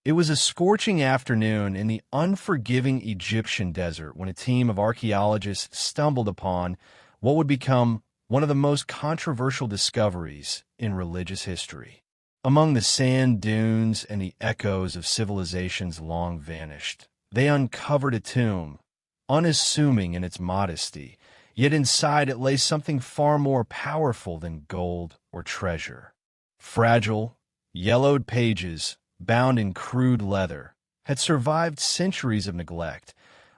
It was a scorching afternoon in the unforgiving Egyptian desert when a team of archaeologists stumbled upon what would become one of the most controversial discoveries in religious history. Among the sand dunes and the echoes of civilizations long vanished, they uncovered a tomb, unassuming in its modesty, yet inside it lay something far more powerful than gold or treasure. Fragile, yellowed pages, bound in crude leather, had survived centuries of neglect,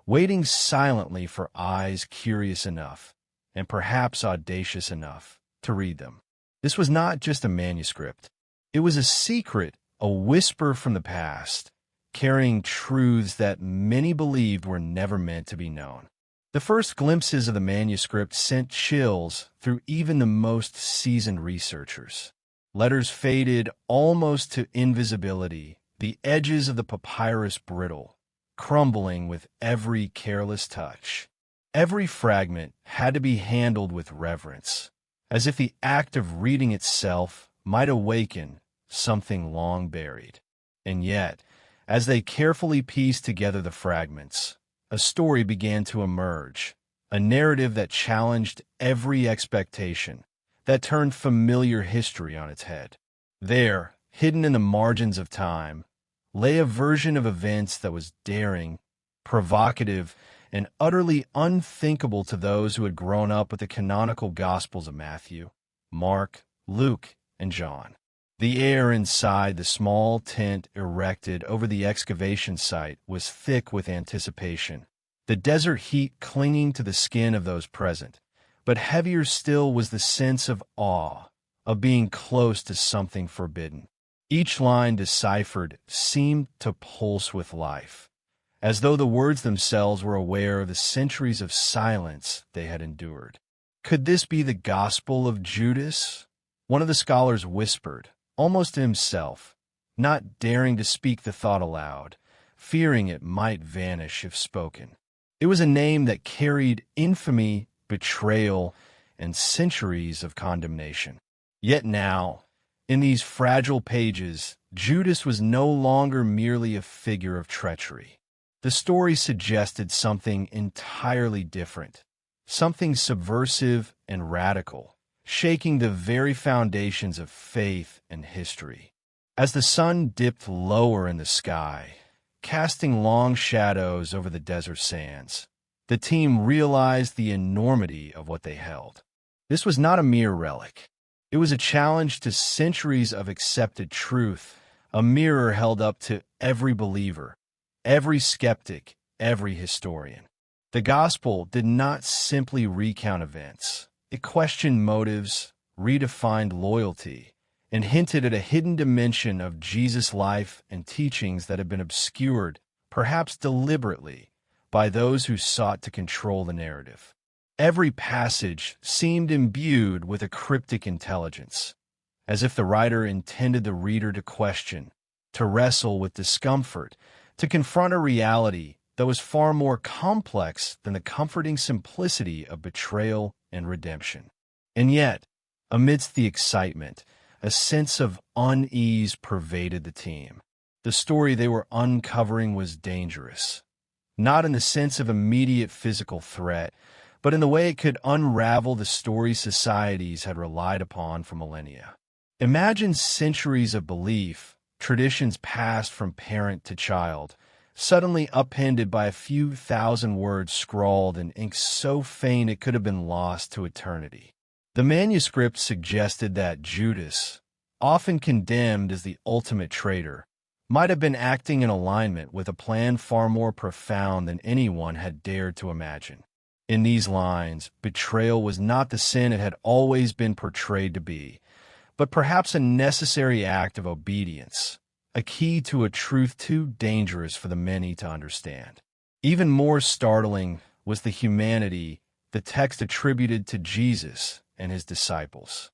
waiting silently for eyes curious enough, and perhaps audacious enough, to read them. This was not just a manuscript. It was a secret, a whisper from the past, carrying truths that many believed were never meant to be known. The first glimpses of the manuscript sent chills through even the most seasoned researchers. Letters faded almost to invisibility, the edges of the papyrus brittle, crumbling with every careless touch. Every fragment had to be handled with reverence, as if the act of reading itself might awaken something long buried. And yet, as they carefully pieced together the fragments, a story began to emerge, a narrative that challenged every expectation, that turned familiar history on its head. There, hidden in the margins of time, lay a version of events that was daring, provocative, and utterly unthinkable to those who had grown up with the canonical Gospels of Matthew, Mark, Luke, and John. The air inside the small tent erected over the excavation site was thick with anticipation, the desert heat clinging to the skin of those present. But heavier still was the sense of awe, of being close to something forbidden. Each line deciphered seemed to pulse with life, as though the words themselves were aware of the centuries of silence they had endured. Could this be the Gospel of Judas? One of the scholars whispered, almost to himself, not daring to speak the thought aloud, fearing it might vanish if spoken. It was a name that carried infamy, betrayal, and centuries of condemnation. Yet now, in these fragile pages, Judas was no longer merely a figure of treachery. The story suggested something entirely different, something subversive and radical, shaking the very foundations of faith and history. As the sun dipped lower in the sky, casting long shadows over the desert sands, the team realized the enormity of what they held. This was not a mere relic. It was a challenge to centuries of accepted truth, a mirror held up to every believer, every skeptic, every historian. The gospel did not simply recount events. It questioned motives, redefined loyalty, and hinted at a hidden dimension of Jesus' life and teachings that had been obscured, perhaps deliberately, by those who sought to control the narrative. Every passage seemed imbued with a cryptic intelligence, as if the writer intended the reader to question, to wrestle with discomfort, to confront a reality that was far more complex than the comforting simplicity of betrayal and redemption. And yet, amidst the excitement, a sense of unease pervaded the team. The story they were uncovering was dangerous, not in the sense of immediate physical threat, but in the way it could unravel the story societies had relied upon for millennia. Imagine centuries of belief, traditions passed from parent to child, suddenly upended by a few thousand words scrawled in ink so faint it could have been lost to eternity. The manuscript suggested that Judas, often condemned as the ultimate traitor, might have been acting in alignment with a plan far more profound than anyone had dared to imagine. In these lines, betrayal was not the sin it had always been portrayed to be, but perhaps a necessary act of obedience, a key to a truth too dangerous for the many to understand. Even more startling was the humanity the text attributed to Jesus and his disciples.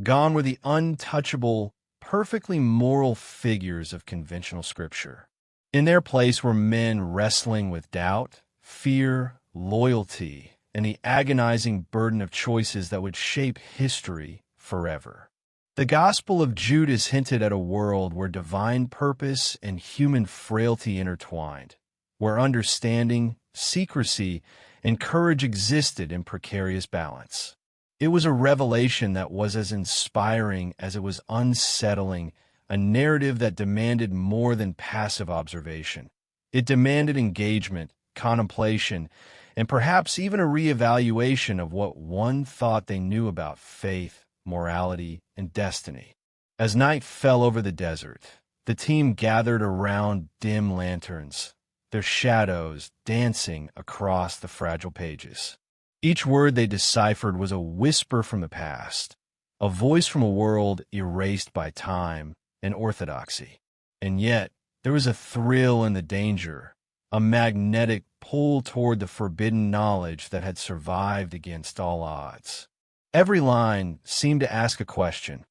Gone were the untouchable, perfectly moral figures of conventional scripture. In their place were men wrestling with doubt, fear, loyalty, and the agonizing burden of choices that would shape history forever. The Gospel of Judas hinted at a world where divine purpose and human frailty intertwined, where understanding, secrecy, and courage existed in precarious balance. It was a revelation that was as inspiring as it was unsettling, a narrative that demanded more than passive observation. It demanded engagement, contemplation, and perhaps even a reevaluation of what one thought they knew about faith, morality, and destiny. As night fell over the desert, the team gathered around dim lanterns, their shadows dancing across the fragile pages. Each word they deciphered was a whisper from the past, a voice from a world erased by time and orthodoxy. And yet, there was a thrill in the danger, a magnetic pull toward the forbidden knowledge that had survived against all odds. Every line seemed to ask a question.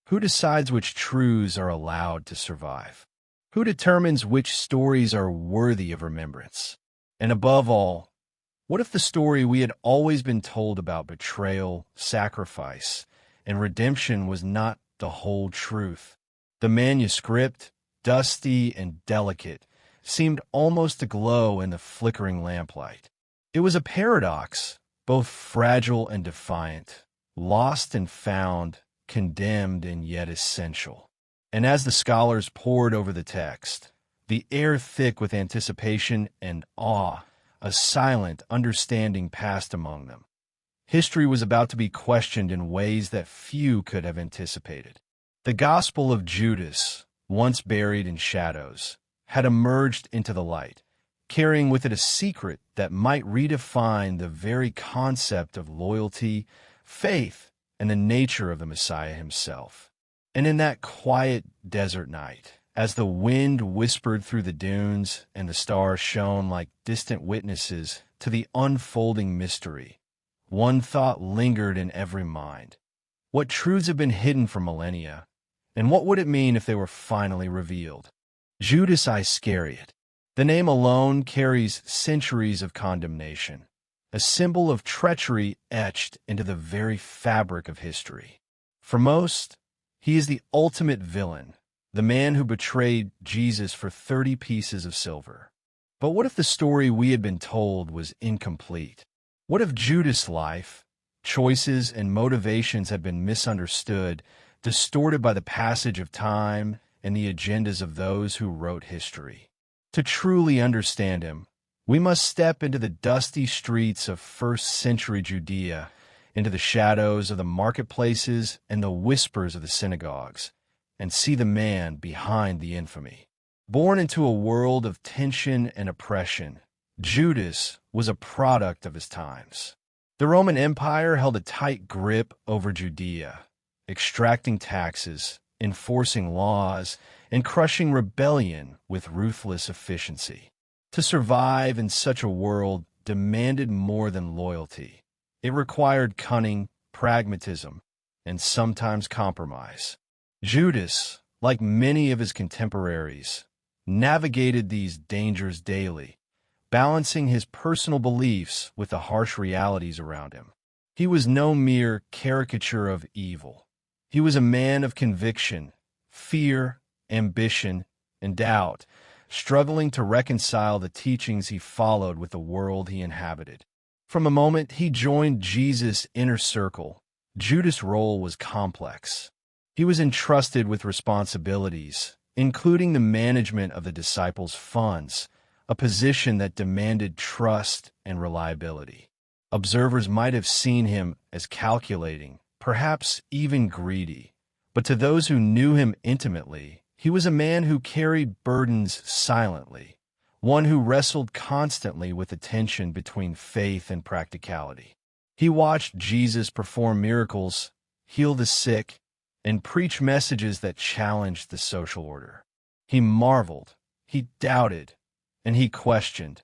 Who decides which truths are allowed to survive? Who determines which stories are worthy of remembrance? And above all, what if the story we had always been told about betrayal, sacrifice, and redemption was not the whole truth? The manuscript, dusty and delicate, seemed almost to glow in the flickering lamplight. It was a paradox, both fragile and defiant, lost and found, condemned and yet essential. And as the scholars pored over the text, the air thick with anticipation and awe, a silent understanding passed among them. History was about to be questioned in ways that few could have anticipated. The Gospel of Judas, once buried in shadows, had emerged into the light, carrying with it a secret that might redefine the very concept of loyalty, faith, and the nature of the Messiah himself. And in that quiet desert night, as the wind whispered through the dunes and the stars shone like distant witnesses to the unfolding mystery, one thought lingered in every mind. What truths have been hidden for millennia, and what would it mean if they were finally revealed? Judas Iscariot. The name alone carries centuries of condemnation, a symbol of treachery etched into the very fabric of history. For most, he is the ultimate villain, the man who betrayed Jesus for 30 pieces of silver. But what if the story we had been told was incomplete? What if Judas' life, choices, and motivations had been misunderstood, distorted by the passage of time and the agendas of those who wrote history? To truly understand him, we must step into the dusty streets of first-century Judea, into the shadows of the marketplaces and the whispers of the synagogues, and see the man behind the infamy. Born into a world of tension and oppression, Judas was a product of his times. The Roman Empire held a tight grip over Judea, extracting taxes, enforcing laws, and crushing rebellion with ruthless efficiency. To survive in such a world demanded more than loyalty. It required cunning, pragmatism, and sometimes compromise. Judas, like many of his contemporaries, navigated these dangers daily, balancing his personal beliefs with the harsh realities around him. He was no mere caricature of evil. He was a man of conviction, fear, ambition, and doubt, struggling to reconcile the teachings he followed with the world he inhabited. From the moment he joined Jesus' inner circle, Judas' role was complex. He was entrusted with responsibilities, including the management of the disciples' funds, a position that demanded trust and reliability. Observers might have seen him as calculating, perhaps even greedy, but to those who knew him intimately, he was a man who carried burdens silently, one who wrestled constantly with the tension between faith and practicality. He watched Jesus perform miracles, heal the sick, and preach messages that challenged the social order. He marveled, he doubted, and he questioned,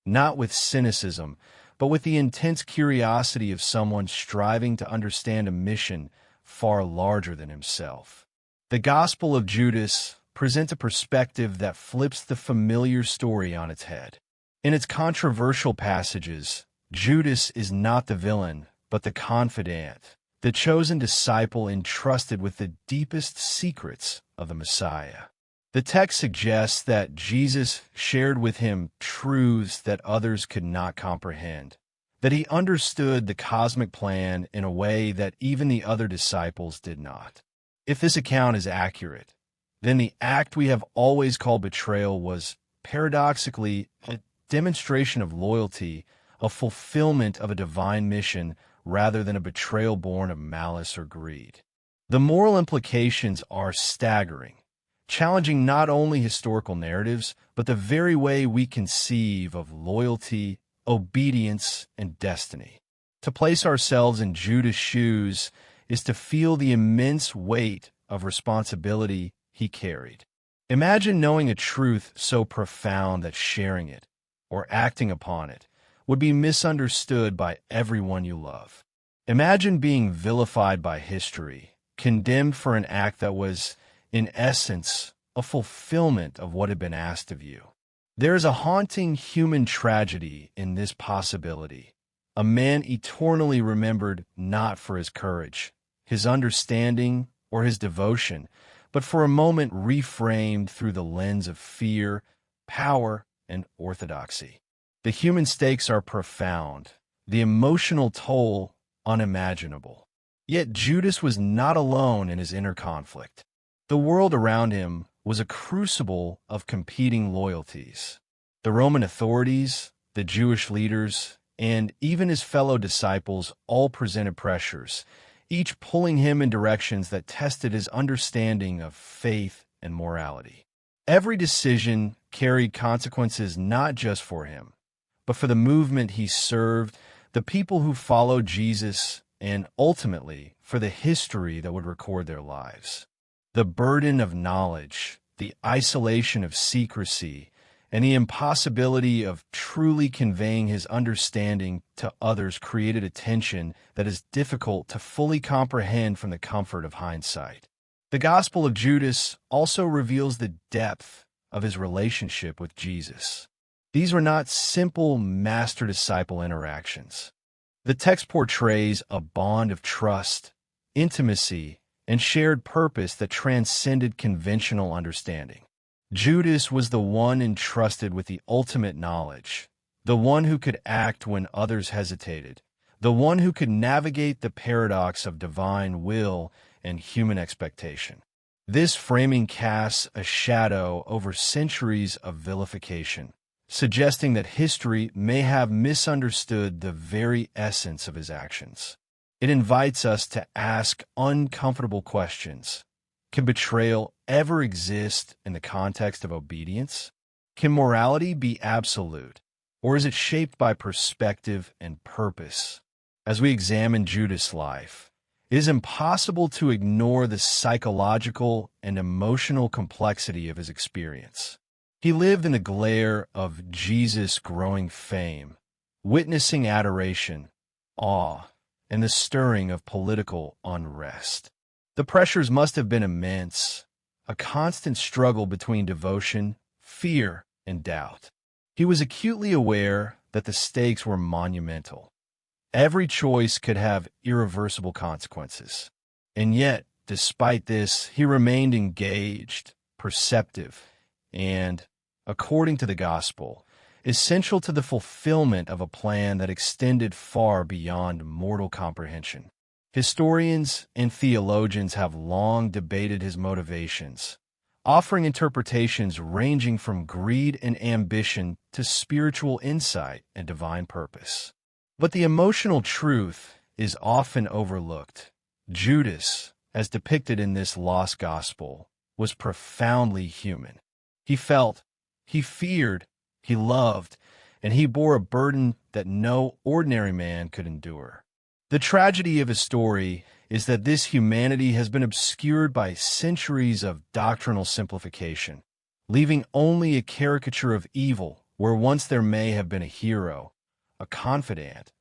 not with cynicism, but with the intense curiosity of someone striving to understand a mission far larger than himself. The Gospel of Judas presents a perspective that flips the familiar story on its head. In its controversial passages, Judas is not the villain, but the confidant, the chosen disciple entrusted with the deepest secrets of the Messiah. The text suggests that Jesus shared with him truths that others could not comprehend, that he understood the cosmic plan in a way that even the other disciples did not. If this account is accurate, then the act we have always called betrayal was paradoxically a demonstration of loyalty, a fulfillment of a divine mission rather than a betrayal born of malice or greed. The moral implications are staggering, challenging not only historical narratives, but the very way we conceive of loyalty, obedience, and destiny. To place ourselves in Judas' shoes is to feel the immense weight of responsibility he carried. Imagine knowing a truth so profound that sharing it, or acting upon it, would be misunderstood by everyone you love. Imagine being vilified by history, condemned for an act that was, in essence, a fulfillment of what had been asked of you. There is a haunting human tragedy in this possibility. A man eternally remembered not for his courage, his understanding, or his devotion, but for a moment reframed through the lens of fear, power, and orthodoxy. The human stakes are profound, the emotional toll unimaginable. Yet Judas was not alone in his inner conflict. The world around him was a crucible of competing loyalties. The Roman authorities, the Jewish leaders, and even his fellow disciples all presented pressures, each pulling him in directions that tested his understanding of faith and morality. Every decision carried consequences not just for him, but for the movement he served, the people who followed Jesus, and ultimately for the history that would record their lives. The burden of knowledge, the isolation of secrecy, and the impossibility of truly conveying his understanding to others created a tension that is difficult to fully comprehend from the comfort of hindsight. The Gospel of Judas also reveals the depth of his relationship with Jesus. These were not simple master-disciple interactions. The text portrays a bond of trust, intimacy, and shared purpose that transcended conventional understanding. Judas was the one entrusted with the ultimate knowledge, the one who could act when others hesitated, the one who could navigate the paradox of divine will and human expectation. This framing casts a shadow over centuries of vilification, suggesting that history may have misunderstood the very essence of his actions. It invites us to ask uncomfortable questions. Can betrayal ever exist in the context of obedience? Can morality be absolute, or is it shaped by perspective and purpose? As we examine Judas' life, it is impossible to ignore the psychological and emotional complexity of his experience. He lived in the glare of Jesus' growing fame, witnessing adoration, awe, and the stirring of political unrest. The pressures must have been immense, a constant struggle between devotion, fear, and doubt. He was acutely aware that the stakes were monumental. Every choice could have irreversible consequences. And yet, despite this, he remained engaged, perceptive, and, according to the gospel, essential to the fulfillment of a plan that extended far beyond mortal comprehension. Historians and theologians have long debated his motivations, offering interpretations ranging from greed and ambition to spiritual insight and divine purpose. But the emotional truth is often overlooked. Judas, as depicted in this lost gospel, was profoundly human. He felt, he feared, he loved, and he bore a burden that no ordinary man could endure. The tragedy of his story is that this humanity has been obscured by centuries of doctrinal simplification, leaving only a caricature of evil where once there may have been a hero, a confidant,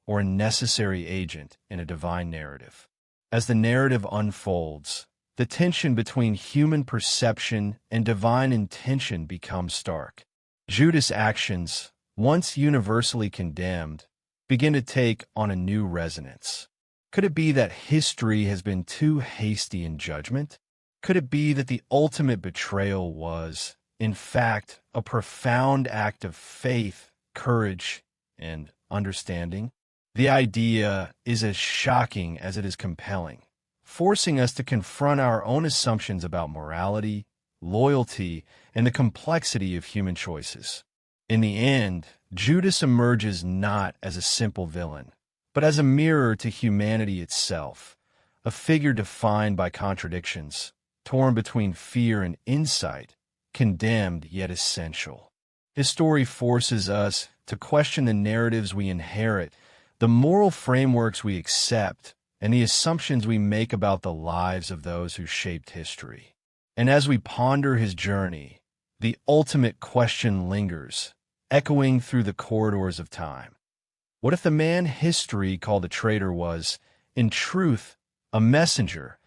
or a necessary agent in a divine narrative. As the narrative unfolds, the tension between human perception and divine intention becomes stark. Judas' actions, once universally condemned, begin to take on a new resonance. Could it be that history has been too hasty in judgment? Could it be that the ultimate betrayal was, in fact, a profound act of faith, courage, and understanding? The idea is as shocking as it is compelling, forcing us to confront our own assumptions about morality, loyalty, and the complexity of human choices. In the end, Judas emerges not as a simple villain, but as a mirror to humanity itself, a figure defined by contradictions, torn between fear and insight, condemned yet essential. His story forces us to question the narratives we inherit, the moral frameworks we accept, and the assumptions we make about the lives of those who shaped history. And as we ponder his journey, the ultimate question lingers, echoing through the corridors of time. What if the man history called a traitor was, in truth, a messenger,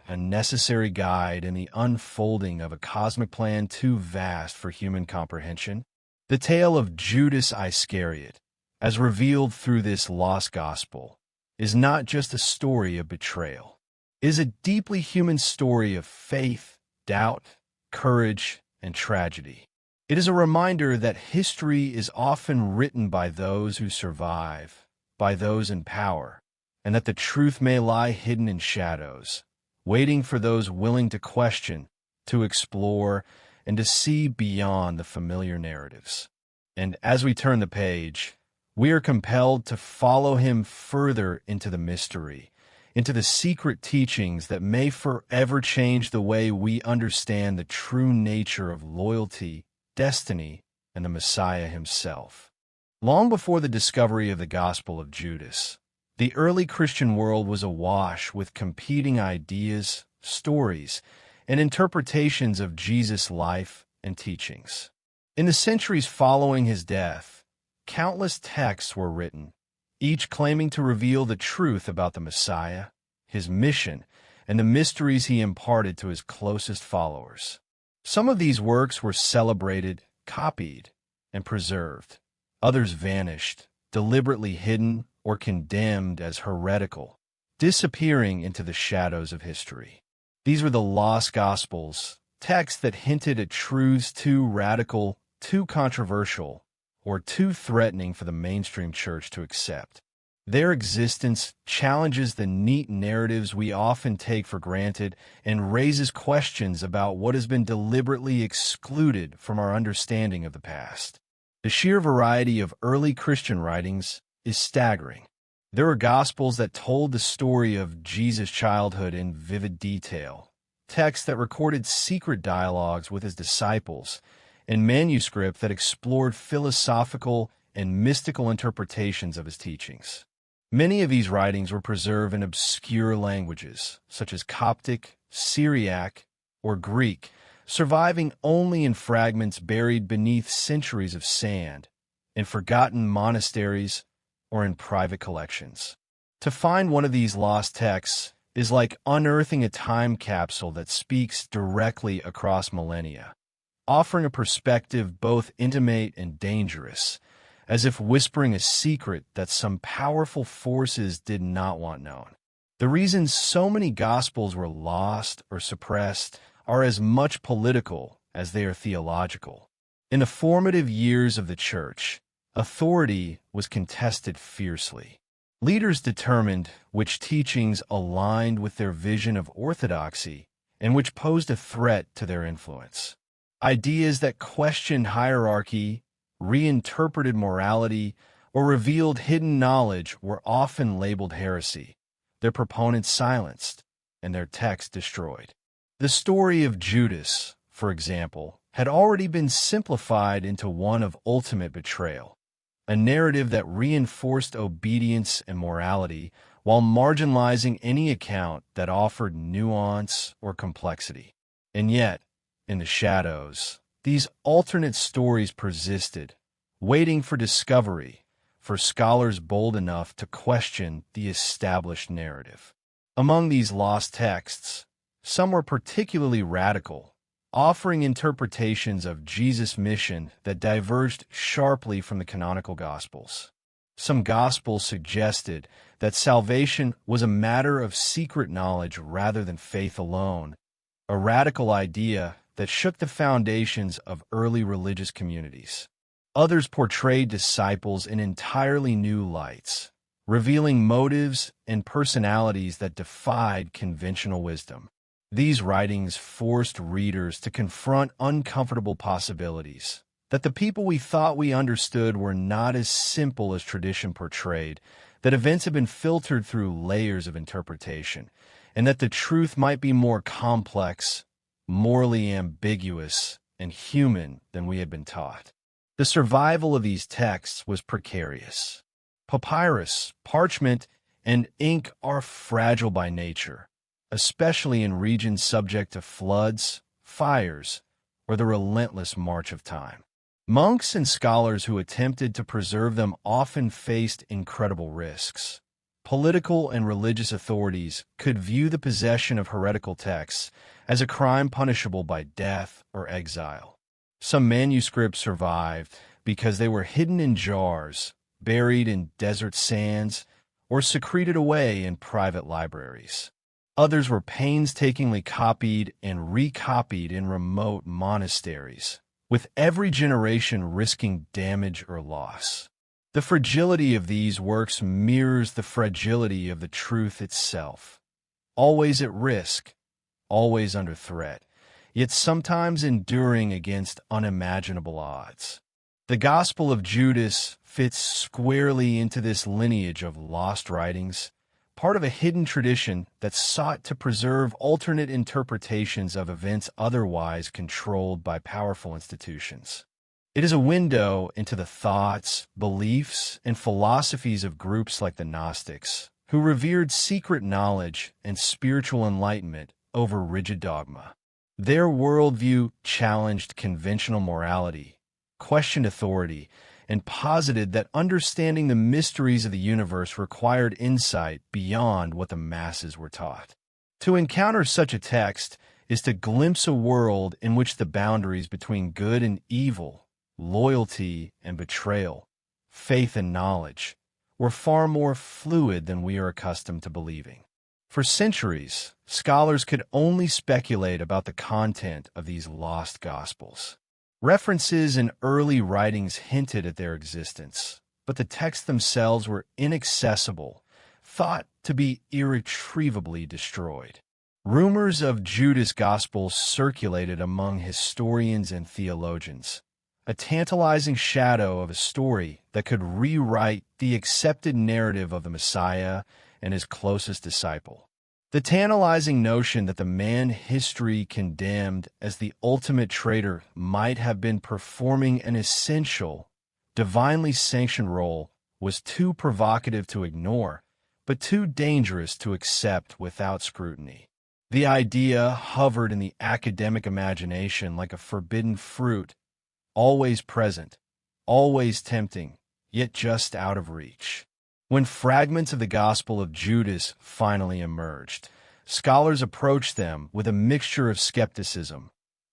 a necessary guide in the unfolding of a cosmic plan too vast for human comprehension? The tale of Judas Iscariot, as revealed through this lost gospel, is not just a story of betrayal. It is a deeply human story of faith, doubt, courage, and tragedy. It is a reminder that history is often written by those who survive, by those in power, and that the truth may lie hidden in shadows, waiting for those willing to question, to explore, and to see beyond the familiar narratives. And as we turn the page, we are compelled to follow him further into the mystery, into the secret teachings that may forever change the way we understand the true nature of loyalty, destiny, and the Messiah himself. Long before the discovery of the Gospel of Judas, the early Christian world was awash with competing ideas, stories, and interpretations of Jesus' life and teachings. In the centuries following his death, countless texts were written, each claiming to reveal the truth about the Messiah, his mission, and the mysteries he imparted to his closest followers. Some of these works were celebrated, copied, and preserved. Others vanished, deliberately hidden or condemned as heretical, disappearing into the shadows of history. These were the lost Gospels, texts that hinted at truths too radical, too controversial, or too threatening for the mainstream church to accept. Their existence challenges the neat narratives we often take for granted and raises questions about what has been deliberately excluded from our understanding of the past. The sheer variety of early Christian writings is staggering. There are Gospels that told the story of Jesus' childhood in vivid detail, texts that recorded secret dialogues with his disciples, and manuscripts that explored philosophical and mystical interpretations of his teachings. Many of these writings were preserved in obscure languages, such as Coptic, Syriac, or Greek, surviving only in fragments buried beneath centuries of sand, in forgotten monasteries, or in private collections. To find one of these lost texts is like unearthing a time capsule that speaks directly across millennia, offering a perspective both intimate and dangerous, as if whispering a secret that some powerful forces did not want known. The reasons so many Gospels were lost or suppressed are as much political as they are theological. In the formative years of the Church, authority was contested fiercely. Leaders determined which teachings aligned with their vision of orthodoxy and which posed a threat to their influence. Ideas that questioned hierarchy, reinterpreted morality, or revealed hidden knowledge were often labeled heresy, their proponents silenced, and their texts destroyed. The story of Judas, for example, had already been simplified into one of ultimate betrayal, a narrative that reinforced obedience and morality while marginalizing any account that offered nuance or complexity. And yet, in the shadows, these alternate stories persisted, waiting for discovery, for scholars bold enough to question the established narrative. Among these lost texts, some were particularly radical, offering interpretations of Jesus' mission that diverged sharply from the canonical Gospels. Some Gospels suggested that salvation was a matter of secret knowledge rather than faith alone, a radical idea that shook the foundations of early religious communities. Others portrayed disciples in entirely new lights, revealing motives and personalities that defied conventional wisdom. These writings forced readers to confront uncomfortable possibilities, that the people we thought we understood were not as simple as tradition portrayed, that events had been filtered through layers of interpretation, and that the truth might be more complex, morally ambiguous, and human than we had been taught. The survival of these texts was precarious. Papyrus, parchment, and ink are fragile by nature, especially in regions subject to floods, fires, or the relentless march of time. Monks and scholars who attempted to preserve them often faced incredible risks. Political and religious authorities could view the possession of heretical texts as a crime punishable by death or exile. Some manuscripts survived because they were hidden in jars, buried in desert sands, or secreted away in private libraries. Others were painstakingly copied and recopied in remote monasteries, with every generation risking damage or loss. The fragility of these works mirrors the fragility of the truth itself, always at risk, always under threat, yet sometimes enduring against unimaginable odds. The Gospel of Judas fits squarely into this lineage of lost writings, part of a hidden tradition that sought to preserve alternate interpretations of events otherwise controlled by powerful institutions. It is a window into the thoughts, beliefs, and philosophies of groups like the Gnostics, who revered secret knowledge and spiritual enlightenment over rigid dogma. Their worldview challenged conventional morality, questioned authority, and posited that understanding the mysteries of the universe required insight beyond what the masses were taught. To encounter such a text is to glimpse a world in which the boundaries between good and evil, loyalty and betrayal, faith and knowledge, were far more fluid than we are accustomed to believing. For centuries, scholars could only speculate about the content of these lost Gospels. References in early writings hinted at their existence, but the texts themselves were inaccessible, thought to be irretrievably destroyed. Rumors of Judas' Gospel circulated among historians and theologians, a tantalizing shadow of a story that could rewrite the accepted narrative of the Messiah and his closest disciple. The tantalizing notion that the man history condemned as the ultimate traitor might have been performing an essential, divinely sanctioned role was too provocative to ignore, but too dangerous to accept without scrutiny. The idea hovered in the academic imagination like a forbidden fruit, always present, always tempting, yet just out of reach. When fragments of the Gospel of Judas finally emerged, scholars approached them with a mixture of skepticism,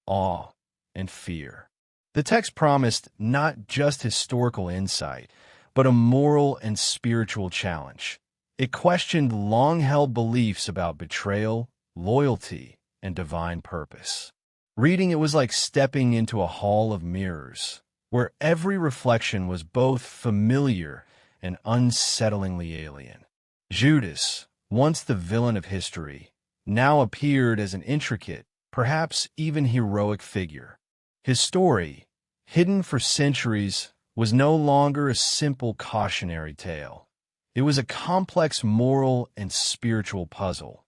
awe, and fear. The text promised not just historical insight, but a moral and spiritual challenge. It questioned long-held beliefs about betrayal, loyalty, and divine purpose. Reading it was like stepping into a hall of mirrors, where every reflection was both familiar and unsettlingly alien. Judas, once the villain of history, now appeared as an intricate, perhaps even heroic figure. His story, hidden for centuries, was no longer a simple cautionary tale. It was a complex moral and spiritual puzzle,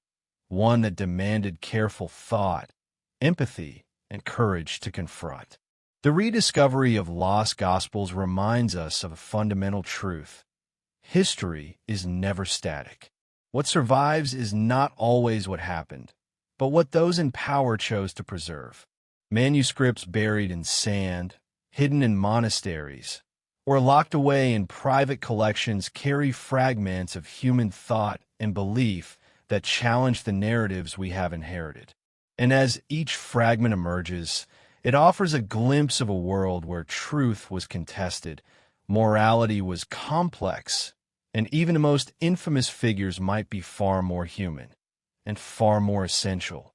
one that demanded careful thought, empathy, and courage to confront. The rediscovery of lost Gospels reminds us of a fundamental truth. History is never static. What survives is not always what happened, but what those in power chose to preserve. Manuscripts buried in sand, hidden in monasteries, or locked away in private collections carry fragments of human thought and belief that challenge the narratives we have inherited. And as each fragment emerges, it offers a glimpse of a world where truth was contested, morality was complex, and even the most infamous figures might be far more human and far more essential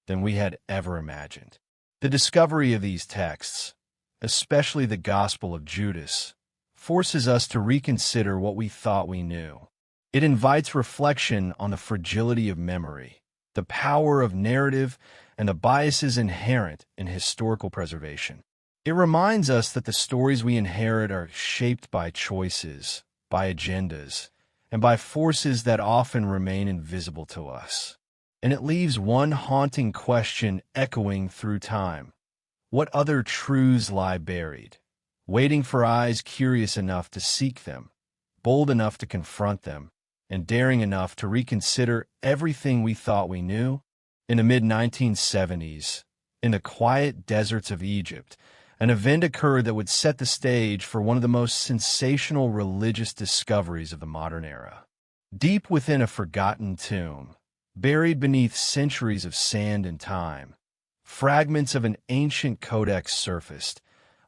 than we had ever imagined. The discovery of these texts, especially the Gospel of Judas, forces us to reconsider what we thought we knew. It invites reflection on the fragility of memory, the power of narrative, and the biases inherent in historical preservation. It reminds us that the stories we inherit are shaped by choices, by agendas, and by forces that often remain invisible to us. And it leaves one haunting question echoing through time. What other truths lie buried, waiting for eyes curious enough to seek them, bold enough to confront them, and daring enough to reconsider everything we thought we knew? In the mid-1970s, in the quiet deserts of Egypt, an event occurred that would set the stage for one of the most sensational religious discoveries of the modern era. Deep within a forgotten tomb, buried beneath centuries of sand and time, fragments of an ancient codex surfaced,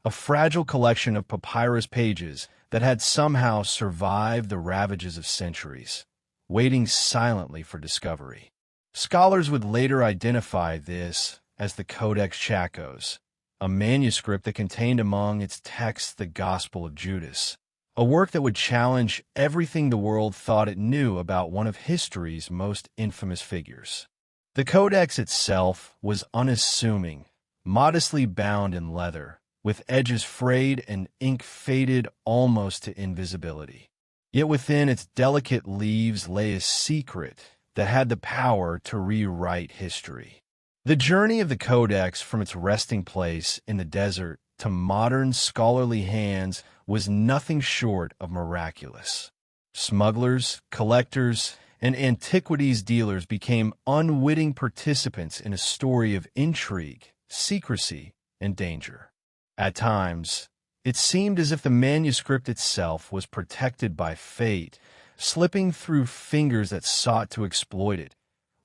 a fragile collection of papyrus pages that had somehow survived the ravages of centuries, waiting silently for discovery. Scholars would later identify this as the Codex Chacos, a manuscript that contained among its texts the Gospel of Judas, a work that would challenge everything the world thought it knew about one of history's most infamous figures. The Codex itself was unassuming, modestly bound in leather, with edges frayed and ink faded almost to invisibility. Yet within its delicate leaves lay a secret that had the power to rewrite history. The journey of the Codex from its resting place in the desert to modern scholarly hands was nothing short of miraculous. Smugglers, collectors, and antiquities dealers became unwitting participants in a story of intrigue, secrecy, and danger. At times, it seemed as if the manuscript itself was protected by fate, slipping through fingers that sought to exploit it,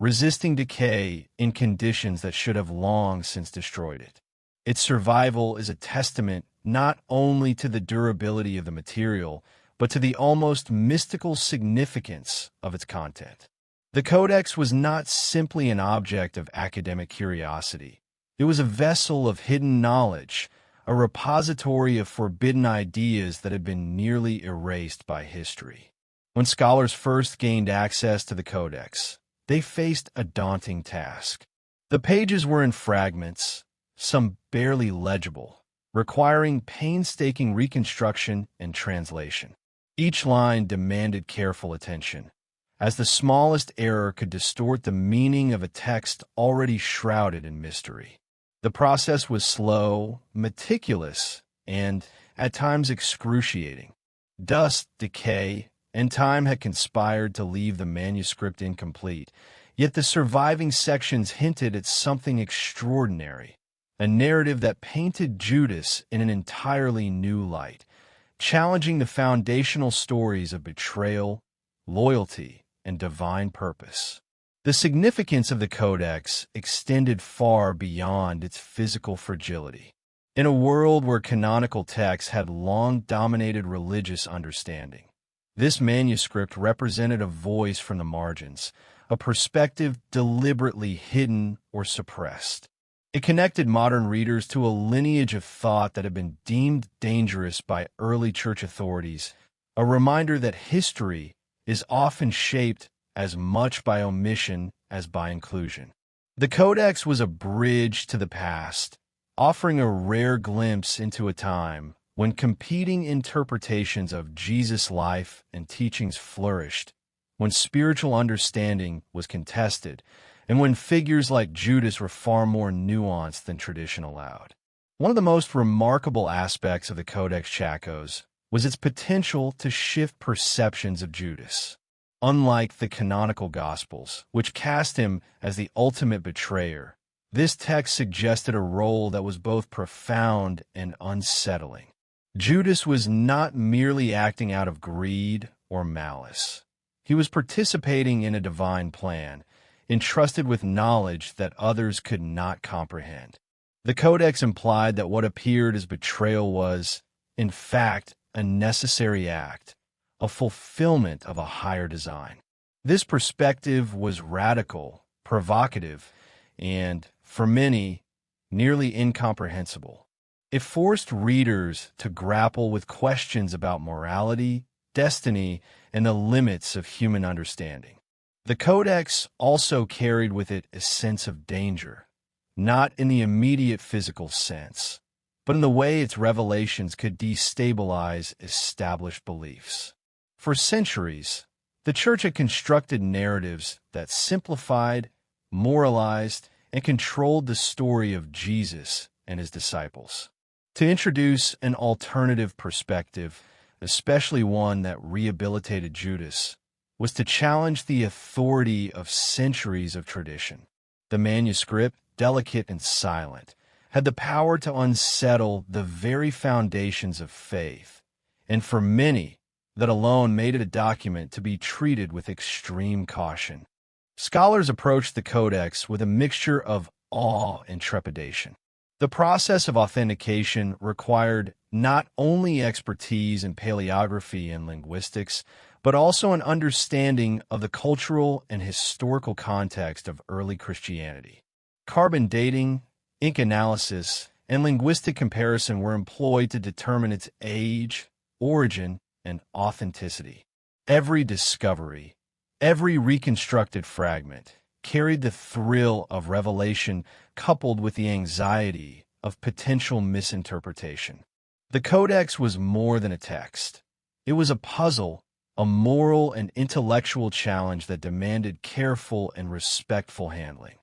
resisting decay in conditions that should have long since destroyed it. Its survival is a testament not only to the durability of the material, but to the almost mystical significance of its content. The Codex was not simply an object of academic curiosity. It was a vessel of hidden knowledge, a repository of forbidden ideas that had been nearly erased by history. When scholars first gained access to the Codex, they faced a daunting task. The pages were in fragments, some barely legible, requiring painstaking reconstruction and translation. Each line demanded careful attention, as the smallest error could distort the meaning of a text already shrouded in mystery. The process was slow, meticulous, and, at times, excruciating. Dust, decay, and time had conspired to leave the manuscript incomplete, yet the surviving sections hinted at something extraordinary, a narrative that painted Judas in an entirely new light, challenging the foundational stories of betrayal, loyalty, and divine purpose. The significance of the Codex extended far beyond its physical fragility. In a world where canonical texts had long dominated religious understanding, this manuscript represented a voice from the margins, a perspective deliberately hidden or suppressed. It connected modern readers to a lineage of thought that had been deemed dangerous by early church authorities, a reminder that history is often shaped as much by omission as by inclusion. The Codex was a bridge to the past, offering a rare glimpse into a time when competing interpretations of Jesus' life and teachings flourished, when spiritual understanding was contested, and when figures like Judas were far more nuanced than tradition allowed. One of the most remarkable aspects of the Codex Chacos was its potential to shift perceptions of Judas. Unlike the canonical Gospels, which cast him as the ultimate betrayer, this text suggested a role that was both profound and unsettling. Judas was not merely acting out of greed or malice. He was participating in a divine plan, entrusted with knowledge that others could not comprehend. The Codex implied that what appeared as betrayal was, in fact, a necessary act, a fulfillment of a higher design. This perspective was radical, provocative, and, for many, nearly incomprehensible. It forced readers to grapple with questions about morality, destiny, and the limits of human understanding. The Codex also carried with it a sense of danger, not in the immediate physical sense, but in the way its revelations could destabilize established beliefs. For centuries, the Church had constructed narratives that simplified, moralized, and controlled the story of Jesus and his disciples. To introduce an alternative perspective, especially one that rehabilitated Judas, was to challenge the authority of centuries of tradition. The manuscript, delicate and silent, had the power to unsettle the very foundations of faith, and for many, that alone made it a document to be treated with extreme caution. Scholars approached the Codex with a mixture of awe and trepidation. The process of authentication required not only expertise in paleography and linguistics, but also an understanding of the cultural and historical context of early Christianity. Carbon dating, ink analysis, and linguistic comparison were employed to determine its age, origin, and authenticity. Every discovery, every reconstructed fragment, carried the thrill of revelation coupled with the anxiety of potential misinterpretation. The Codex was more than a text. It was a puzzle, a moral and intellectual challenge that demanded careful and respectful handling.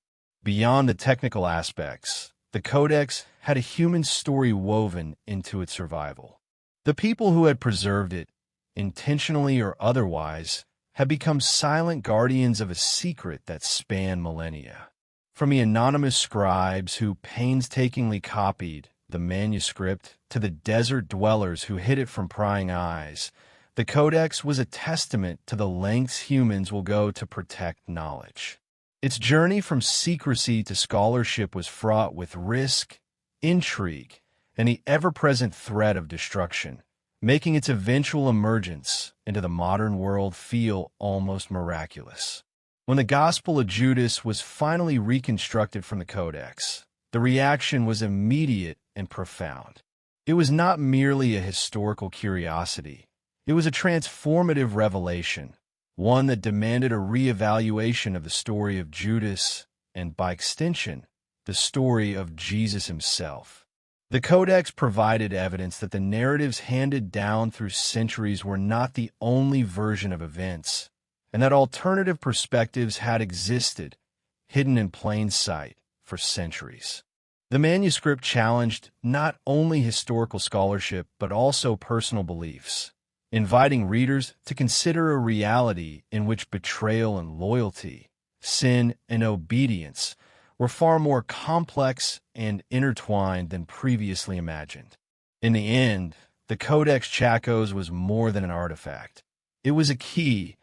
Beyond the technical aspects, the Codex had a human story woven into its survival. The people who had preserved it, intentionally or otherwise, had become silent guardians of a secret that spanned millennia. From the anonymous scribes who painstakingly copied the manuscript to the desert dwellers who hid it from prying eyes, the Codex was a testament to the lengths humans will go to protect knowledge. Its journey from secrecy to scholarship was fraught with risk, intrigue, and the ever-present threat of destruction, making its eventual emergence into the modern world feel almost miraculous. When the Gospel of Judas was finally reconstructed from the Codex, the reaction was immediate and profound. It was not merely a historical curiosity. It was a transformative revelation, one that demanded a reevaluation of the story of Judas and, by extension, the story of Jesus himself. The Codex provided evidence that the narratives handed down through centuries were not the only version of events, and that alternative perspectives had existed, hidden in plain sight, for centuries. The manuscript challenged not only historical scholarship but also personal beliefs, inviting readers to consider a reality in which betrayal and loyalty, sin and obedience were far more complex and intertwined than previously imagined. In the end, the Codex Chacos was more than an artifact. It was a key,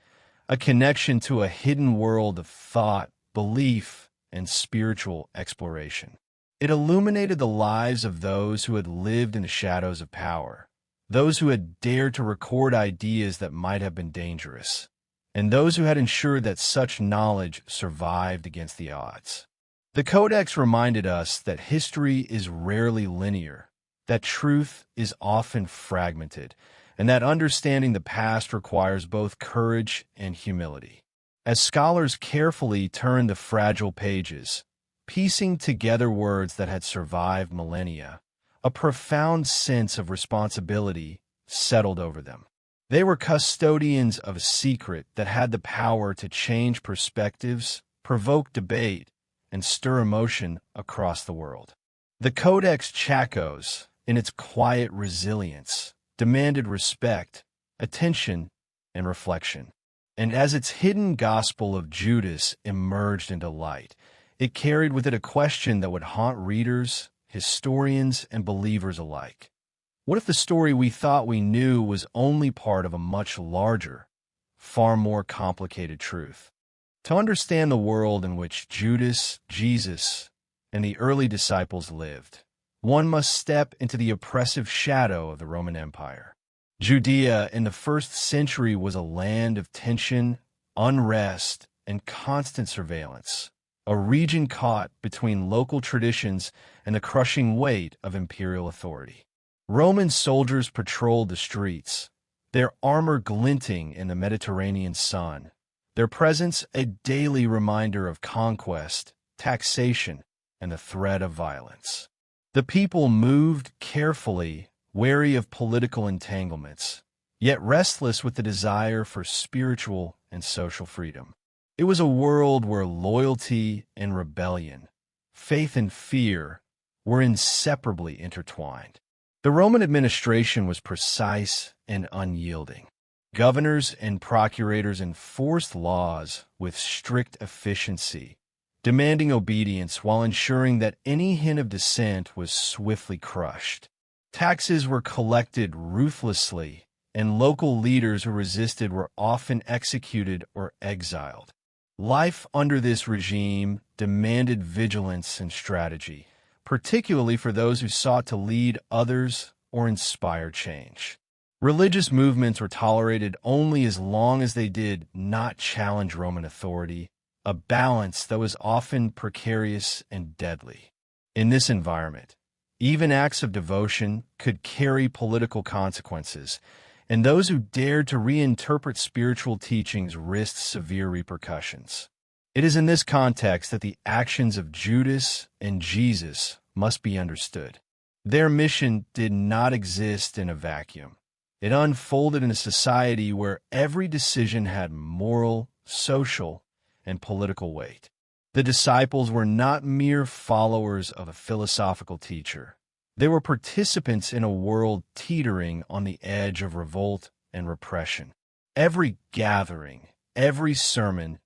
a connection to a hidden world of thought, belief, and spiritual exploration. It illuminated the lives of those who had lived in the shadows of power, those who had dared to record ideas that might have been dangerous, and those who had ensured that such knowledge survived against the odds. The Codex reminded us that history is rarely linear, that truth is often fragmented, and that understanding the past requires both courage and humility. As scholars carefully turned the fragile pages, piecing together words that had survived millennia, a profound sense of responsibility settled over them. They were custodians of a secret that had the power to change perspectives, provoke debate, and stir emotion across the world. The Codex Chacos, in its quiet resilience, demanded respect, attention, and reflection. And as its hidden Gospel of Judas emerged into light, it carried with it a question that would haunt readers, historians, and believers alike. What if the story we thought we knew was only part of a much larger, far more complicated truth? To understand the world in which Judas, Jesus, and the early disciples lived, one must step into the oppressive shadow of the Roman Empire. Judea in the first century was a land of tension, unrest, and constant surveillance, a region caught between local traditions and the crushing weight of imperial authority. Roman soldiers patrolled the streets, their armor glinting in the Mediterranean sun, their presence a daily reminder of conquest, taxation, and the threat of violence. The people moved carefully, wary of political entanglements, yet restless with the desire for spiritual and social freedom. It was a world where loyalty and rebellion, faith and fear, were inseparably intertwined. The Roman administration was precise and unyielding. Governors and procurators enforced laws with strict efficiency, demanding obedience while ensuring that any hint of dissent was swiftly crushed. Taxes were collected ruthlessly, and local leaders who resisted were often executed or exiled. Life under this regime demanded vigilance and strategy, particularly for those who sought to lead others or inspire change. Religious movements were tolerated only as long as they did not challenge Roman authority, a balance that was often precarious and deadly. In this environment, even acts of devotion could carry political consequences, and those who dared to reinterpret spiritual teachings risked severe repercussions. It is in this context that the actions of Judas and Jesus must be understood. Their mission did not exist in a vacuum. It unfolded in a society where every decision had moral, social, and political weight. The disciples were not mere followers of a philosophical teacher. They were participants in a world teetering on the edge of revolt and repression. Every gathering, every sermon,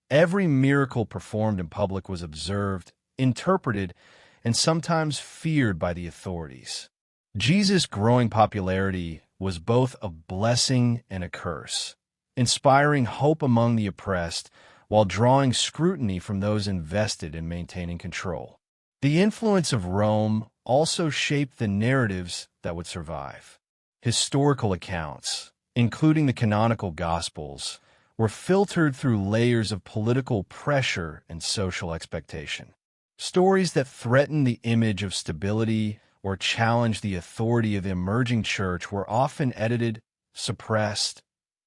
every miracle performed in public was observed, interpreted, and sometimes feared by the authorities. Jesus' growing popularity was both a blessing and a curse, inspiring hope among the oppressed while drawing scrutiny from those invested in maintaining control. The influence of Rome also shaped the narratives that would survive. Historical accounts, including the canonical Gospels, were filtered through layers of political pressure and social expectation. Stories that threatened the image of stability or challenged the authority of the emerging church were often edited, suppressed,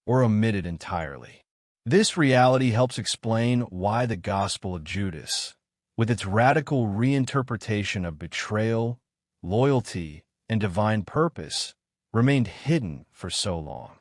or omitted entirely. This reality helps explain why the Gospel of Judas, with its radical reinterpretation of betrayal, loyalty, and divine purpose, remained hidden for so long.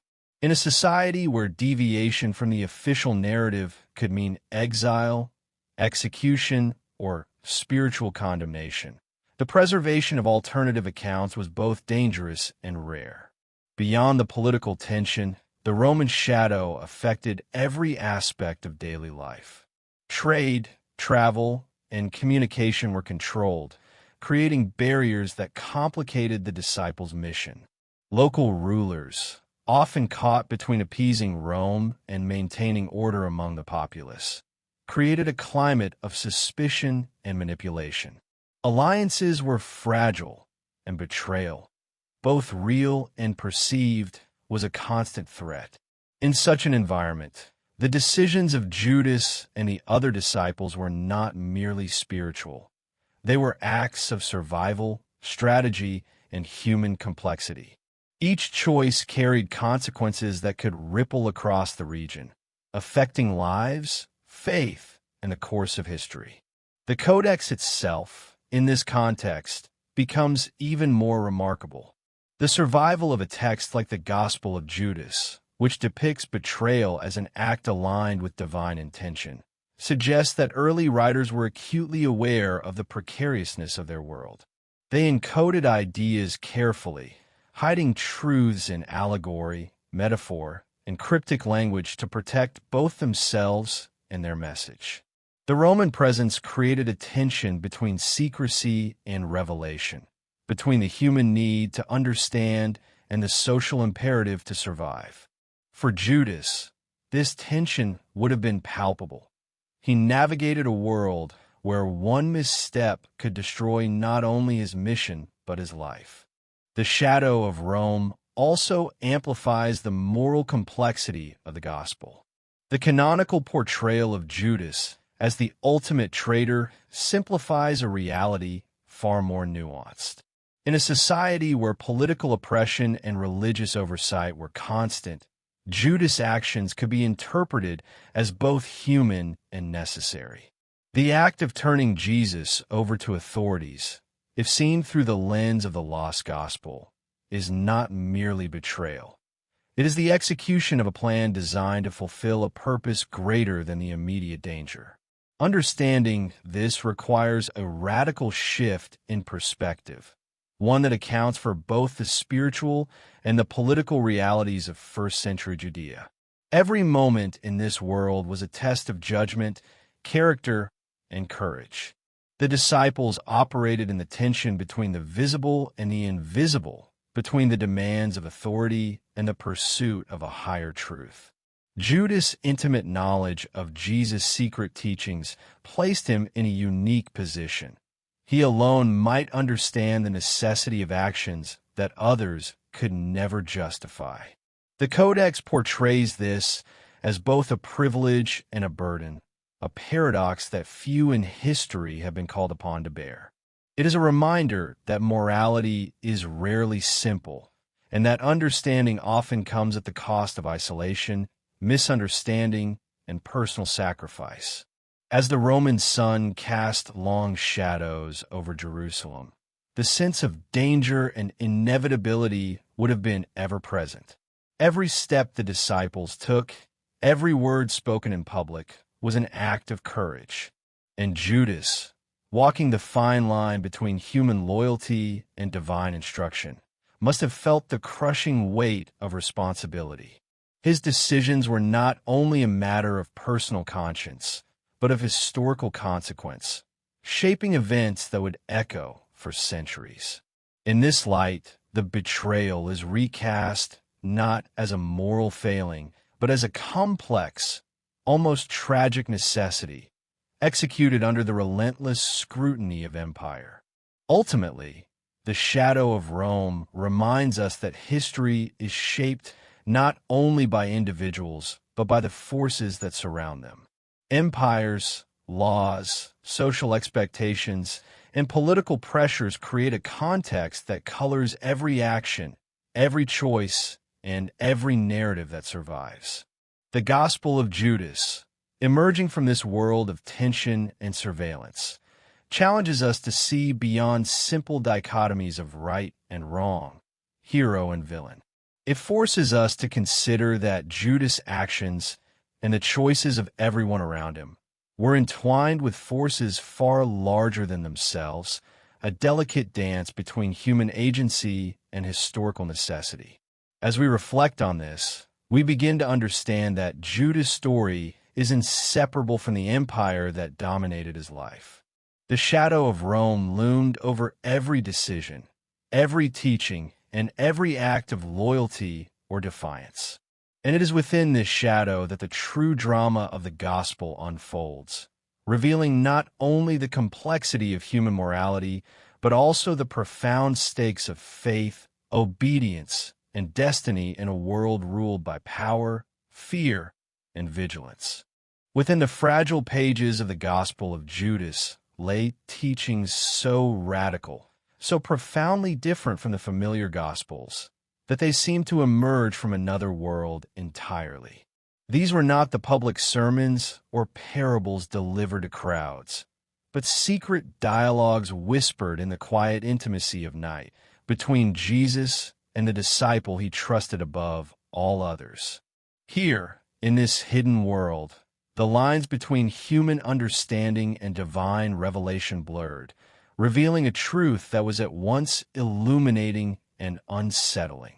In a society where deviation from the official narrative could mean exile, execution, or spiritual condemnation, the preservation of alternative accounts was both dangerous and rare. Beyond the political tension, the Roman shadow affected every aspect of daily life. Trade, travel, and communication were controlled, creating barriers that complicated the disciples' mission. Local rulers, often caught between appeasing Rome and maintaining order among the populace, created a climate of suspicion and manipulation. Alliances were fragile, and betrayal, both real and perceived, was a constant threat. In such an environment, the decisions of Judas and the other disciples were not merely spiritual. They were acts of survival, strategy, and human complexity. Each choice carried consequences that could ripple across the region, affecting lives, faith, and the course of history. The Codex itself, in this context, becomes even more remarkable. The survival of a text like the Gospel of Judas, which depicts betrayal as an act aligned with divine intention, suggests that early writers were acutely aware of the precariousness of their world. They encoded ideas carefully, hiding truths in allegory, metaphor, and cryptic language to protect both themselves and their message. The Roman presence created a tension between secrecy and revelation, between the human need to understand and the social imperative to survive. For Judas, this tension would have been palpable. He navigated a world where one misstep could destroy not only his mission but his life. The shadow of Rome also amplifies the moral complexity of the gospel. The canonical portrayal of Judas as the ultimate traitor simplifies a reality far more nuanced. In a society where political oppression and religious oversight were constant, Judas' actions could be interpreted as both human and necessary. The act of turning Jesus over to authorities, if seen through the lens of the lost gospel, is not merely betrayal. It is the execution of a plan designed to fulfill a purpose greater than the immediate danger. Understanding this requires a radical shift in perspective, one that accounts for both the spiritual and the political realities of first-century Judea. Every moment in this world was a test of judgment, character, and courage. The disciples operated in the tension between the visible and the invisible, between the demands of authority and the pursuit of a higher truth. Judas' intimate knowledge of Jesus' secret teachings placed him in a unique position. He alone might understand the necessity of actions that others could never justify. The Codex portrays this as both a privilege and a burden, a paradox that few in history have been called upon to bear. It is a reminder that morality is rarely simple, and that understanding often comes at the cost of isolation, misunderstanding, and personal sacrifice. As the Roman sun cast long shadows over Jerusalem, the sense of danger and inevitability would have been ever present. Every step the disciples took, every word spoken in public, was an act of courage. And Judas, walking the fine line between human loyalty and divine instruction, must have felt the crushing weight of responsibility. His decisions were not only a matter of personal conscience, but of historical consequence, shaping events that would echo for centuries. In this light, the betrayal is recast not as a moral failing, but as a complex, almost tragic necessity, executed under the relentless scrutiny of empire. Ultimately, the shadow of Rome reminds us that history is shaped not only by individuals, but by the forces that surround them. Empires, laws, social expectations, and political pressures create a context that colors every action, every choice, and every narrative that survives. The Gospel of Judas, emerging from this world of tension and surveillance, challenges us to see beyond simple dichotomies of right and wrong, hero and villain. It forces us to consider that Judas' actions and the choices of everyone around him were entwined with forces far larger than themselves, a delicate dance between human agency and historical necessity. As we reflect on this, we begin to understand that Judas' story is inseparable from the empire that dominated his life. The shadow of Rome loomed over every decision, every teaching, and every act of loyalty or defiance. And it is within this shadow that the true drama of the gospel unfolds, revealing not only the complexity of human morality, but also the profound stakes of faith, obedience, and destiny in a world ruled by power, fear, and vigilance. Within the fragile pages of the Gospel of Judas lay teachings so radical, so profoundly different from the familiar Gospels, that they seemed to emerge from another world entirely. These were not the public sermons or parables delivered to crowds, but secret dialogues whispered in the quiet intimacy of night between Jesus and the disciple he trusted above all others. Here, in this hidden world, the lines between human understanding and divine revelation blurred, revealing a truth that was at once illuminating and unsettling.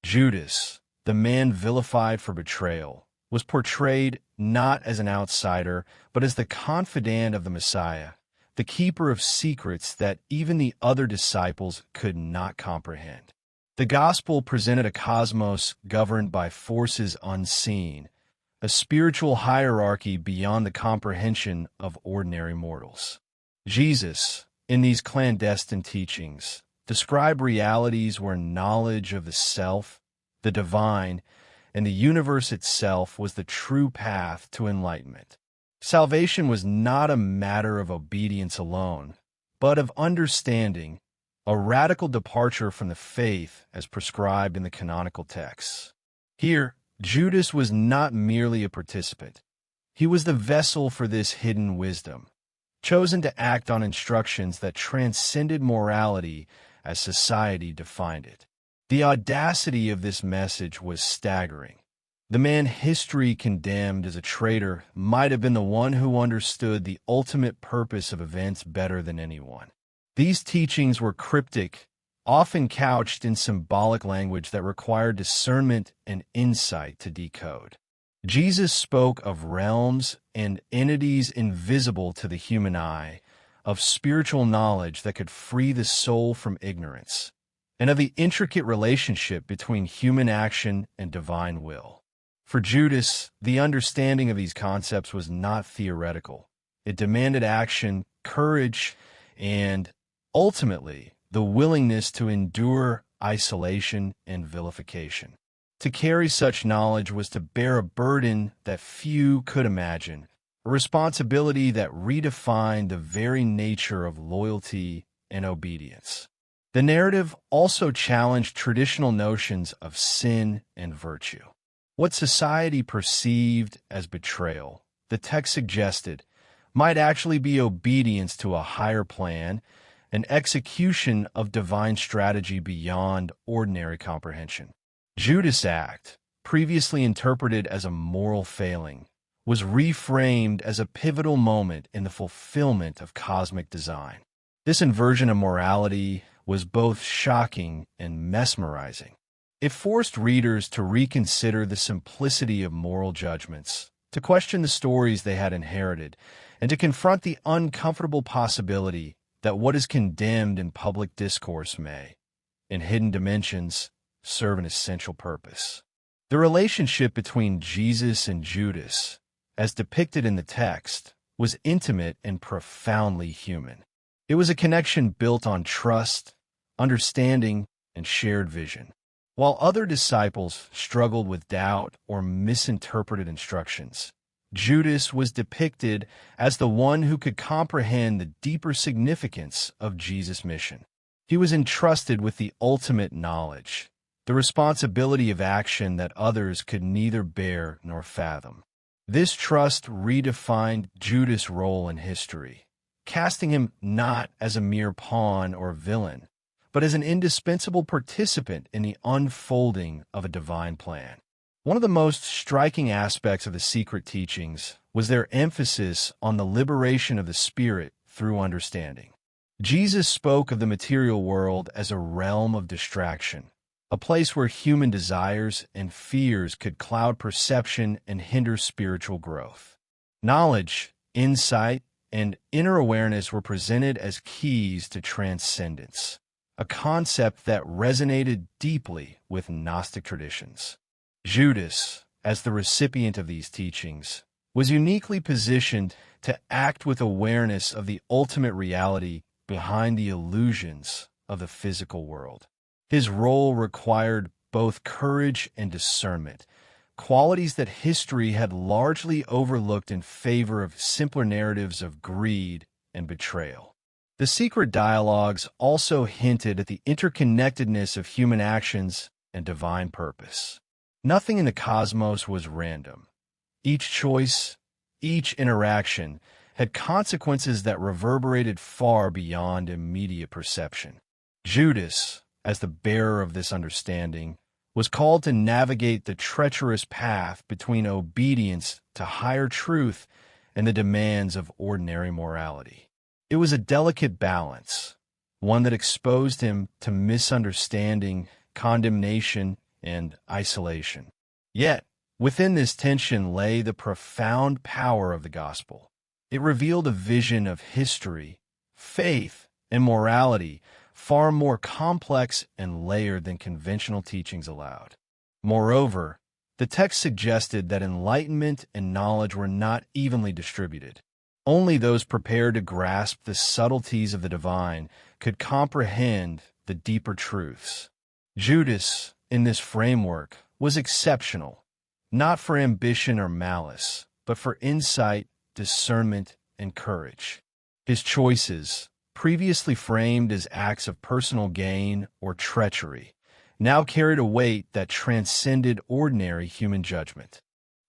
Judas, the man vilified for betrayal, was portrayed not as an outsider, but as the confidant of the Messiah, the keeper of secrets that even the other disciples could not comprehend. The gospel presented a cosmos governed by forces unseen, a spiritual hierarchy beyond the comprehension of ordinary mortals. Jesus, in these clandestine teachings, describe realities where knowledge of the self, the divine, and the universe itself was the true path to enlightenment. Salvation was not a matter of obedience alone, but of understanding, a radical departure from the faith as prescribed in the canonical texts. Here, Judas was not merely a participant. He was the vessel for this hidden wisdom, chosen to act on instructions that transcended morality as society defined it. The audacity of this message was staggering. The man history condemned as a traitor might have been the one who understood the ultimate purpose of events better than anyone. These teachings were cryptic, often couched in symbolic language that required discernment and insight to decode. Jesus spoke of realms and entities invisible to the human eye, of spiritual knowledge that could free the soul from ignorance, and of the intricate relationship between human action and divine will. For Judas, the understanding of these concepts was not theoretical. It demanded action, courage, and, ultimately, the willingness to endure isolation and vilification. To carry such knowledge was to bear a burden that few could imagine, a responsibility that redefined the very nature of loyalty and obedience. The narrative also challenged traditional notions of sin and virtue. What society perceived as betrayal, the text suggested, might actually be obedience to a higher plan, an execution of divine strategy beyond ordinary comprehension. Judas' act, previously interpreted as a moral failing, was reframed as a pivotal moment in the fulfillment of cosmic design. This inversion of morality was both shocking and mesmerizing. It forced readers to reconsider the simplicity of moral judgments, to question the stories they had inherited, and to confront the uncomfortable possibility that what is condemned in public discourse may, in hidden dimensions, serve an essential purpose. The relationship between Jesus and Judas, as depicted in the text, was intimate and profoundly human. It was a connection built on trust, understanding, and shared vision. While other disciples struggled with doubt or misinterpreted instructions, Judas was depicted as the one who could comprehend the deeper significance of Jesus' mission. He was entrusted with the ultimate knowledge, the responsibility of action that others could neither bear nor fathom. This trust redefined Judas' role in history, casting him not as a mere pawn or villain, but as an indispensable participant in the unfolding of a divine plan. One of the most striking aspects of the secret teachings was their emphasis on the liberation of the spirit through understanding. Jesus spoke of the material world as a realm of distraction, a place where human desires and fears could cloud perception and hinder spiritual growth. Knowledge, insight, and inner awareness were presented as keys to transcendence, a concept that resonated deeply with Gnostic traditions. Judas, as the recipient of these teachings, was uniquely positioned to act with awareness of the ultimate reality behind the illusions of the physical world. His role required both courage and discernment, qualities that history had largely overlooked in favor of simpler narratives of greed and betrayal. The secret dialogues also hinted at the interconnectedness of human actions and divine purpose. Nothing in the cosmos was random. Each choice, each interaction, had consequences that reverberated far beyond immediate perception. Judas, as the bearer of this understanding, was called to navigate the treacherous path between obedience to higher truth and the demands of ordinary morality. It was a delicate balance, one that exposed him to misunderstanding, condemnation, and isolation. Yet, within this tension lay the profound power of the gospel. It revealed a vision of history, faith, and morality far more complex and layered than conventional teachings allowed. Moreover, the text suggested that enlightenment and knowledge were not evenly distributed. Only those prepared to grasp the subtleties of the divine could comprehend the deeper truths. Judas, in this framework was exceptional, not for ambition or malice, but for insight, discernment, and courage. His choices, previously framed as acts of personal gain or treachery, now carried a weight that transcended ordinary human judgment.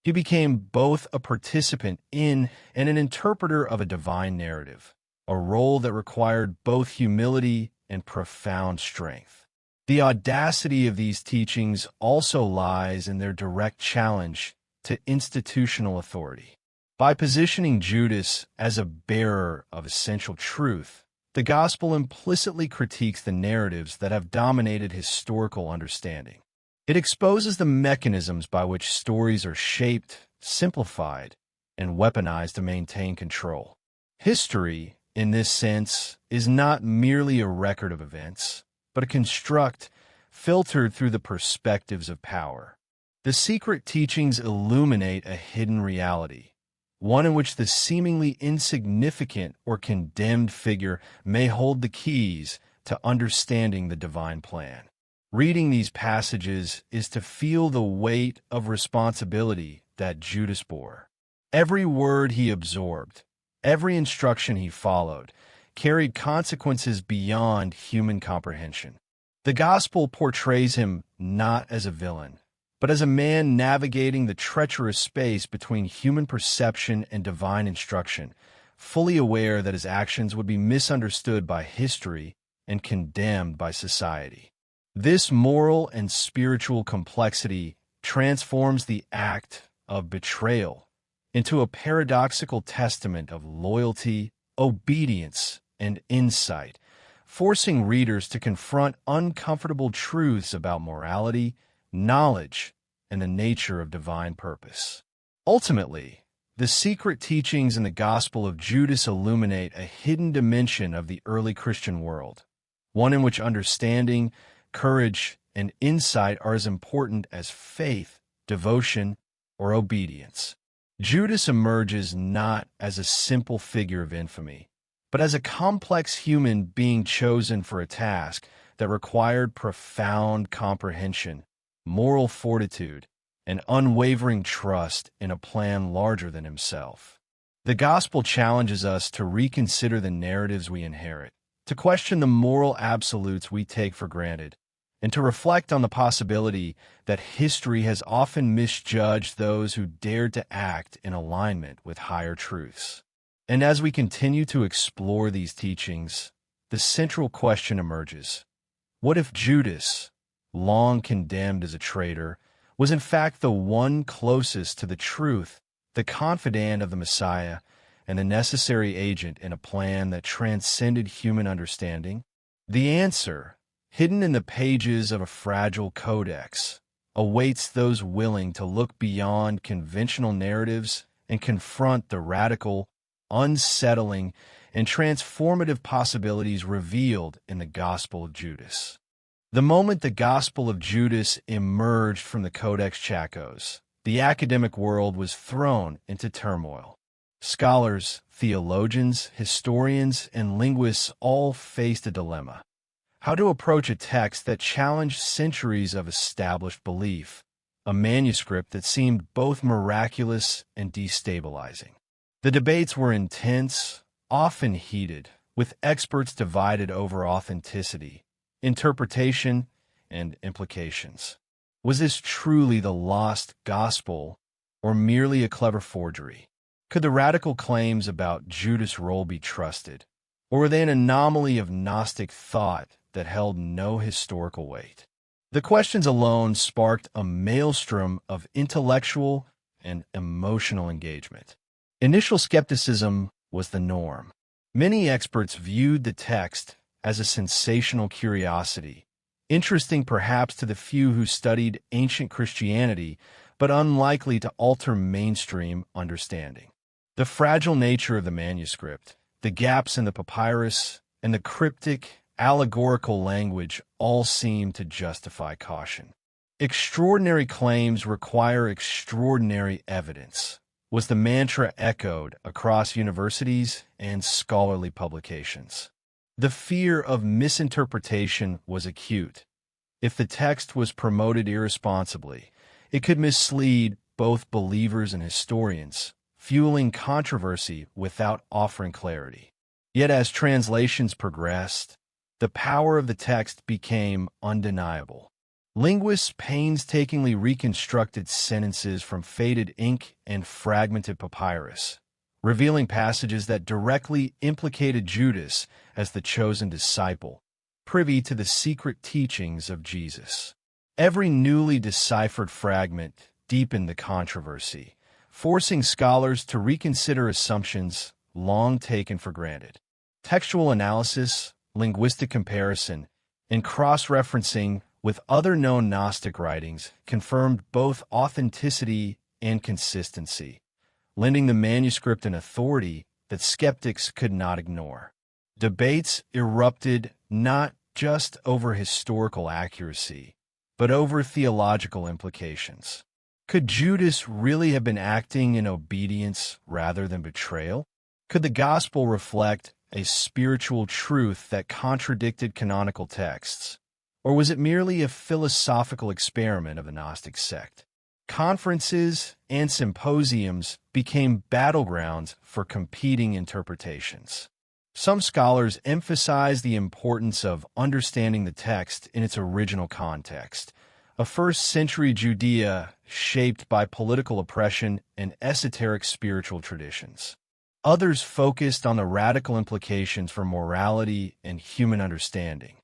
He became both a participant in and an interpreter of a divine narrative, a role that required both humility and profound strength. The audacity of these teachings also lies in their direct challenge to institutional authority. By positioning Judas as a bearer of essential truth, the gospel implicitly critiques the narratives that have dominated historical understanding. It exposes the mechanisms by which stories are shaped, simplified, and weaponized to maintain control. History, in this sense, is not merely a record of events, but a construct filtered through the perspectives of power. The secret teachings illuminate a hidden reality, one in which the seemingly insignificant or condemned figure may hold the keys to understanding the divine plan. Reading these passages is to feel the weight of responsibility that Judas bore. Every word he absorbed, every instruction he followed, carried consequences beyond human comprehension. The gospel portrays him not as a villain, but as a man navigating the treacherous space between human perception and divine instruction, fully aware that his actions would be misunderstood by history and condemned by society. This moral and spiritual complexity transforms the act of betrayal into a paradoxical testament of loyalty, obedience, and insight, forcing readers to confront uncomfortable truths about morality, knowledge, and the nature of divine purpose. Ultimately, the secret teachings in the Gospel of Judas illuminate a hidden dimension of the early Christian world, one in which understanding, courage, and insight are as important as faith, devotion, or obedience. Judas emerges not as a simple figure of infamy, but as a complex human being chosen for a task that required profound comprehension, moral fortitude, and unwavering trust in a plan larger than himself. The gospel challenges us to reconsider the narratives we inherit, to question the moral absolutes we take for granted, and to reflect on the possibility that history has often misjudged those who dared to act in alignment with higher truths. And as we continue to explore these teachings, the central question emerges: what if Judas, long condemned as a traitor, was in fact the one closest to the truth, the confidant of the Messiah, and the necessary agent in a plan that transcended human understanding? The answer, hidden in the pages of a fragile codex, awaits those willing to look beyond conventional narratives and confront the radical, unsettling, and transformative possibilities revealed in the Gospel of Judas. The moment the Gospel of Judas emerged from the Codex Chacos, the academic world was thrown into turmoil. Scholars, theologians, historians, and linguists all faced a dilemma: how to approach a text that challenged centuries of established belief, a manuscript that seemed both miraculous and destabilizing. The debates were intense, often heated, with experts divided over authenticity, interpretation, and implications. Was this truly the lost gospel, or merely a clever forgery? Could the radical claims about Judas' role be trusted, or were they an anomaly of Gnostic thought that held no historical weight? The questions alone sparked a maelstrom of intellectual and emotional engagement. Initial skepticism was the norm. Many experts viewed the text as a sensational curiosity, interesting perhaps to the few who studied ancient Christianity, but unlikely to alter mainstream understanding. The fragile nature of the manuscript, the gaps in the papyrus, and the cryptic, allegorical language all seem to justify caution. Extraordinary claims require extraordinary evidence, was the mantra echoed across universities and scholarly publications. The fear of misinterpretation was acute. If the text was promoted irresponsibly, it could mislead both believers and historians, fueling controversy without offering clarity. Yet as translations progressed, the power of the text became undeniable. Linguists painstakingly reconstructed sentences from faded ink and fragmented papyrus, revealing passages that directly implicated Judas as the chosen disciple, privy to the secret teachings of Jesus. Every newly deciphered fragment deepened the controversy, forcing scholars to reconsider assumptions long taken for granted. Textual analysis, linguistic comparison, and cross-referencing with other known Gnostic writings confirmed both authenticity and consistency, lending the manuscript an authority that skeptics could not ignore. Debates erupted not just over historical accuracy, but over theological implications. Could Judas really have been acting in obedience rather than betrayal? Could the gospel reflect a spiritual truth that contradicted canonical texts? Or was it merely a philosophical experiment of the Gnostic sect? Conferences and symposiums became battlegrounds for competing interpretations. Some scholars emphasize the importance of understanding the text in its original context, a first-century Judea shaped by political oppression and esoteric spiritual traditions. Others focused on the radical implications for morality and human understanding,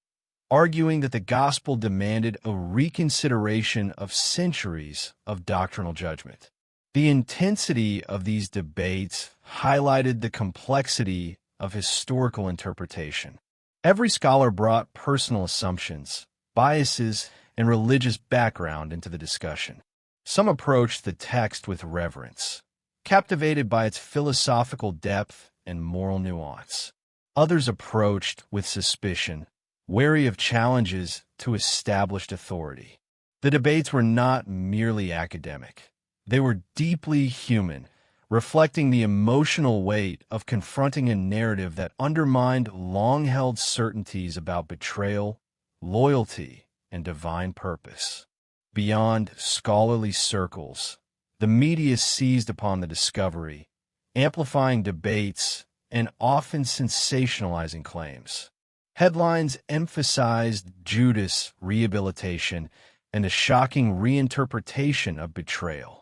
arguing that the gospel demanded a reconsideration of centuries of doctrinal judgment. The intensity of these debates highlighted the complexity of historical interpretation. Every scholar brought personal assumptions, biases, and religious background into the discussion. Some approached the text with reverence, captivated by its philosophical depth and moral nuance. Others approached with suspicion, wary of challenges to established authority. The debates were not merely academic. They were deeply human, reflecting the emotional weight of confronting a narrative that undermined long-held certainties about betrayal, loyalty, and divine purpose. Beyond scholarly circles, the media seized upon the discovery, amplifying debates and often sensationalizing claims. Headlines emphasized Judas' rehabilitation and a shocking reinterpretation of betrayal.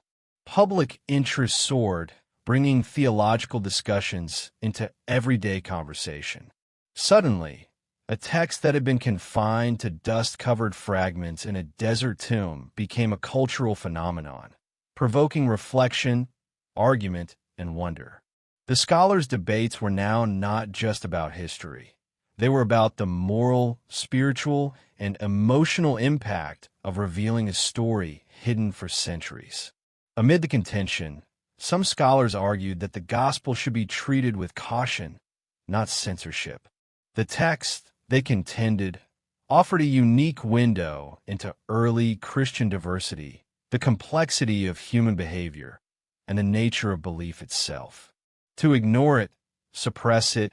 Public interest soared, bringing theological discussions into everyday conversation. Suddenly, a text that had been confined to dust-covered fragments in a desert tomb became a cultural phenomenon, provoking reflection, argument, and wonder. The scholars' debates were now not just about history. They were about the moral, spiritual, and emotional impact of revealing a story hidden for centuries. Amid the contention, some scholars argued that the gospel should be treated with caution, not censorship. The text, they contended, offered a unique window into early Christian diversity, the complexity of human behavior, and the nature of belief itself. To ignore it, suppress it,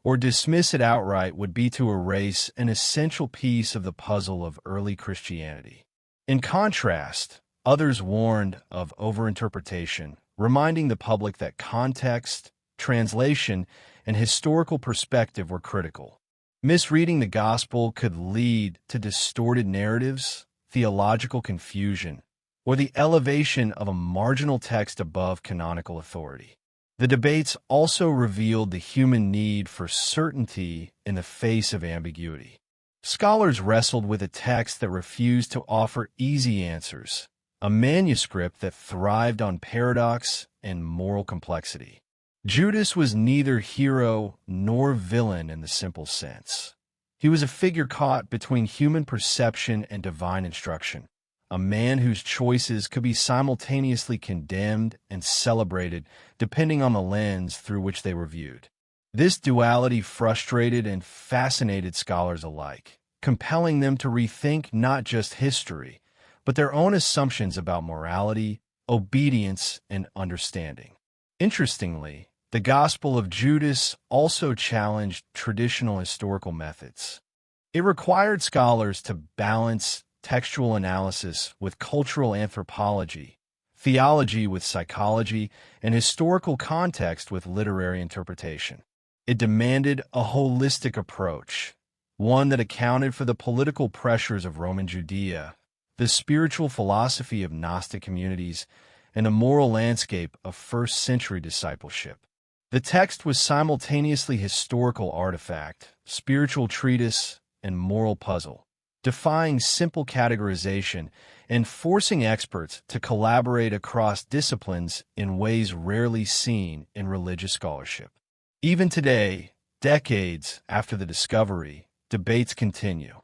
or dismiss it outright would be to erase an essential piece of the puzzle of early Christianity. In contrast, others warned of overinterpretation, reminding the public that context, translation, and historical perspective were critical. Misreading the gospel could lead to distorted narratives, theological confusion, or the elevation of a marginal text above canonical authority. The debates also revealed the human need for certainty in the face of ambiguity. Scholars wrestled with a text that refused to offer easy answers, a manuscript that thrived on paradox and moral complexity. Judas was neither hero nor villain in the simple sense. He was a figure caught between human perception and divine instruction, a man whose choices could be simultaneously condemned and celebrated depending on the lens through which they were viewed. This duality frustrated and fascinated scholars alike, compelling them to rethink not just history, but their own assumptions about morality, obedience, and understanding. Interestingly, the Gospel of Judas also challenged traditional historical methods. It required scholars to balance textual analysis with cultural anthropology, theology with psychology, and historical context with literary interpretation. It demanded a holistic approach, one that accounted for the political pressures of Roman Judea, the spiritual philosophy of Gnostic communities, and the moral landscape of first-century discipleship. The text was simultaneously historical artifact, spiritual treatise, and moral puzzle, defying simple categorization and forcing experts to collaborate across disciplines in ways rarely seen in religious scholarship. Even today, decades after the discovery, debates continue.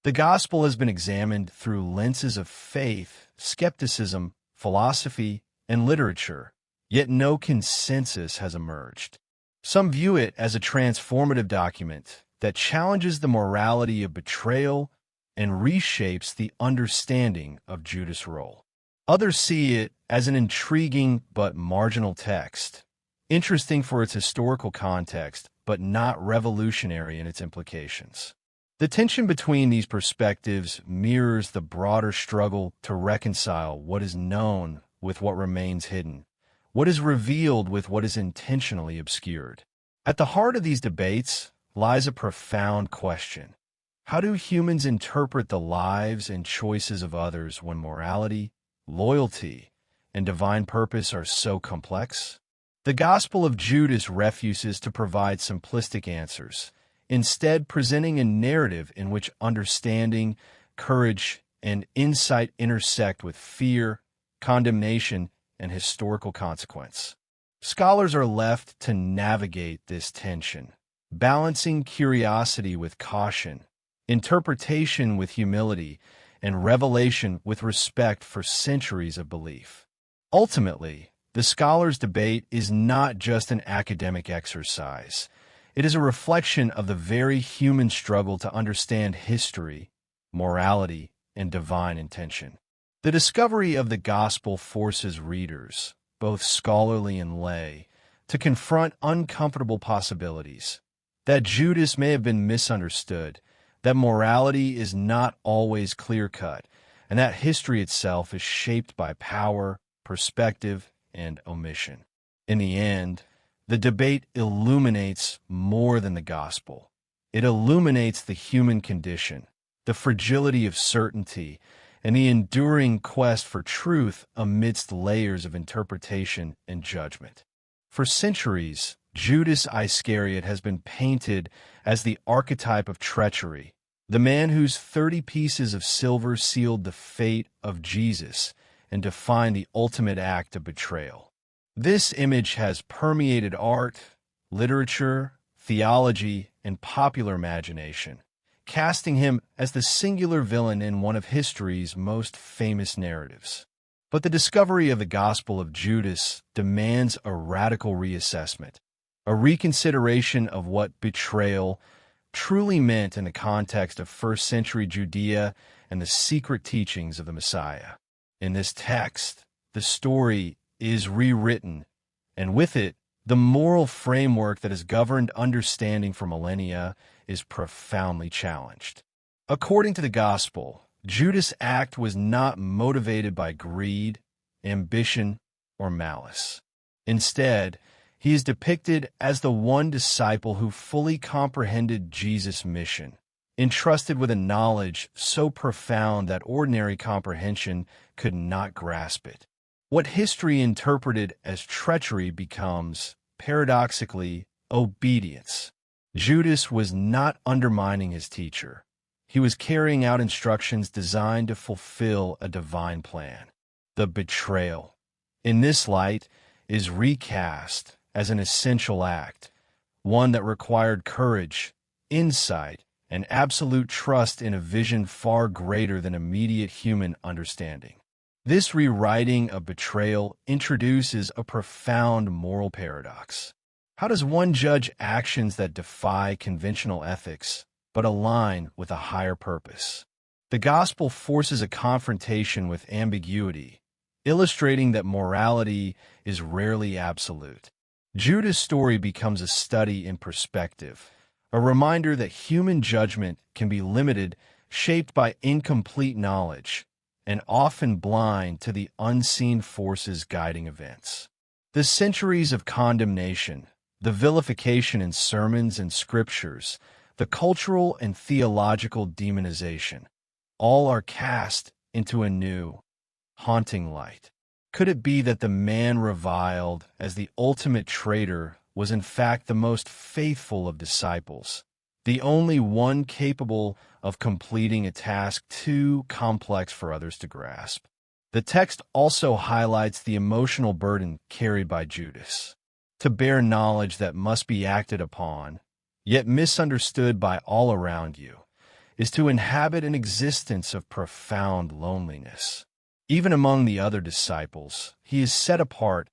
The gospel has been examined through lenses of faith, skepticism, philosophy, and literature, yet no consensus has emerged. Some view it as a transformative document that challenges the morality of betrayal and reshapes the understanding of Judas' role. Others see it as an intriguing but marginal text, interesting for its historical context, but not revolutionary in its implications. The tension between these perspectives mirrors the broader struggle to reconcile what is known with what remains hidden, what is revealed with what is intentionally obscured. At the heart of these debates lies a profound question. How do humans interpret the lives and choices of others when morality, loyalty, and divine purpose are so complex? The Gospel of Judas refuses to provide simplistic answers, instead presenting a narrative in which understanding, courage, and insight intersect with fear, condemnation, and historical consequence. Scholars are left to navigate this tension, balancing curiosity with caution, interpretation with humility, and revelation with respect for centuries of belief. Ultimately, the scholars' debate is not just an academic exercise. It is a reflection of the very human struggle to understand history, morality, and divine intention. The discovery of the gospel forces readers, both scholarly and lay, to confront uncomfortable possibilities. That Judas may have been misunderstood, that morality is not always clear-cut, and that history itself is shaped by power, perspective, and omission. In the end, the debate illuminates more than the gospel. It illuminates the human condition, the fragility of certainty, and the enduring quest for truth amidst layers of interpretation and judgment. For centuries, Judas Iscariot has been painted as the archetype of treachery, the man whose 30 pieces of silver sealed the fate of Jesus and defined the ultimate act of betrayal. This image has permeated art, literature, theology, and popular imagination, casting him as the singular villain in one of history's most famous narratives. But the discovery of the Gospel of Judas demands a radical reassessment, a reconsideration of what betrayal truly meant in the context of first-century Judea and the secret teachings of the Messiah. In this text, the story is rewritten, and with it, the moral framework that has governed understanding for millennia is profoundly challenged. According to the Gospel, Judas' act was not motivated by greed, ambition, or malice. Instead, he is depicted as the one disciple who fully comprehended Jesus' mission, entrusted with a knowledge so profound that ordinary comprehension could not grasp it. What history interpreted as treachery becomes, paradoxically, obedience. Judas was not undermining his teacher. He was carrying out instructions designed to fulfill a divine plan. The betrayal, in this light, is recast as an essential act, one that required courage, insight, and absolute trust in a vision far greater than immediate human understanding. This rewriting of betrayal introduces a profound moral paradox. How does one judge actions that defy conventional ethics but align with a higher purpose? The gospel forces a confrontation with ambiguity, illustrating that morality is rarely absolute. Judas' story becomes a study in perspective, a reminder that human judgment can be limited shaped by incomplete knowledge, and often blind to the unseen forces guiding events. The centuries of condemnation, the vilification in sermons and scriptures, the cultural and theological demonization, all are cast into a new, haunting light. Could it be that the man reviled as the ultimate traitor was in fact the most faithful of disciples, the only one capable of completing a task too complex for others to grasp? The text also highlights the emotional burden carried by Judas. To bear knowledge that must be acted upon, yet misunderstood by all around you, is to inhabit an existence of profound loneliness. Even among the other disciples, he is set apart,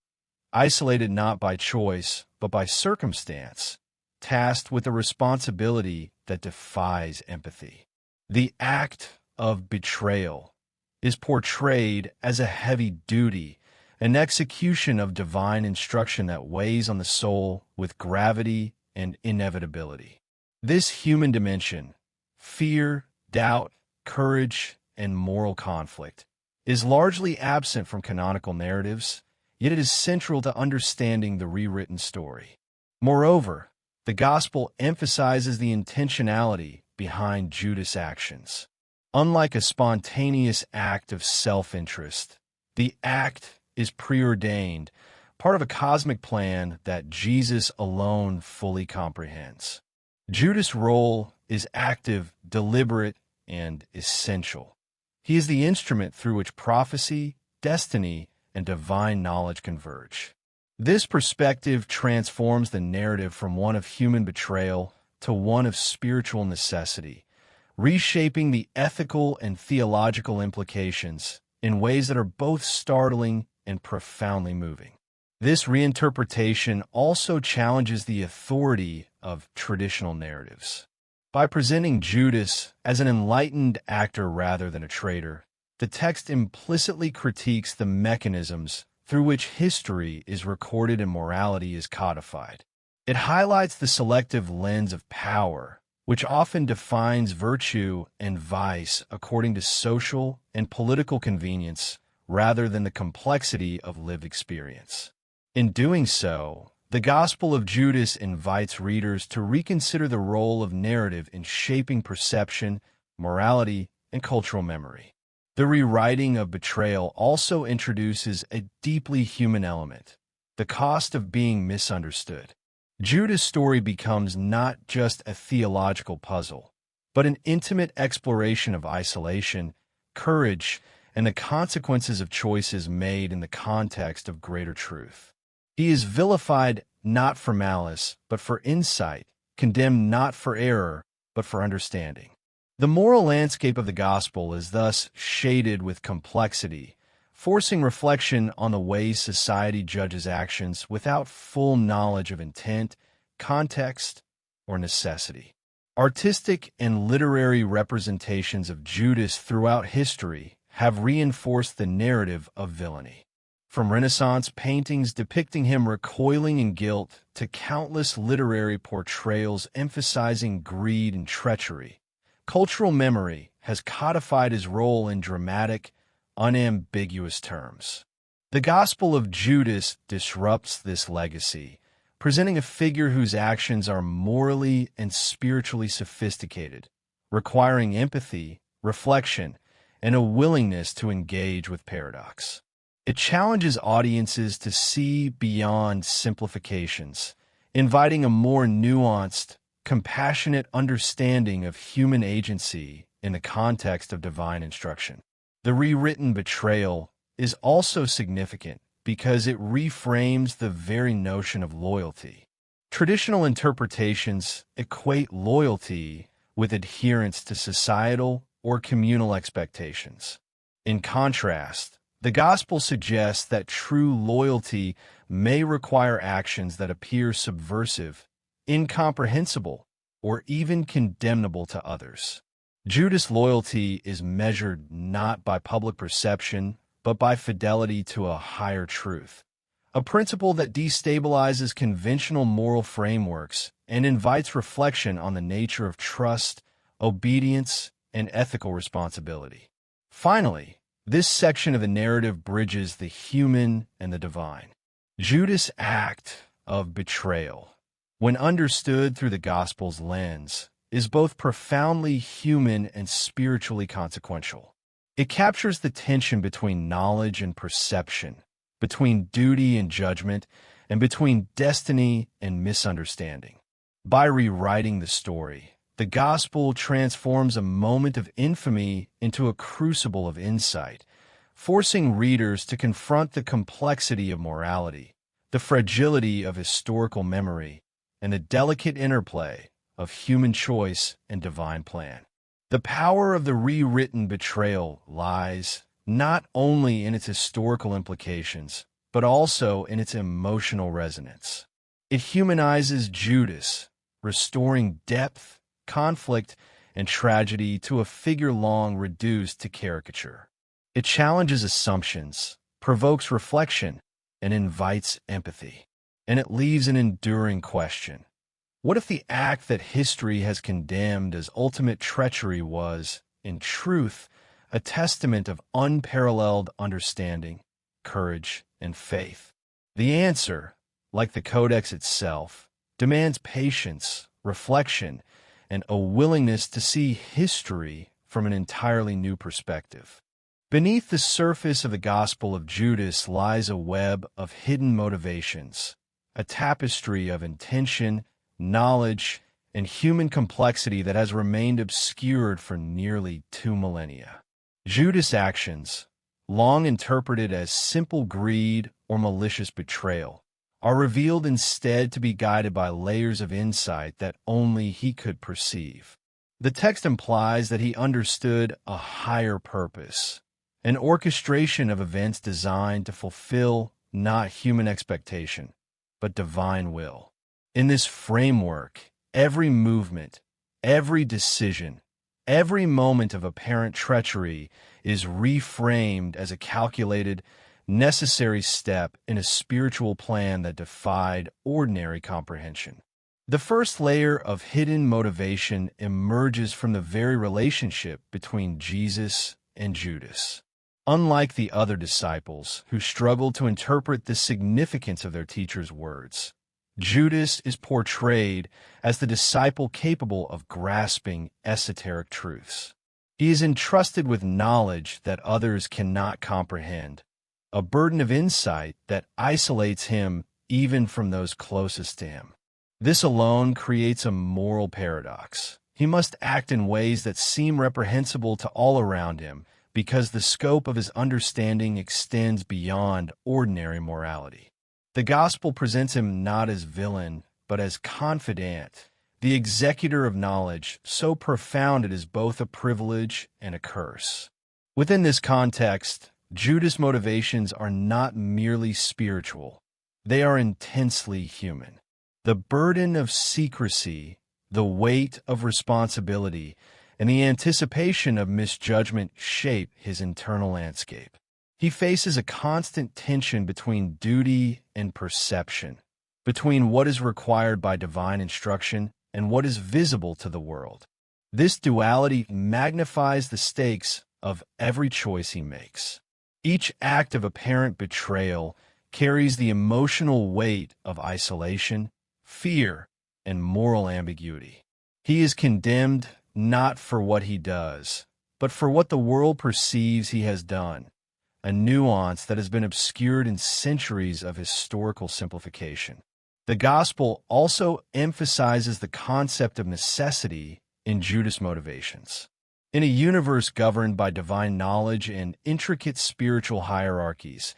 isolated not by choice, but by circumstance, tasked with a responsibility that defies empathy. The act of betrayal is portrayed as a heavy duty, an execution of divine instruction that weighs on the soul with gravity and inevitability. This human dimension, fear, doubt, courage, and moral conflict, is largely absent from canonical narratives, yet it is central to understanding the rewritten story. Moreover, the Gospel emphasizes the intentionality behind Judas' actions. Unlike a spontaneous act of self-interest, the act is preordained, part of a cosmic plan that Jesus alone fully comprehends. Judas' role is active, deliberate, and essential. He is the instrument through which prophecy, destiny, and divine knowledge converge. This perspective transforms the narrative from one of human betrayal to one of spiritual necessity, reshaping the ethical and theological implications in ways that are both startling and profoundly moving. This reinterpretation also challenges the authority of traditional narratives. By presenting Judas as an enlightened actor rather than a traitor, the text implicitly critiques the mechanisms through which history is recorded and morality is codified. It highlights the selective lens of power, which often defines virtue and vice according to social and political convenience rather than the complexity of lived experience. In doing so, the Gospel of Judas invites readers to reconsider the role of narrative in shaping perception, morality, and cultural memory. The rewriting of betrayal also introduces a deeply human element, the cost of being misunderstood. Judas' story becomes not just a theological puzzle, but an intimate exploration of isolation, courage, and the consequences of choices made in the context of greater truth. He is vilified not for malice, but for insight, condemned not for error, but for understanding. The moral landscape of the gospel is thus shaded with complexity, forcing reflection on the ways society judges actions without full knowledge of intent, context, or necessity. Artistic and literary representations of Judas throughout history have reinforced the narrative of villainy. From Renaissance paintings depicting him recoiling in guilt to countless literary portrayals emphasizing greed and treachery, cultural memory has codified his role in dramatic, unambiguous terms. The Gospel of Judas disrupts this legacy, presenting a figure whose actions are morally and spiritually sophisticated, requiring empathy, reflection, and a willingness to engage with paradox. It challenges audiences to see beyond simplifications, inviting a more nuanced, compassionate understanding of human agency in the context of divine instruction. The rewritten betrayal is also significant because it reframes the very notion of loyalty. Traditional interpretations equate loyalty with adherence to societal or communal expectations. In contrast, the gospel suggests that true loyalty may require actions that appear subversive, incomprehensible, or even condemnable to others. Judas' loyalty is measured not by public perception, but by fidelity to a higher truth, a principle that destabilizes conventional moral frameworks and invites reflection on the nature of trust, obedience, and ethical responsibility. Finally, this section of the narrative bridges the human and the divine. Judas' act of betrayal, when understood through the Gospel's lens, is both profoundly human and spiritually consequential. It captures the tension between knowledge and perception, between duty and judgment, and between destiny and misunderstanding. By rewriting the story, the Gospel transforms a moment of infamy into a crucible of insight, forcing readers to confront the complexity of morality, the fragility of historical memory, and the delicate interplay of human choice and divine plan. The power of the rewritten betrayal lies not only in its historical implications, but also in its emotional resonance. It humanizes Judas, restoring depth, conflict, and tragedy to a figure long reduced to caricature. It challenges assumptions, provokes reflection, and invites empathy. And it leaves an enduring question. What if the act that history has condemned as ultimate treachery was, in truth, a testament of unparalleled understanding, courage, and faith? The answer, like the Codex itself, demands patience, reflection, and a willingness to see history from an entirely new perspective. Beneath the surface of the Gospel of Judas lies a web of hidden motivations, a tapestry of intention, knowledge, and human complexity that has remained obscured for nearly 2 millennia. Judas' actions, long interpreted as simple greed or malicious betrayal, are revealed instead to be guided by layers of insight that only he could perceive. The text implies that he understood a higher purpose, an orchestration of events designed to fulfill not human expectation, but divine will. In this framework, every movement, every decision, every moment of apparent treachery is reframed as a calculated, necessary step in a spiritual plan that defied ordinary comprehension. The first layer of hidden motivation emerges from the very relationship between Jesus and Judas. Unlike the other disciples who struggled to interpret the significance of their teacher's words, Judas is portrayed as the disciple capable of grasping esoteric truths. He is entrusted with knowledge that others cannot comprehend, a burden of insight that isolates him even from those closest to him. This alone creates a moral paradox. He must act in ways that seem reprehensible to all around him because the scope of his understanding extends beyond ordinary morality. The Gospel presents him not as villain, but as confidant, the executor of knowledge, so profound it is both a privilege and a curse. Within this context, Judas' motivations are not merely spiritual. They are intensely human. The burden of secrecy, the weight of responsibility, and the anticipation of misjudgment shape his internal landscape. He faces a constant tension between duty and perception, between what is required by divine instruction and what is visible to the world. This duality magnifies the stakes of every choice he makes. Each act of apparent betrayal carries the emotional weight of isolation, fear, and moral ambiguity. He is condemned not for what he does, but for what the world perceives he has done, a nuance that has been obscured in centuries of historical simplification. The Gospel also emphasizes the concept of necessity in Judas' motivations. In a universe governed by divine knowledge and intricate spiritual hierarchies,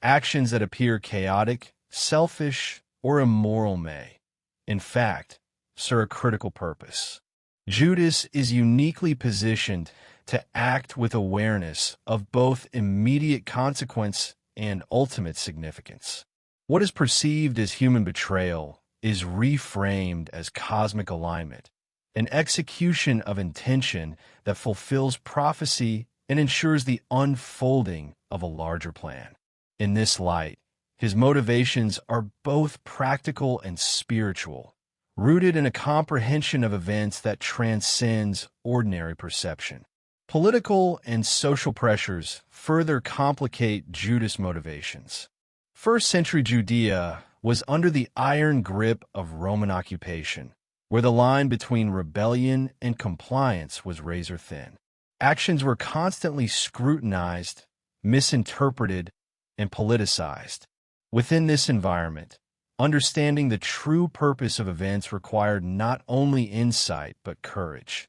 actions that appear chaotic, selfish, or immoral may, in fact, serve a critical purpose. Judas is uniquely positioned to act with awareness of both immediate consequence and ultimate significance. What is perceived as human betrayal is reframed as cosmic alignment, an execution of intention that fulfills prophecy and ensures the unfolding of a larger plan. In this light, his motivations are both practical and spiritual, rooted in a comprehension of events that transcends ordinary perception. Political and social pressures further complicate Judas' motivations. First-century Judea was under the iron grip of Roman occupation, where the line between rebellion and compliance was razor-thin. Actions were constantly scrutinized, misinterpreted, and politicized. Within this environment, understanding the true purpose of events required not only insight but courage.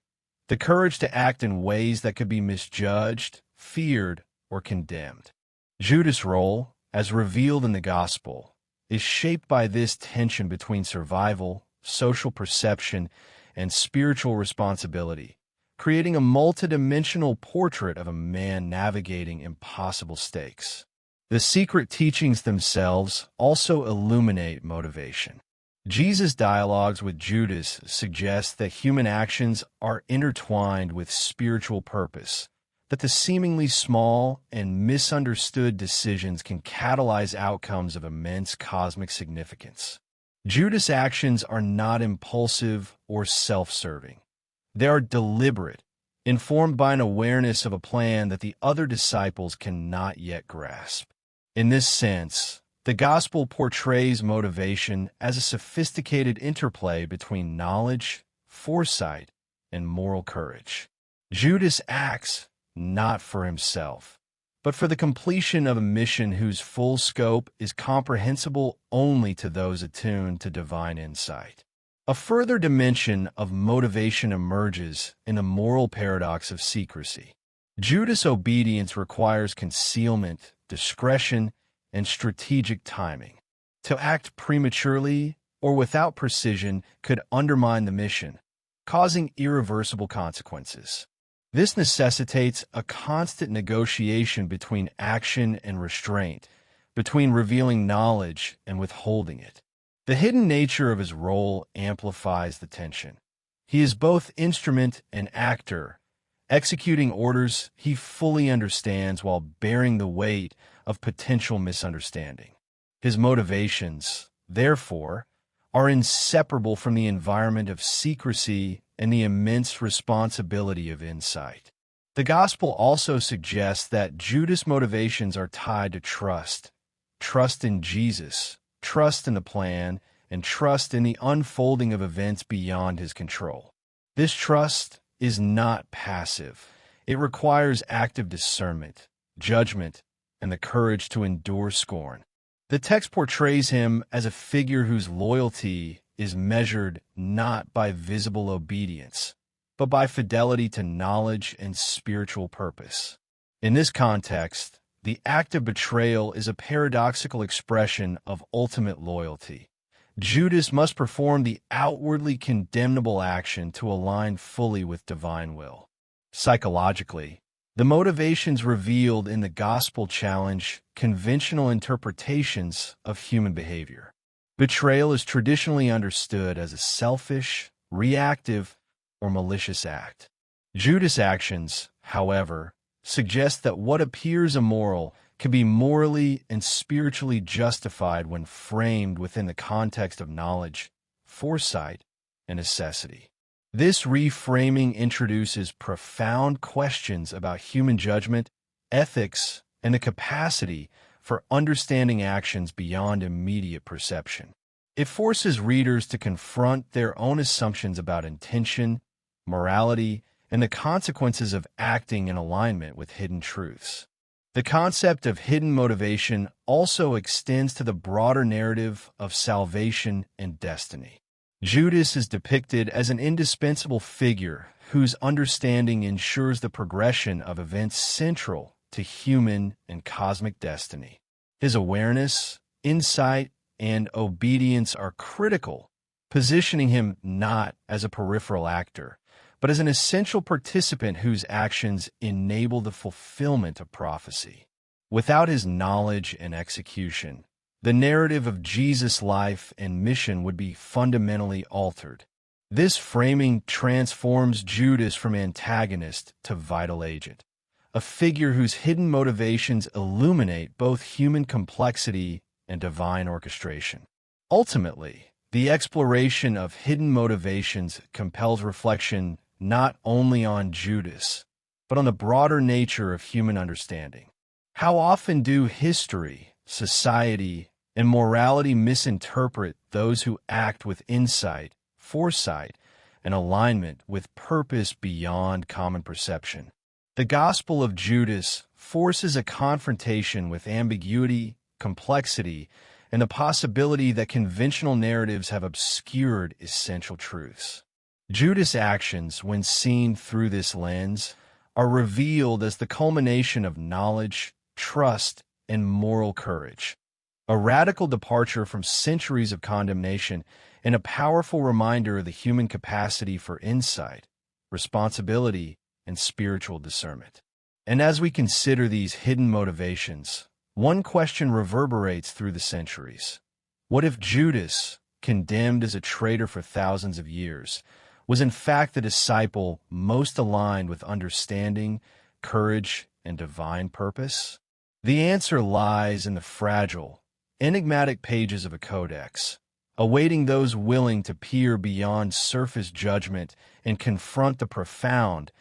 The courage to act in ways that could be misjudged, feared, or condemned. Judas' role, as revealed in the Gospel, is shaped by this tension between survival, social perception, and spiritual responsibility, creating a multidimensional portrait of a man navigating impossible stakes. The secret teachings themselves also illuminate motivation. Jesus' dialogues with Judas suggest that human actions are intertwined with spiritual purpose, that the seemingly small and misunderstood decisions can catalyze outcomes of immense cosmic significance. Judas' actions are not impulsive or self-serving. They are deliberate, informed by an awareness of a plan that the other disciples cannot yet grasp. In this sense, the Gospel portrays motivation as a sophisticated interplay between knowledge, foresight, and moral courage. Judas acts not for himself, but for the completion of a mission whose full scope is comprehensible only to those attuned to divine insight. A further dimension of motivation emerges in the moral paradox of secrecy. Judas' obedience requires concealment, discretion, and strategic timing. To act prematurely or without precision could undermine the mission, causing irreversible consequences. This necessitates a constant negotiation between action and restraint, between revealing knowledge and withholding it. The hidden nature of his role amplifies the tension. He is both instrument and actor, executing orders he fully understands while bearing the weight of potential misunderstanding. His motivations, therefore, are inseparable from the environment of secrecy and the immense responsibility of insight. The Gospel also suggests that Judas' motivations are tied to trust in Jesus, trust in the plan, and trust in the unfolding of events beyond his control. This trust is not passive. It requires active discernment, judgment, and the courage to endure scorn. The text portrays him as a figure whose loyalty is measured not by visible obedience, but by fidelity to knowledge and spiritual purpose. In this context, the act of betrayal is a paradoxical expression of ultimate loyalty. Judas must perform the outwardly condemnable action to align fully with divine will. Psychologically, the motivations revealed in the Gospel challenge conventional interpretations of human behavior. Betrayal is traditionally understood as a selfish, reactive, or malicious act. Judas' actions, however, suggest that what appears immoral can be morally and spiritually justified when framed within the context of knowledge, foresight, and necessity. This reframing introduces profound questions about human judgment, ethics, and the capacity for understanding actions beyond immediate perception. It forces readers to confront their own assumptions about intention, morality, and the consequences of acting in alignment with hidden truths. The concept of hidden motivation also extends to the broader narrative of salvation and destiny. Judas is depicted as an indispensable figure whose understanding ensures the progression of events central to human and cosmic destiny. His awareness, insight, and obedience are critical, positioning him not as a peripheral actor, but as an essential participant whose actions enable the fulfillment of prophecy. Without his knowledge and execution, the narrative of Jesus' life and mission would be fundamentally altered. This framing transforms Judas from antagonist to vital agent, a figure whose hidden motivations illuminate both human complexity and divine orchestration. Ultimately, The exploration of hidden motivations compels reflection not only on Judas, but on the broader nature of human understanding. How often do history, society, and morality misinterpret those who act with insight, foresight, and alignment with purpose beyond common perception? The Gospel of Judas forces a confrontation with ambiguity, complexity, and the possibility that conventional narratives have obscured essential truths. Judas' actions, when seen through this lens, are revealed as the culmination of knowledge, trust, and moral courage. A radical departure from centuries of condemnation and a powerful reminder of the human capacity for insight, responsibility, and spiritual discernment. And as we consider these hidden motivations, one question reverberates through the centuries. What if Judas, condemned as a traitor for thousands of years, was in fact the disciple most aligned with understanding, courage, and divine purpose? The answer lies in the fragile, enigmatic pages of a codex, awaiting those willing to peer beyond surface judgment and confront the profound,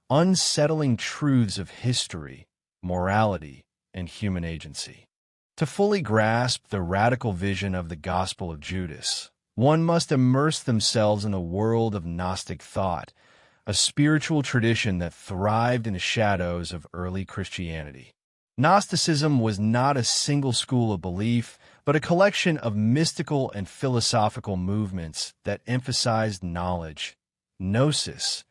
unsettling truths of history, morality, and human agency. To fully grasp the radical vision of the Gospel of Judas, one must immerse themselves in the world of Gnostic thought, a spiritual tradition that thrived in the shadows of early Christianity. Gnosticism was not a single school of belief, but a collection of mystical and philosophical movements that emphasized knowledge, gnosis,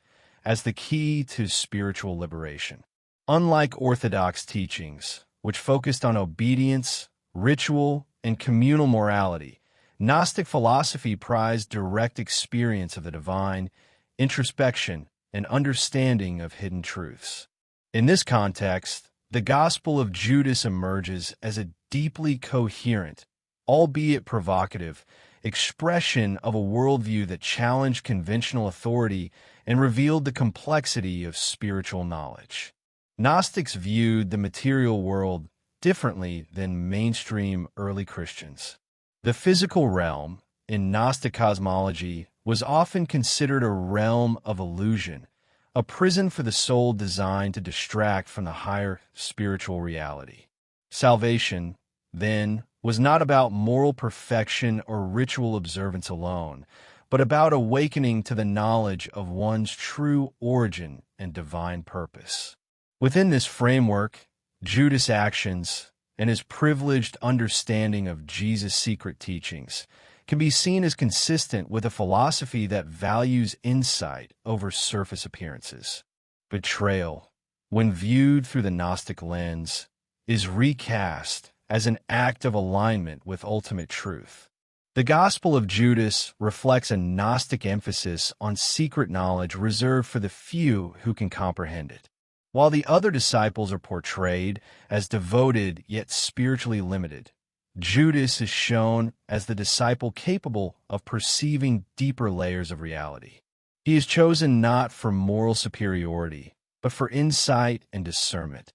as the key to spiritual liberation. Unlike Orthodox teachings, which focused on obedience, ritual, and communal morality, Gnostic philosophy prized direct experience of the divine, introspection, and understanding of hidden truths. In this context, the Gospel of Judas emerges as a deeply coherent, albeit provocative, expression of a worldview that challenged conventional authority and revealed the complexity of spiritual knowledge. Gnostics viewed the material world differently than mainstream early Christians. The physical realm, in Gnostic cosmology, was often considered a realm of illusion, a prison for the soul designed to distract from the higher spiritual reality. Salvation, then, was not about moral perfection or ritual observance alone, but about awakening to the knowledge of one's true origin and divine purpose. Within this framework, Judas' actions and his privileged understanding of Jesus' secret teachings can be seen as consistent with a philosophy that values insight over surface appearances. Betrayal, when viewed through the Gnostic lens, is recast as an act of alignment with ultimate truth. The Gospel of Judas reflects a Gnostic emphasis on secret knowledge reserved for the few who can comprehend it. While the other disciples are portrayed as devoted yet spiritually limited, Judas is shown as the disciple capable of perceiving deeper layers of reality. He is chosen not for moral superiority, but for insight and discernment,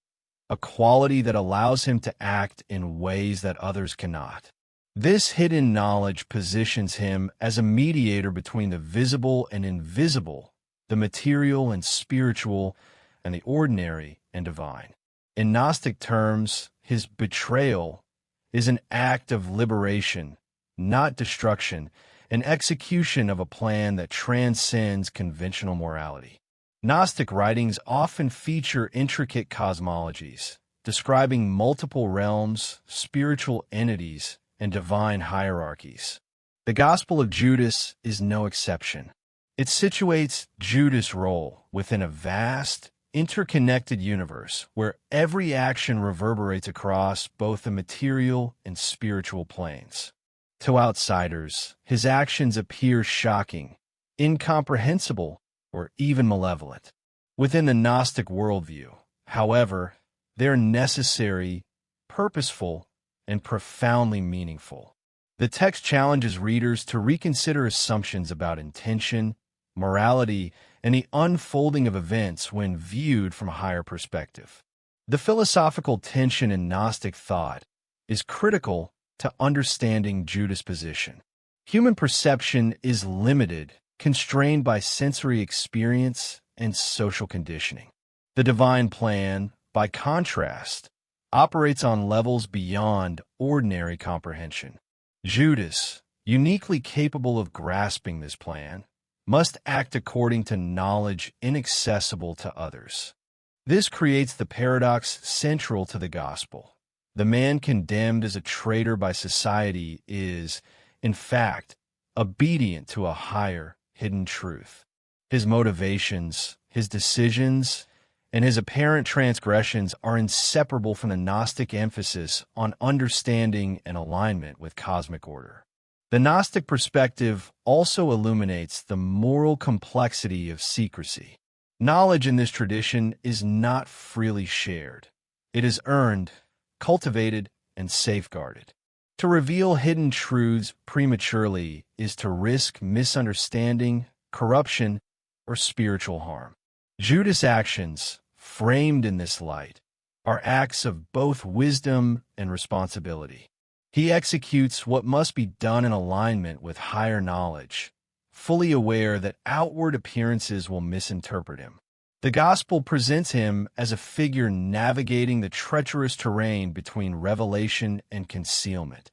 a quality that allows him to act in ways that others cannot. This hidden knowledge positions him as a mediator between the visible and invisible, the material and spiritual, and the ordinary and divine. In Gnostic terms, his betrayal is an act of liberation, not destruction, an execution of a plan that transcends conventional morality. Gnostic writings often feature intricate cosmologies, describing multiple realms, spiritual entities, and divine hierarchies. The Gospel of Judas is no exception. It situates Judas' role within a vast, interconnected universe where every action reverberates across both the material and spiritual planes. To outsiders, his actions appear shocking, incomprehensible, or even malevolent. Within the Gnostic worldview, however, they're necessary, purposeful, and profoundly meaningful. The text challenges readers to reconsider assumptions about intention, morality, and the unfolding of events when viewed from a higher perspective. The philosophical tension in Gnostic thought is critical to understanding Judas' position. Human perception is limited, constrained by sensory experience and social conditioning. The divine plan, by contrast, operates on levels beyond ordinary comprehension. Judas, uniquely capable of grasping this plan, must act according to knowledge inaccessible to others. This creates the paradox central to the gospel. The man condemned as a traitor by society is, in fact, obedient to a higher, hidden truth. His motivations, his decisions, and his apparent transgressions are inseparable from the Gnostic emphasis on understanding and alignment with cosmic order. The Gnostic perspective also illuminates the moral complexity of secrecy. Knowledge in this tradition is not freely shared. It is earned, cultivated, and safeguarded. To reveal hidden truths prematurely is to risk misunderstanding, corruption, or spiritual harm. Judas' actions, framed in this light, are acts of both wisdom and responsibility. He executes what must be done in alignment with higher knowledge, fully aware that outward appearances will misinterpret him. The gospel presents him as a figure navigating the treacherous terrain between revelation and concealment,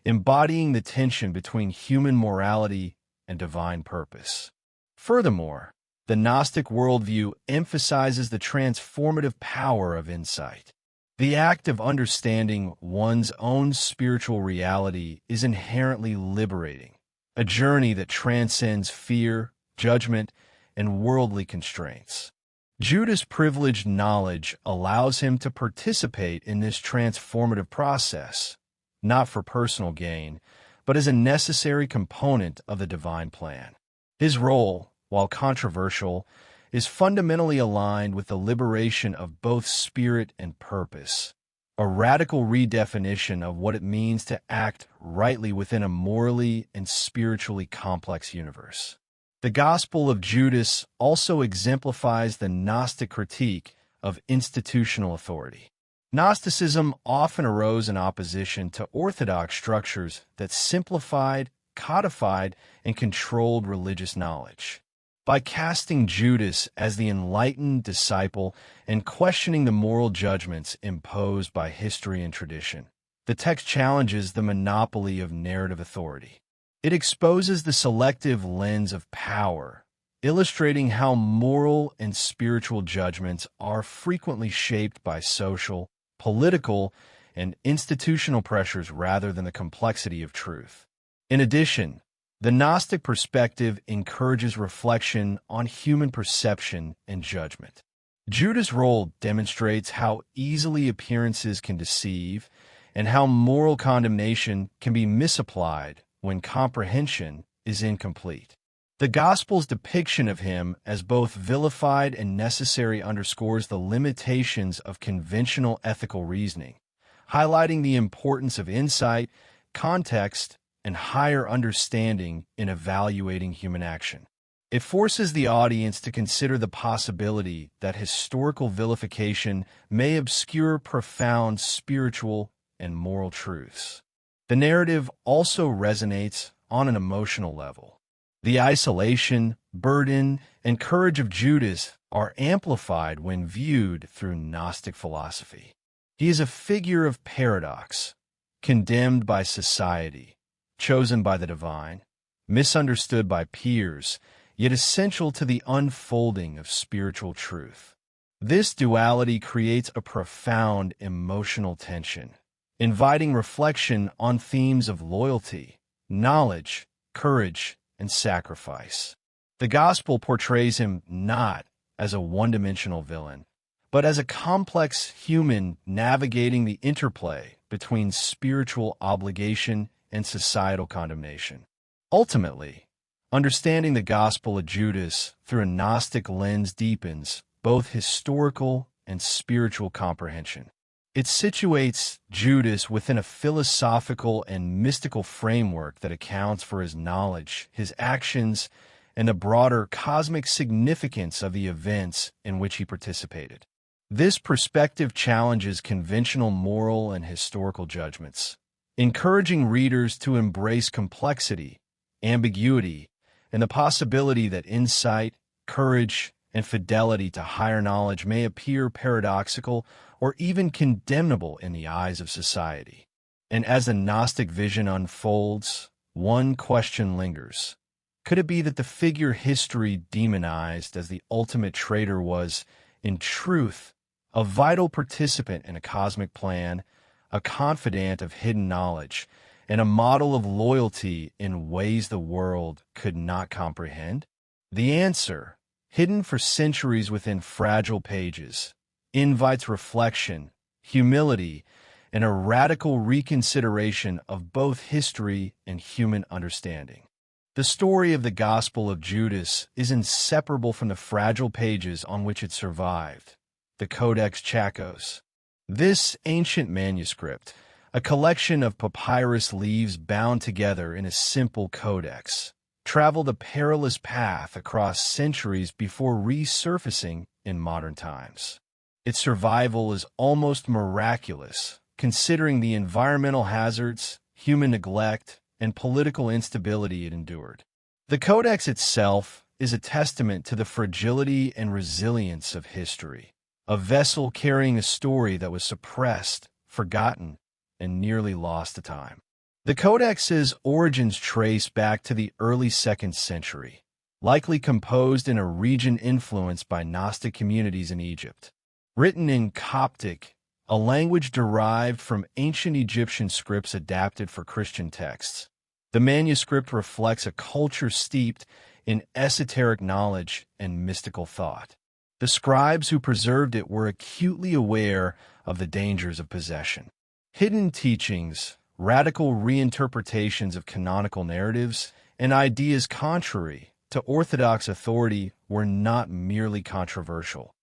embodying the tension between human morality and divine purpose. Furthermore, the Gnostic worldview emphasizes the transformative power of insight. The act of understanding one's own spiritual reality is inherently liberating, a journey that transcends fear, judgment, and worldly constraints. Judas' privileged knowledge allows him to participate in this transformative process, not for personal gain, but as a necessary component of the divine plan. His role, while controversial, is fundamentally aligned with the liberation of both spirit and purpose, a radical redefinition of what it means to act rightly within a morally and spiritually complex universe. The Gospel of Judas also exemplifies the Gnostic critique of institutional authority. Gnosticism often arose in opposition to orthodox structures that simplified, codified, and controlled religious knowledge. By casting Judas as the enlightened disciple and questioning the moral judgments imposed by history and tradition, the text challenges the monopoly of narrative authority. It exposes the selective lens of power, illustrating how moral and spiritual judgments are frequently shaped by social, political, and institutional pressures rather than the complexity of truth. In addition, the Gnostic perspective encourages reflection on human perception and judgment. Judas' role demonstrates how easily appearances can deceive and how moral condemnation can be misapplied when comprehension is incomplete. The Gospel's depiction of him as both vilified and necessary underscores the limitations of conventional ethical reasoning, highlighting the importance of insight, context, and higher understanding in evaluating human action. It forces the audience to consider the possibility that historical vilification may obscure profound spiritual and moral truths. The narrative also resonates on an emotional level. The isolation, burden, and courage of Judas are amplified when viewed through Gnostic philosophy. He is a figure of paradox, condemned by society, chosen by the divine, misunderstood by peers, yet essential to the unfolding of spiritual truth. This duality creates a profound emotional tension, inviting reflection on themes of loyalty, knowledge, courage, and sacrifice. The Gospel portrays him not as a one-dimensional villain, but as a complex human navigating the interplay between spiritual obligation and societal condemnation. Ultimately, understanding the Gospel of Judas through a Gnostic lens deepens both historical and spiritual comprehension. It situates Judas within a philosophical and mystical framework that accounts for his knowledge, his actions, and the broader cosmic significance of the events in which he participated. This perspective challenges conventional moral and historical judgments, encouraging readers to embrace complexity ambiguity, and the possibility that insight, courage, and fidelity to higher knowledge may appear paradoxical or even condemnable in the eyes of society. And as the Gnostic vision unfolds, one question lingers. Could it be that the figure history demonized as the ultimate traitor was, in truth, a vital participant in a cosmic plan, a confidant of hidden knowledge, and a model of loyalty in ways the world could not comprehend? The answer, hidden for centuries within fragile pages, invites reflection, humility, and a radical reconsideration of both history and human understanding. The story of the Gospel of Judas is inseparable from the fragile pages on which it survived, the Codex Chacos. This ancient manuscript, a collection of papyrus leaves bound together in a simple codex, traveled a perilous path across centuries before resurfacing in modern times. Its survival is almost miraculous, considering the environmental hazards, human neglect, and political instability it endured. The Codex itself is a testament to the fragility and resilience of history, a vessel carrying a story that was suppressed, forgotten, and nearly lost to time. The Codex's origins trace back to the early 2nd century, likely composed in a region influenced by Gnostic communities in Egypt. Written in Coptic, a language derived from ancient Egyptian scripts adapted for Christian texts, the manuscript reflects a culture steeped in esoteric knowledge and mystical thought. The scribes who preserved it were acutely aware of the dangers of possession. Hidden teachings, radical reinterpretations of canonical narratives, and ideas contrary to orthodox authority were not merely controversial.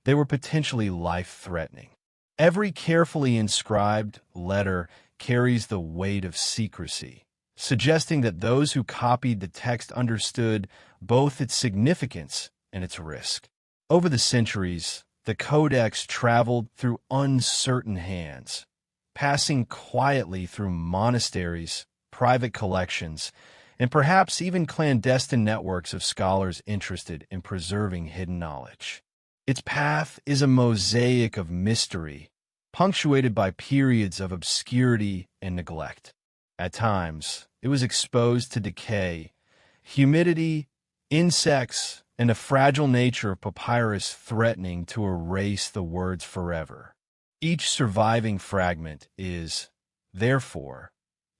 They were potentially life-threatening. Every carefully inscribed letter carries the weight of secrecy, suggesting that those who copied the text understood both its significance and its risk. Over the centuries, the Codex traveled through uncertain hands, passing quietly through monasteries, private collections, and perhaps even clandestine networks of scholars interested in preserving hidden knowledge. Its path is a mosaic of mystery, punctuated by periods of obscurity and neglect. At times, it was exposed to decay, humidity, insects, and the fragile nature of papyrus threatening to erase the words forever. Each surviving fragment is, therefore,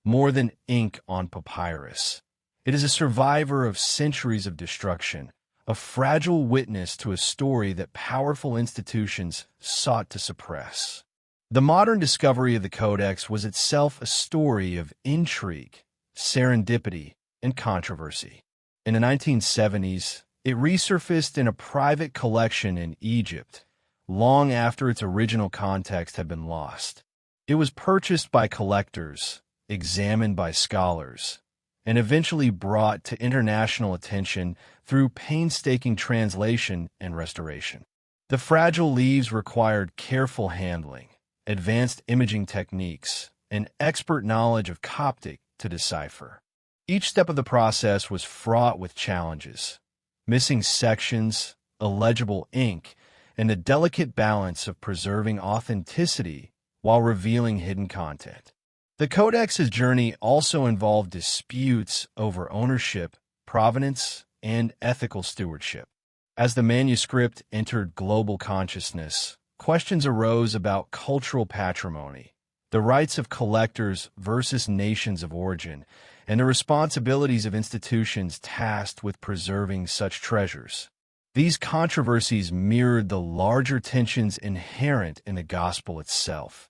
more than ink on papyrus. It is a survivor of centuries of destruction, a fragile witness to a story that powerful institutions sought to suppress. The modern discovery of the Codex was itself a story of intrigue, serendipity, and controversy. In the 1970s, it resurfaced in a private collection in Egypt, long after its original context had been lost. It was purchased by collectors, examined by scholars, and eventually brought to international attention through painstaking translation and restoration. The fragile leaves required careful handling, advanced imaging techniques, and expert knowledge of Coptic to decipher. Each step of the process was fraught with challenges: missing sections, illegible ink, and the delicate balance of preserving authenticity while revealing hidden content. The Codex's journey also involved disputes over ownership, provenance, and ethical stewardship. As the manuscript entered global consciousness, questions arose about cultural patrimony, the rights of collectors versus nations of origin, and the responsibilities of institutions tasked with preserving such treasures. These controversies mirrored the larger tensions inherent in the gospel itself: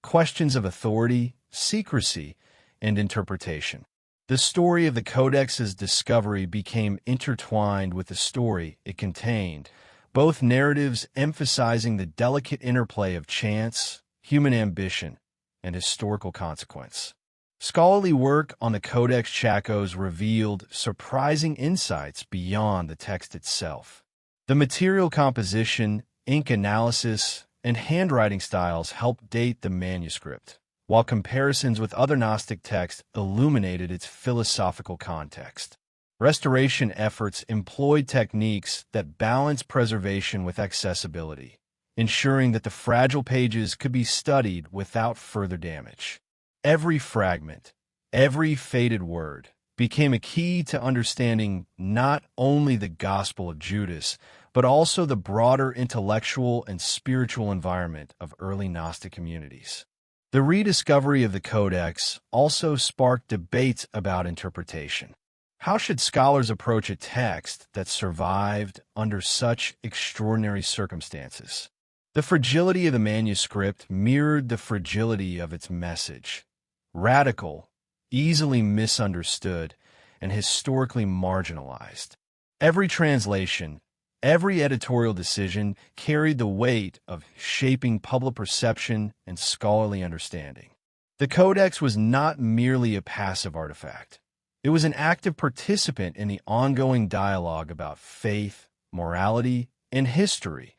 questions of authority, secrecy, and interpretation. The story of the Codex's discovery became intertwined with the story it contained, both narratives emphasizing the delicate interplay of chance, human ambition, and historical consequence. Scholarly work on the Codex Chacos revealed surprising insights beyond the text itself. The material composition, ink analysis, and handwriting styles helped date the manuscript, while comparisons with other Gnostic texts illuminated its philosophical context. Restoration efforts employed techniques that balance preservation with accessibility, ensuring that the fragile pages could be studied without further damage. Every fragment, every faded word, became a key to understanding not only the Gospel of Judas, but also the broader intellectual and spiritual environment of early Gnostic communities. The rediscovery of the Codex also sparked debates about interpretation. How should scholars approach a text that survived under such extraordinary circumstances? The fragility of the manuscript mirrored the fragility of its message. Radical, easily misunderstood, and historically marginalized. Every translation, every editorial decision carried the weight of shaping public perception and scholarly understanding. The Codex was not merely a passive artifact. It was an active participant in the ongoing dialogue about faith, morality, and history,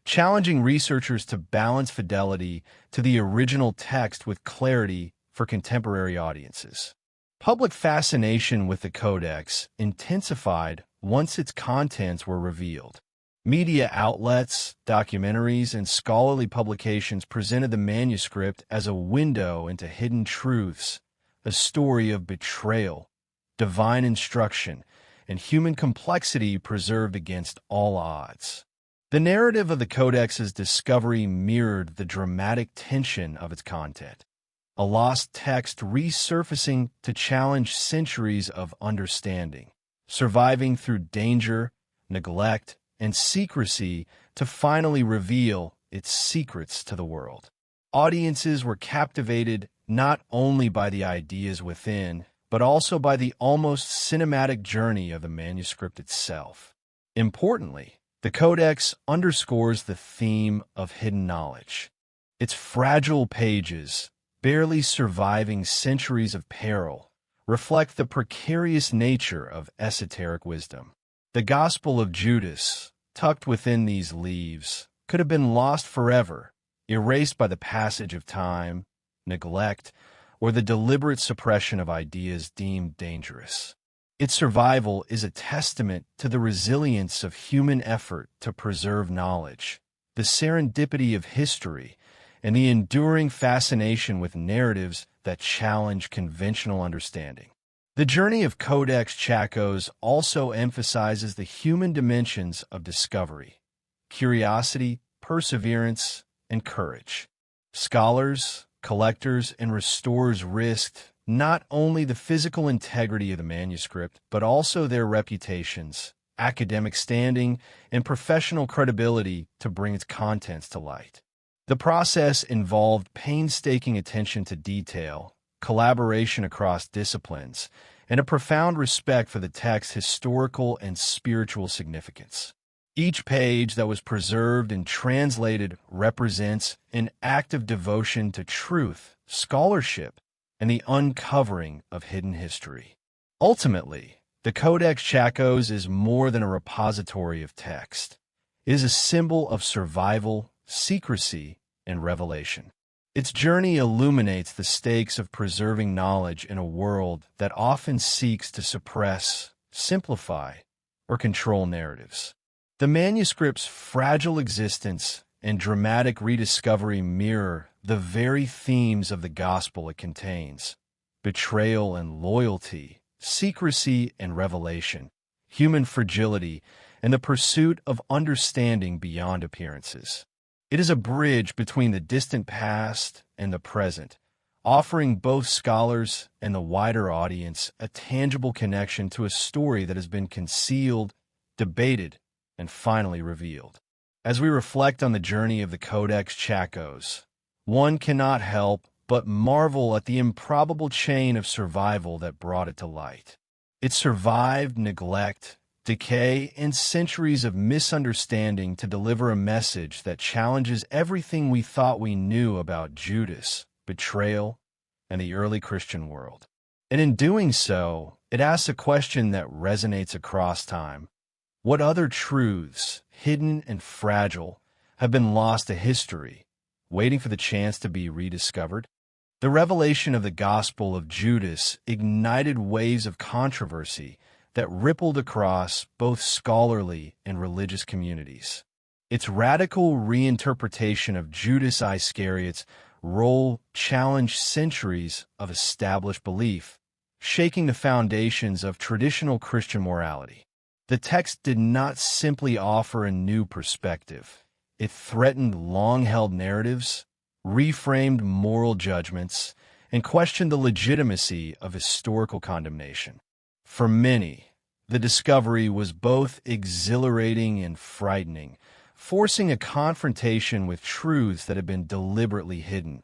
challenging researchers to balance fidelity to the original text with clarity for contemporary audiences. Public fascination with the Codex intensified once its contents were revealed. Media outlets, documentaries, and scholarly publications presented the manuscript as a window into hidden truths, a story of betrayal, divine instruction, and human complexity preserved against all odds. The narrative of the Codex's discovery mirrored the dramatic tension of its content, a lost text resurfacing to challenge centuries of understanding, surviving through danger, neglect, and secrecy to finally reveal its secrets to the world. Audiences were captivated not only by the ideas within, but also by the almost cinematic journey of the manuscript itself. Importantly, the Codex underscores the theme of hidden knowledge. Its fragile pages, barely surviving centuries of peril, reflect the precarious nature of esoteric wisdom. The Gospel of Judas, tucked within these leaves, could have been lost forever, erased by the passage of time, neglect, or the deliberate suppression of ideas deemed dangerous. Its survival is a testament to the resilience of human effort to preserve knowledge, the serendipity of history, and the enduring fascination with narratives that challenge conventional understanding. The journey of Codex Chacos also emphasizes the human dimensions of discovery, curiosity, perseverance, and courage. Scholars, collectors, and restorers risked not only the physical integrity of the manuscript, but also their reputations, academic standing, and professional credibility to bring its contents to light. The process involved painstaking attention to detail, collaboration across disciplines, and a profound respect for the text's historical and spiritual significance. Each page that was preserved and translated represents an act of devotion to truth, scholarship, and the uncovering of hidden history. Ultimately, the Codex Chacos is more than a repository of text. It is a symbol of survival, secrecy, and revelation. Its journey illuminates the stakes of preserving knowledge in a world that often seeks to suppress, simplify, or control narratives. The manuscript's fragile existence and dramatic rediscovery mirror the very themes of the gospel it contains: betrayal and loyalty, secrecy and revelation, human fragility, and the pursuit of understanding beyond appearances. It is a bridge between the distant past and the present, offering both scholars and the wider audience a tangible connection to a story that has been concealed, debated, and finally revealed. As we reflect on the journey of the Codex Chacos, one cannot help but marvel at the improbable chain of survival that brought it to light. It survived neglect, decay, and centuries of misunderstanding to deliver a message that challenges everything we thought we knew about Judas, betrayal, and the early Christian world. And in doing so, it asks a question that resonates across time. What other truths, hidden and fragile, have been lost to history, waiting for the chance to be rediscovered? The revelation of the Gospel of Judas ignited waves of controversy that rippled across both scholarly and religious communities. Its radical reinterpretation of Judas Iscariot's role challenged centuries of established belief, shaking the foundations of traditional Christian morality. The text did not simply offer a new perspective. It threatened long-held narratives, reframed moral judgments, and questioned the legitimacy of historical condemnation. For many, the discovery was both exhilarating and frightening, forcing a confrontation with truths that had been deliberately hidden,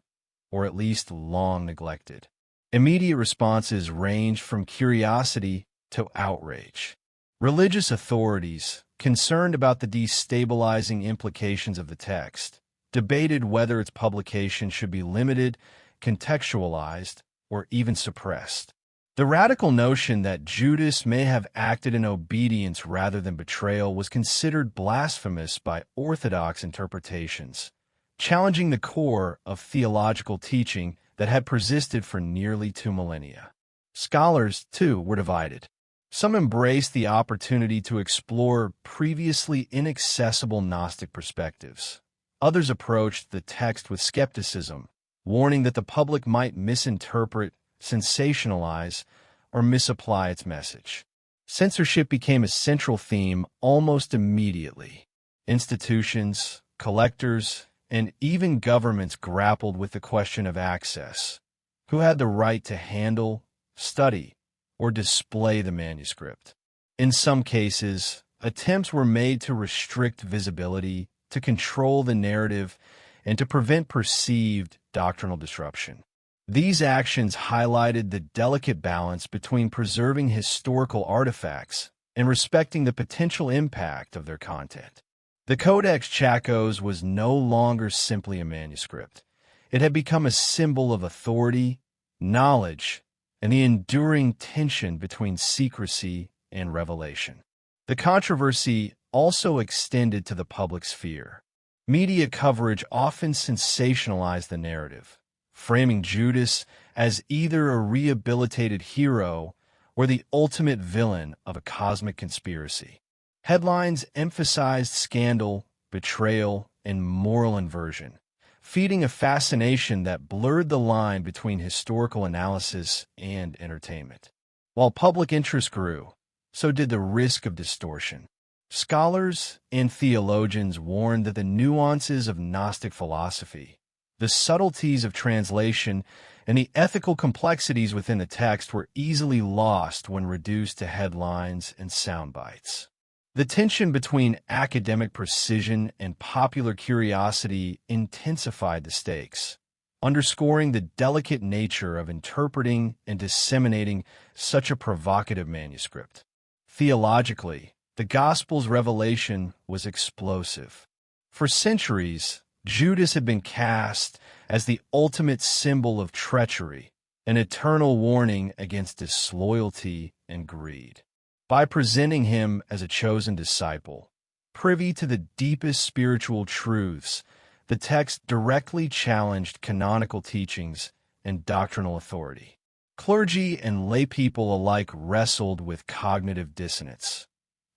or at least long neglected. Immediate responses ranged from curiosity to outrage. Religious authorities, concerned about the destabilizing implications of the text, debated whether its publication should be limited, contextualized, or even suppressed. The radical notion that Judas may have acted in obedience rather than betrayal was considered blasphemous by orthodox interpretations, challenging the core of theological teaching that had persisted for nearly 2 millennia. Scholars, too, were divided. Some embraced the opportunity to explore previously inaccessible Gnostic perspectives. Others approached the text with skepticism, warning that the public might misinterpret, sensationalize, or misapply its message. Censorship became a central theme almost immediately. Institutions, collectors, and even governments grappled with the question of access. Who had the right to handle, study, or display the manuscript? In some cases, attempts were made to restrict visibility, to control the narrative, and to prevent perceived doctrinal disruption. These actions highlighted the delicate balance between preserving historical artifacts and respecting the potential impact of their content. The Codex Chacos was no longer simply a manuscript. It had become a symbol of authority, knowledge, and the enduring tension between secrecy and revelation. The controversy also extended to the public sphere. Media coverage often sensationalized the narrative, framing Judas as either a rehabilitated hero or the ultimate villain of a cosmic conspiracy. Headlines emphasized scandal, betrayal, and moral inversion, feeding a fascination that blurred the line between historical analysis and entertainment. While public interest grew, so did the risk of distortion. Scholars and theologians warned that the nuances of Gnostic philosophy, the subtleties of translation, and the ethical complexities within the text were easily lost when reduced to headlines and sound bites. The tension between academic precision and popular curiosity intensified the stakes, underscoring the delicate nature of interpreting and disseminating such a provocative manuscript. Theologically, the Gospel's revelation was explosive. For centuries, Judas had been cast as the ultimate symbol of treachery, an eternal warning against disloyalty and greed. By presenting him as a chosen disciple, privy to the deepest spiritual truths, the text directly challenged canonical teachings and doctrinal authority. Clergy and laypeople alike wrestled with cognitive dissonance.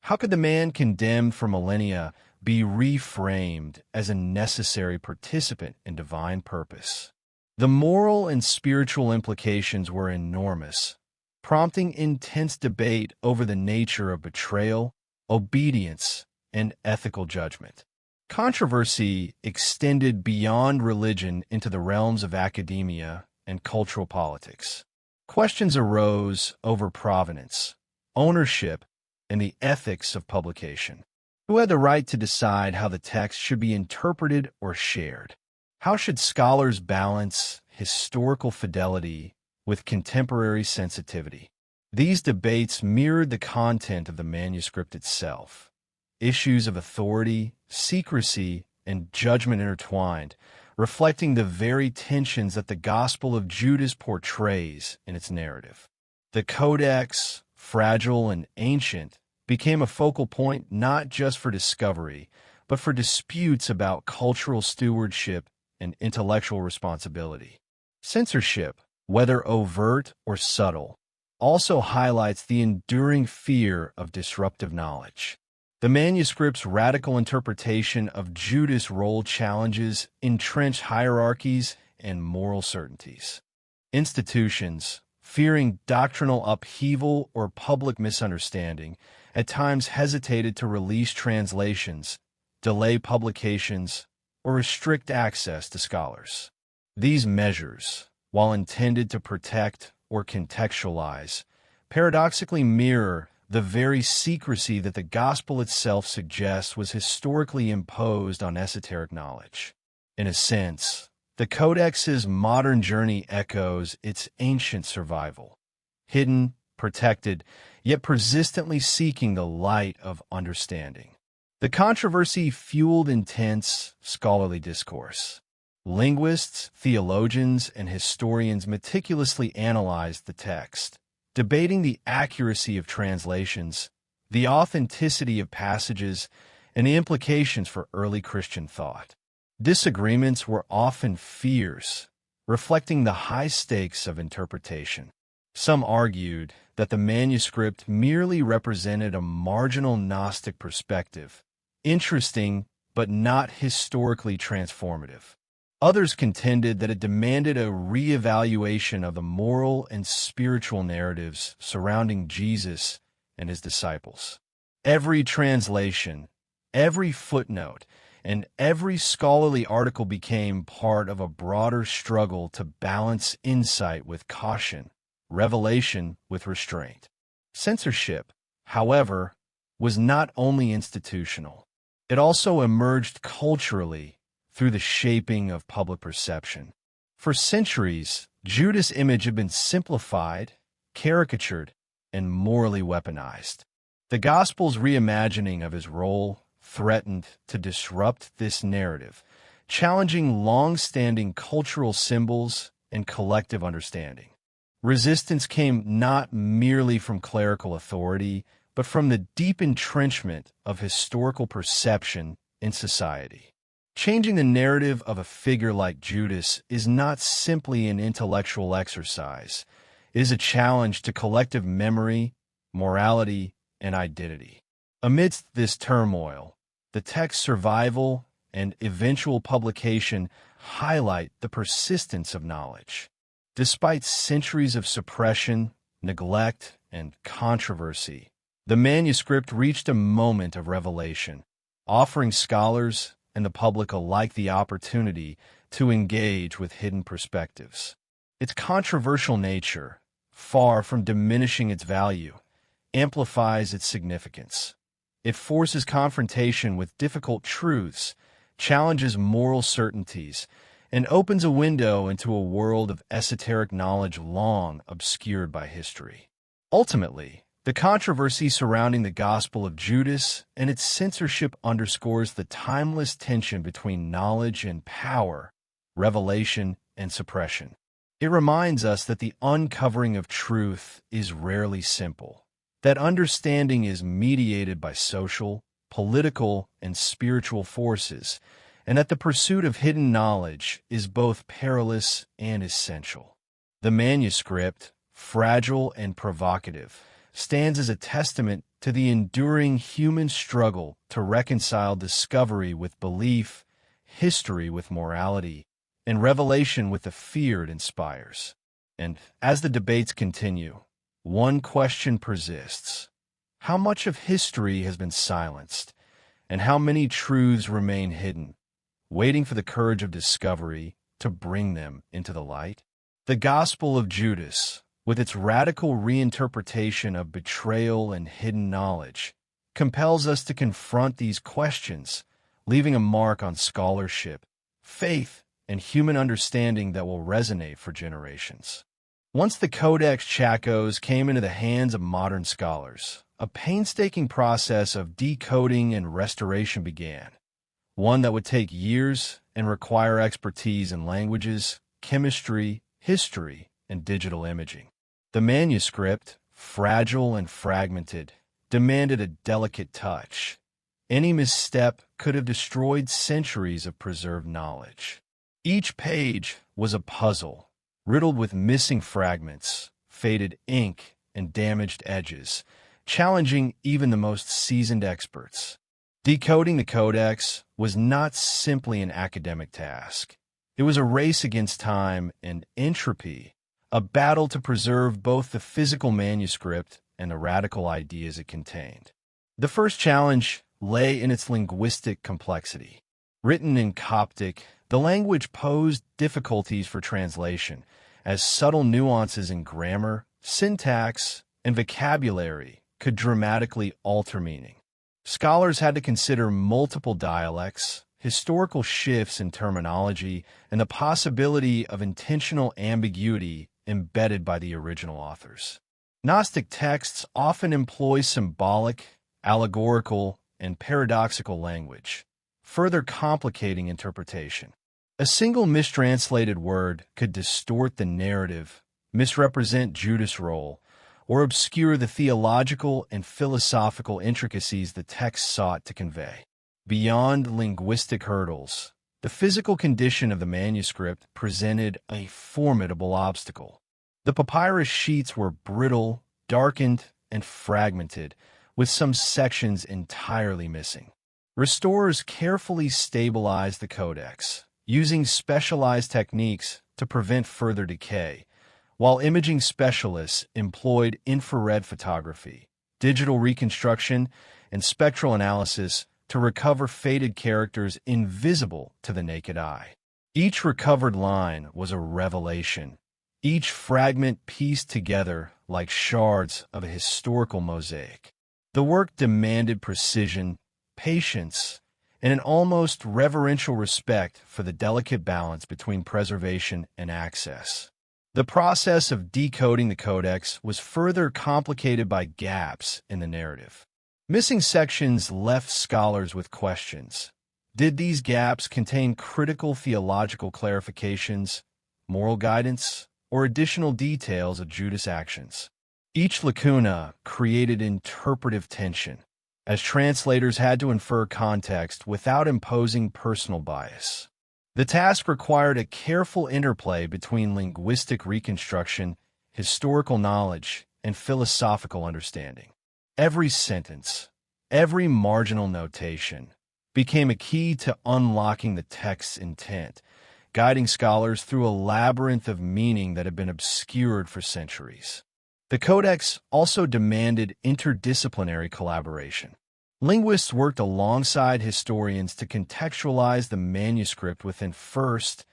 How could the man condemned for millennia be reframed as a necessary participant in divine purpose? The moral and spiritual implications were enormous, prompting intense debate over the nature of betrayal, obedience, and ethical judgment. Controversy extended beyond religion into the realms of academia and cultural politics. Questions arose over provenance, ownership, and the ethics of publication. Who had the right to decide how the text should be interpreted or shared? How should scholars balance historical fidelity with contemporary sensitivity? These debates mirrored the content of the manuscript itself. Issues of authority, secrecy, and judgment intertwined, reflecting the very tensions that the Gospel of Judas portrays in its narrative. The Codex, fragile and ancient, became a focal point not just for discovery, but for disputes about cultural stewardship and intellectual responsibility. Censorship, whether overt or subtle, also highlights the enduring fear of disruptive knowledge. The manuscript's radical interpretation of Judas' role challenges entrenched hierarchies and moral certainties. Institutions, fearing doctrinal upheaval or public misunderstanding, at times hesitated to release translations, delay publications, or restrict access to scholars. These measures, while intended to protect or contextualize, paradoxically mirror the very secrecy that the gospel itself suggests was historically imposed on esoteric knowledge. In a sense, the Codex's modern journey echoes its ancient survival, hidden, protected, yet persistently seeking the light of understanding. The controversy fueled intense scholarly discourse. Linguists, theologians, and historians meticulously analyzed the text, debating the accuracy of translations, the authenticity of passages, and the implications for early Christian thought. Disagreements were often fierce, reflecting the high stakes of interpretation. Some argued that the manuscript merely represented a marginal Gnostic perspective, interesting but not historically transformative. Others contended that it demanded a re-evaluation of the moral and spiritual narratives surrounding Jesus and his disciples. Every translation, every footnote, and every scholarly article became part of a broader struggle to balance insight with caution, revelation with restraint. Censorship, however, was not only institutional. It also emerged culturally through the shaping of public perception. For centuries, Judas' image had been simplified, caricatured, and morally weaponized. The Gospel's reimagining of his role threatened to disrupt this narrative, challenging long-standing cultural symbols and collective understanding. Resistance came not merely from clerical authority, but from the deep entrenchment of historical perception in society. Changing the narrative of a figure like Judas is not simply an intellectual exercise. It is a challenge to collective memory, morality, and identity. Amidst this turmoil, the text's survival and eventual publication highlight the persistence of knowledge. Despite centuries of suppression, neglect, and controversy, the manuscript reached a moment of revelation, offering scholars and the public alike the opportunity to engage with hidden perspectives. Its controversial nature, far from diminishing its value, amplifies its significance. It forces confrontation with difficult truths, challenges moral certainties, and opens a window into a world of esoteric knowledge long obscured by history. Ultimately, the controversy surrounding the Gospel of Judas and its censorship underscores the timeless tension between knowledge and power, revelation and suppression. It reminds us that the uncovering of truth is rarely simple, that understanding is mediated by social, political, and spiritual forces, and that the pursuit of hidden knowledge is both perilous and essential. The manuscript, fragile and provocative, stands as a testament to the enduring human struggle to reconcile discovery with belief, history with morality, and revelation with the fear it inspires. And as the debates continue, one question persists. How much of history has been silenced, and how many truths remain hidden, waiting for the courage of discovery to bring them into the light? The Gospel of Judas, with its radical reinterpretation of betrayal and hidden knowledge, compels us to confront these questions, leaving a mark on scholarship, faith, and human understanding that will resonate for generations. Once the Codex Chacos came into the hands of modern scholars, a painstaking process of decoding and restoration began, one that would take years and require expertise in languages, chemistry, history, and digital imaging. The manuscript, fragile and fragmented, demanded a delicate touch. Any misstep could have destroyed centuries of preserved knowledge. Each page was a puzzle, riddled with missing fragments, faded ink, and damaged edges, challenging even the most seasoned experts. Decoding the Codex was not simply an academic task. It was a race against time and entropy, a battle to preserve both the physical manuscript and the radical ideas it contained. The first challenge lay in its linguistic complexity. Written in Coptic, the language posed difficulties for translation, as subtle nuances in grammar, syntax, and vocabulary could dramatically alter meaning. Scholars had to consider multiple dialects, historical shifts in terminology, and the possibility of intentional ambiguity embedded by the original authors. Gnostic texts often employ symbolic, allegorical, and paradoxical language, further complicating interpretation. A single mistranslated word could distort the narrative, misrepresent Judas' role, or obscure the theological and philosophical intricacies the text sought to convey. Beyond linguistic hurdles, the physical condition of the manuscript presented a formidable obstacle. The papyrus sheets were brittle, darkened, and fragmented, with some sections entirely missing. Restorers carefully stabilized the codex, using specialized techniques to prevent further decay, while imaging specialists employed infrared photography, digital reconstruction, and spectral analysis to recover faded characters invisible to the naked eye. Each recovered line was a revelation, each fragment pieced together like shards of a historical mosaic. The work demanded precision, patience, and an almost reverential respect for the delicate balance between preservation and access. The process of decoding the codex was further complicated by gaps in the narrative. Missing sections left scholars with questions. Did these gaps contain critical theological clarifications, moral guidance, or additional details of Judas' actions? Each lacuna created interpretive tension, as translators had to infer context without imposing personal bias. The task required a careful interplay between linguistic reconstruction, historical knowledge, and philosophical understanding. Every sentence, every marginal notation, became a key to unlocking the text's intent, guiding scholars through a labyrinth of meaning that had been obscured for centuries. The Codex also demanded interdisciplinary collaboration. Linguists worked alongside historians to contextualize the manuscript within 1st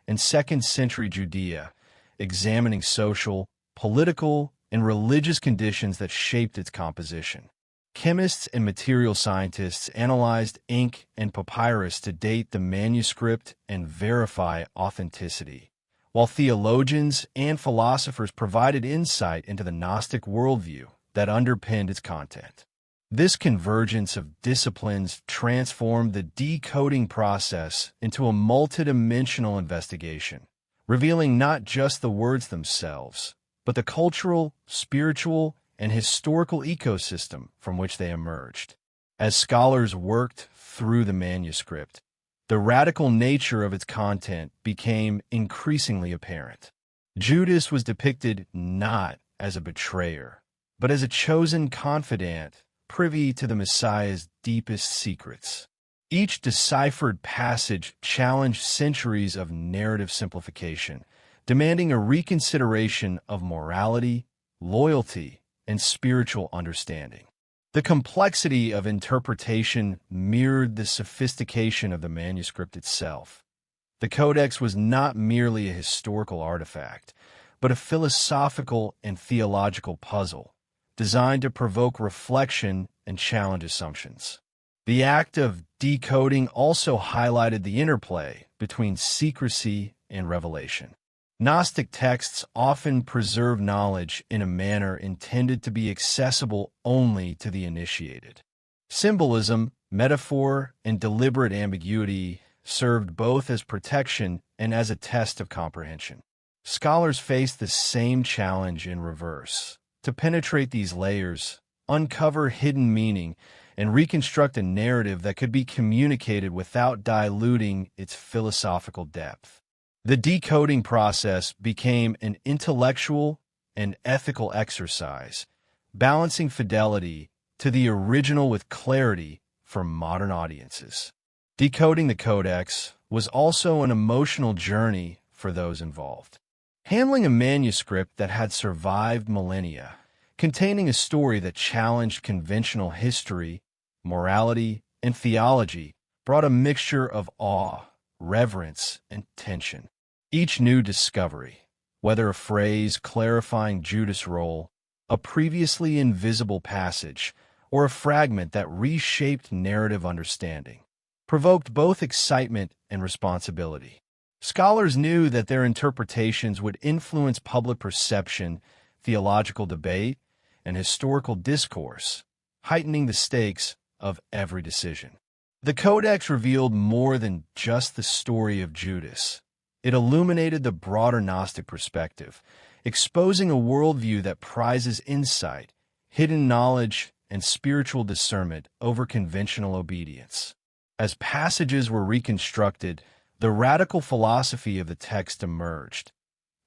and 2nd century Judea, examining social, political, and religious conditions that shaped its composition. Chemists and material scientists analyzed ink and papyrus to date the manuscript and verify authenticity, while theologians and philosophers provided insight into the Gnostic worldview that underpinned its content. This convergence of disciplines transformed the decoding process into a multidimensional investigation, revealing not just the words themselves, but the cultural, spiritual, and historical ecosystem from which they emerged. As scholars worked through the manuscript, the radical nature of its content became increasingly apparent. Judas was depicted not as a betrayer, but as a chosen confidant, privy to the Messiah's deepest secrets. Each deciphered passage challenged centuries of narrative simplification, demanding a reconsideration of morality, loyalty, and spiritual understanding. The complexity of interpretation mirrored the sophistication of the manuscript itself. The Codex was not merely a historical artifact, but a philosophical and theological puzzle, designed to provoke reflection and challenge assumptions. The act of decoding also highlighted the interplay between secrecy and revelation. Gnostic texts often preserve knowledge in a manner intended to be accessible only to the initiated. Symbolism, metaphor, and deliberate ambiguity served both as protection and as a test of comprehension. Scholars face the same challenge in reverse: to penetrate these layers, uncover hidden meaning, and reconstruct a narrative that could be communicated without diluting its philosophical depth. The decoding process became an intellectual and ethical exercise, balancing fidelity to the original with clarity for modern audiences. Decoding the Codex was also an emotional journey for those involved. Handling a manuscript that had survived millennia, containing a story that challenged conventional history, morality, and theology, brought a mixture of awe, reverence, and tension. Each new discovery, whether a phrase clarifying Judas' role, a previously invisible passage, or a fragment that reshaped narrative understanding, provoked both excitement and responsibility. Scholars knew that their interpretations would influence public perception, theological debate, and historical discourse, heightening the stakes of every decision. The Codex revealed more than just the story of Judas. It illuminated the broader Gnostic perspective, exposing a worldview that prizes insight, hidden knowledge, and spiritual discernment over conventional obedience. As passages were reconstructed, the radical philosophy of the text emerged,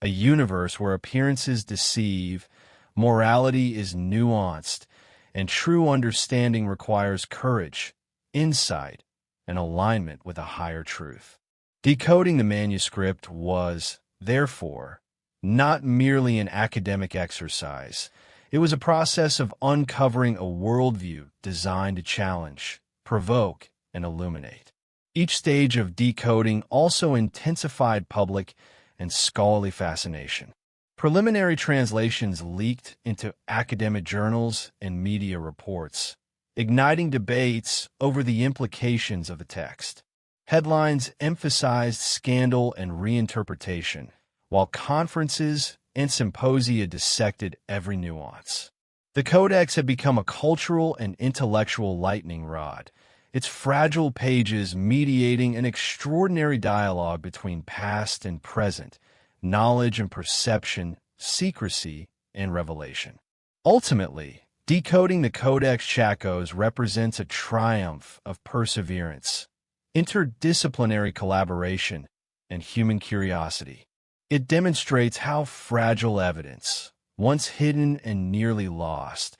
a universe where appearances deceive, morality is nuanced, and true understanding requires courage, insight, and alignment with a higher truth. Decoding the manuscript was, therefore, not merely an academic exercise. It was a process of uncovering a worldview designed to challenge, provoke, and illuminate. Each stage of decoding also intensified public and scholarly fascination. Preliminary translations leaked into academic journals and media reports, igniting debates over the implications of the text. Headlines emphasized scandal and reinterpretation, while conferences and symposia dissected every nuance. The Codex had become a cultural and intellectual lightning rod, its fragile pages mediating an extraordinary dialogue between past and present, knowledge and perception, secrecy and revelation. Ultimately, decoding the Codex Chacos represents a triumph of perseverance, interdisciplinary collaboration, and human curiosity. It demonstrates how fragile evidence, once hidden and nearly lost,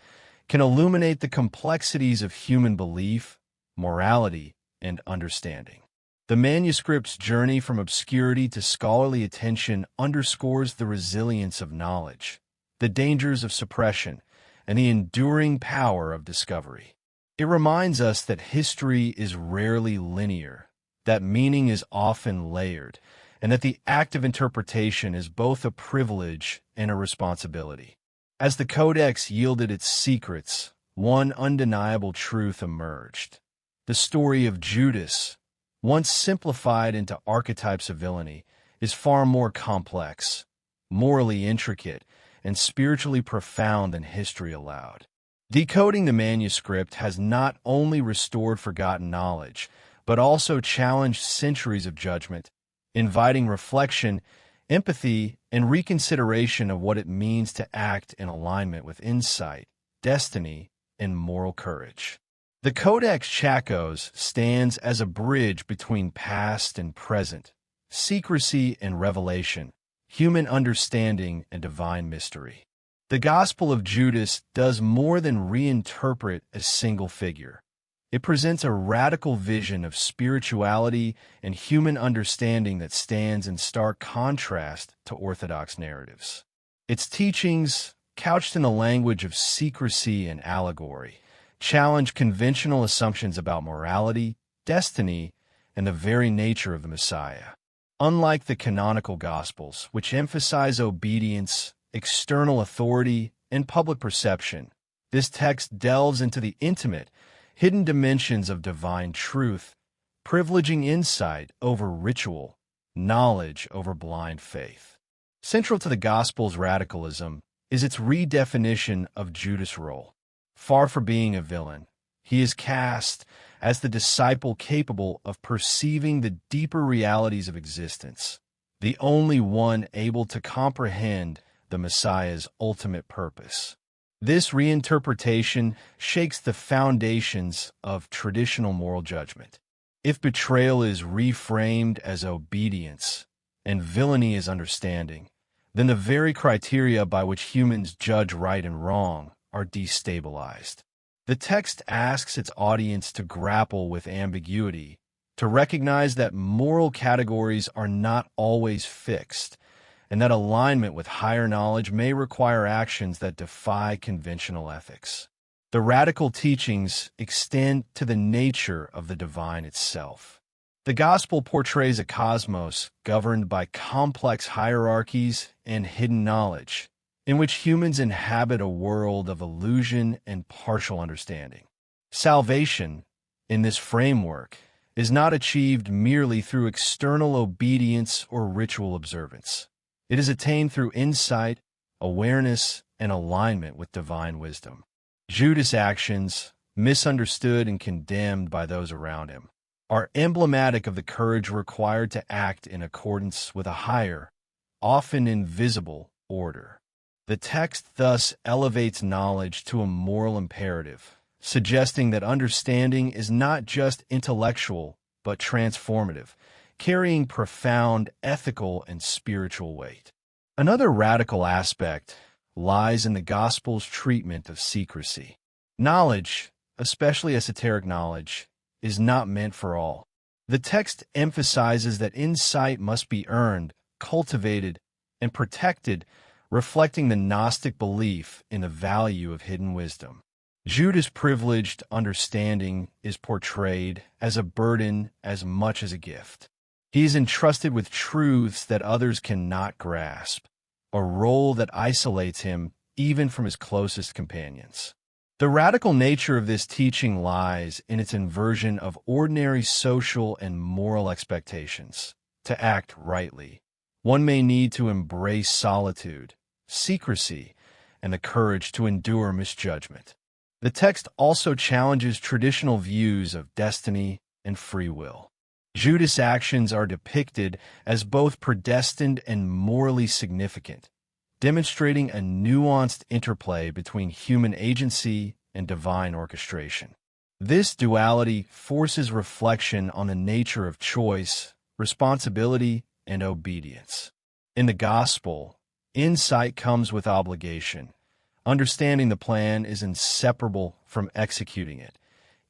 can illuminate the complexities of human belief, morality, and understanding. The manuscript's journey from obscurity to scholarly attention underscores the resilience of knowledge, the dangers of suppression, and the enduring power of discovery. It reminds us that history is rarely linear, that meaning is often layered, and that the act of interpretation is both a privilege and a responsibility. As the Codex yielded its secrets, one undeniable truth emerged. The story of Judas, once simplified into archetypes of villainy, is far more complex, morally intricate, and spiritually profound than history allowed. Decoding the manuscript has not only restored forgotten knowledge, but also challenged centuries of judgment, inviting reflection, empathy, and reconsideration of what it means to act in alignment with insight, destiny, and moral courage. The Codex Chacos stands as a bridge between past and present, secrecy and revelation, human understanding and divine mystery. The Gospel of Judas does more than reinterpret a single figure. It presents a radical vision of spirituality and human understanding that stands in stark contrast to orthodox narratives. Its teachings, couched in the language of secrecy and allegory, challenge conventional assumptions about morality, destiny, and the very nature of the Messiah. Unlike the canonical Gospels, which emphasize obedience, external authority, and public perception, this text delves into the intimate, hidden dimensions of divine truth, privileging insight over ritual, knowledge over blind faith. Central to the Gospel's radicalism is its redefinition of Judas' role. Far from being a villain, he is cast as the disciple capable of perceiving the deeper realities of existence, the only one able to comprehend the Messiah's ultimate purpose. This reinterpretation shakes the foundations of traditional moral judgment. If betrayal is reframed as obedience, and villainy is understanding, then the very criteria by which humans judge right and wrong are destabilized. The text asks its audience to grapple with ambiguity, to recognize that moral categories are not always fixed, and that alignment with higher knowledge may require actions that defy conventional ethics. The radical teachings extend to the nature of the divine itself. The gospel portrays a cosmos governed by complex hierarchies and hidden knowledge, in which humans inhabit a world of illusion and partial understanding. Salvation, in this framework, is not achieved merely through external obedience or ritual observance. It is attained through insight, awareness, and alignment with divine wisdom. Judas' actions, misunderstood and condemned by those around him, are emblematic of the courage required to act in accordance with a higher, often invisible, order. The text thus elevates knowledge to a moral imperative, suggesting that understanding is not just intellectual but transformative, carrying profound ethical and spiritual weight. Another radical aspect lies in the gospel's treatment of secrecy. Knowledge, especially esoteric knowledge, is not meant for all. The text emphasizes that insight must be earned, cultivated, and protected, reflecting the Gnostic belief in the value of hidden wisdom. Judas' privileged understanding is portrayed as a burden as much as a gift. He is entrusted with truths that others cannot grasp, a role that isolates him even from his closest companions. The radical nature of this teaching lies in its inversion of ordinary social and moral expectations. To act rightly, one may need to embrace solitude, secrecy, and the courage to endure misjudgment. The text also challenges traditional views of destiny and free will. Judas' actions are depicted as both predestined and morally significant, demonstrating a nuanced interplay between human agency and divine orchestration. This duality forces reflection on the nature of choice, responsibility, and obedience. In the gospel, insight comes with obligation. Understanding the plan is inseparable from executing it,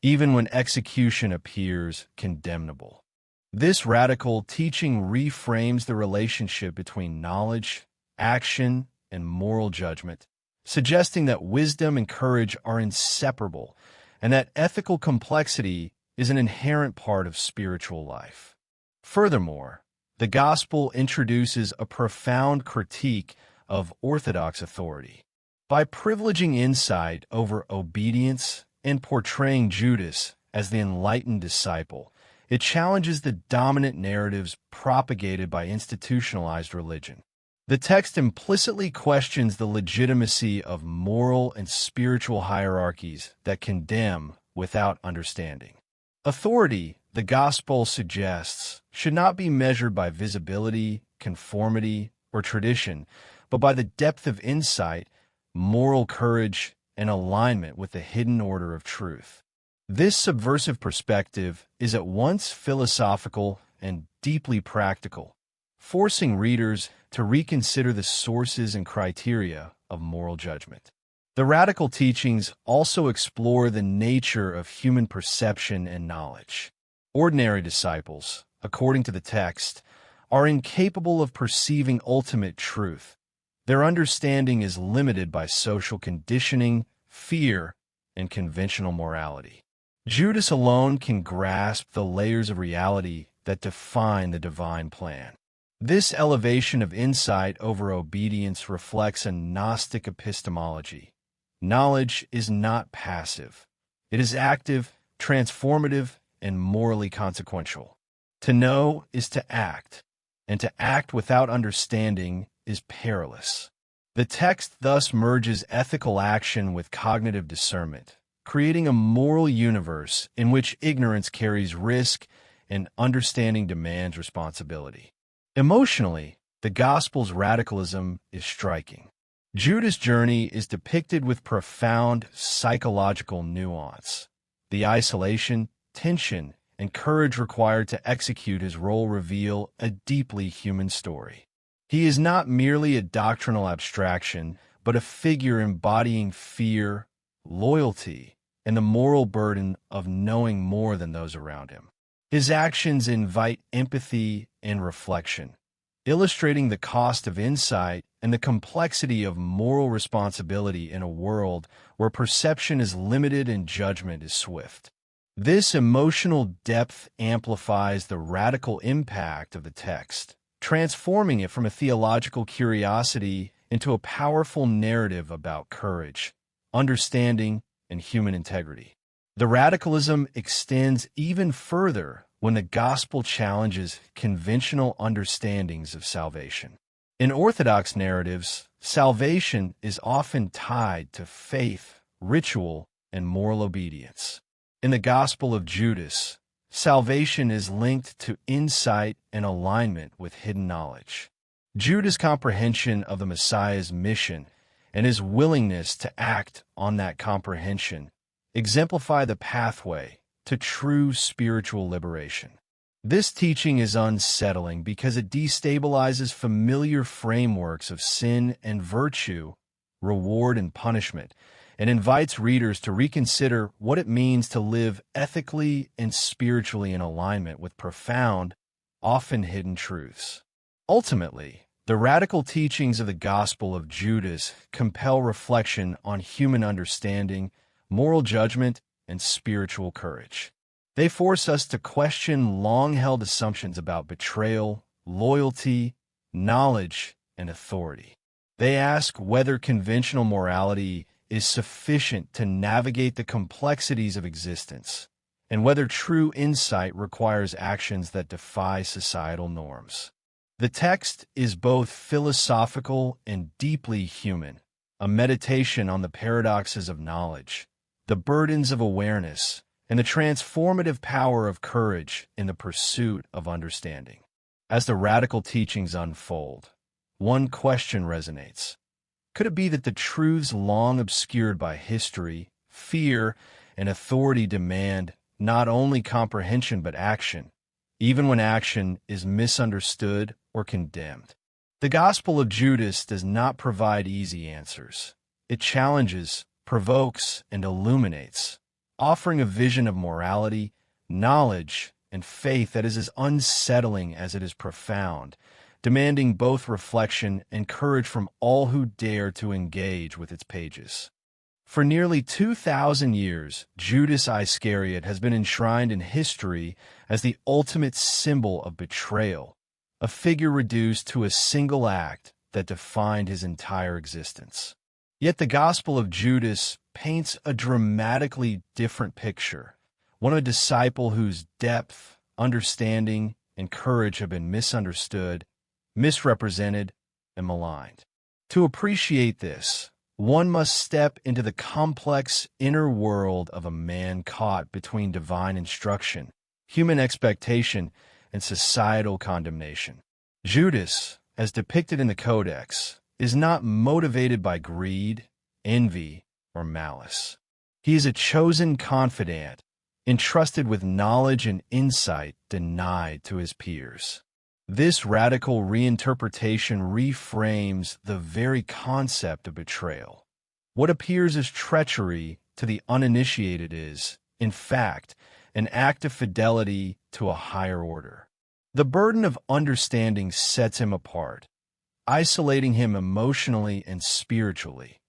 even when execution appears condemnable. This radical teaching reframes the relationship between knowledge, action, and moral judgment, suggesting that wisdom and courage are inseparable and that ethical complexity is an inherent part of spiritual life. Furthermore, the gospel introduces a profound critique of orthodox authority. By privileging insight over obedience and portraying Judas as the enlightened disciple, it challenges the dominant narratives propagated by institutionalized religion. The text implicitly questions the legitimacy of moral and spiritual hierarchies that condemn without understanding. Authority, the gospel suggests, should not be measured by visibility, conformity, or tradition, but by the depth of insight, moral courage, and alignment with the hidden order of truth. This subversive perspective is at once philosophical and deeply practical, forcing readers to reconsider the sources and criteria of moral judgment. The radical teachings also explore the nature of human perception and knowledge. Ordinary disciples, according to the text, are incapable of perceiving ultimate truth. Their understanding is limited by social conditioning, fear, and conventional morality. Judas alone can grasp the layers of reality that define the divine plan. This elevation of insight over obedience reflects a Gnostic epistemology. Knowledge is not passive. It is active, transformative, and morally consequential. To know is to act, and to act without understanding is perilous. The text thus merges ethical action with cognitive discernment, creating a moral universe in which ignorance carries risk and understanding demands responsibility. Emotionally, the gospel's radicalism is striking. Judas' journey is depicted with profound psychological nuance. The isolation, tension, and courage required to execute his role reveal a deeply human story. He is not merely a doctrinal abstraction, but a figure embodying fear, loyalty, and the moral burden of knowing more than those around him. His actions invite empathy and reflection, illustrating the cost of insight and the complexity of moral responsibility in a world where perception is limited and judgment is swift. This emotional depth amplifies the radical impact of the text, transforming it from a theological curiosity into a powerful narrative about courage, understanding, and human integrity. The radicalism extends even further when the gospel challenges conventional understandings of salvation. In Orthodox narratives, salvation is often tied to faith, ritual, and moral obedience. In the Gospel of Judas, salvation is linked to insight and alignment with hidden knowledge. Judas' comprehension of the Messiah's mission and his willingness to act on that comprehension exemplify the pathway to true spiritual liberation. This teaching is unsettling because it destabilizes familiar frameworks of sin and virtue, reward and punishment, and invites readers to reconsider what it means to live ethically and spiritually in alignment with profound, often hidden truths. Ultimately, the radical teachings of the Gospel of Judas compel reflection on human understanding, moral judgment, and spiritual courage. They force us to question long-held assumptions about betrayal, loyalty, knowledge, and authority. They ask whether conventional morality is sufficient to navigate the complexities of existence, and whether true insight requires actions that defy societal norms. The text is both philosophical and deeply human, a meditation on the paradoxes of knowledge, the burdens of awareness, and the transformative power of courage in the pursuit of understanding. As the radical teachings unfold, one question resonates. Could it be that the truths long obscured by history, fear, and authority demand not only comprehension but action, even when action is misunderstood or condemned? The Gospel of Judas does not provide easy answers. It challenges, provokes, and illuminates, offering a vision of morality, knowledge, and faith that is as unsettling as it is profound, demanding both reflection and courage from all who dare to engage with its pages. For nearly 2,000 years, Judas Iscariot has been enshrined in history as the ultimate symbol of betrayal, a figure reduced to a single act that defined his entire existence. Yet the Gospel of Judas paints a dramatically different picture, one of a disciple whose depth, understanding, and courage have been misunderstood, misrepresented, and maligned. To appreciate this, one must step into the complex inner world of a man caught between divine instruction, human expectation, and societal condemnation. Judas, as depicted in the Codex, is not motivated by greed, envy, or malice. He is a chosen confidant, entrusted with knowledge and insight denied to his peers. This radical reinterpretation reframes the very concept of betrayal. What appears as treachery to the uninitiated is, in fact, an act of fidelity to a higher order. The burden of understanding sets him apart, isolating him emotionally and spiritually,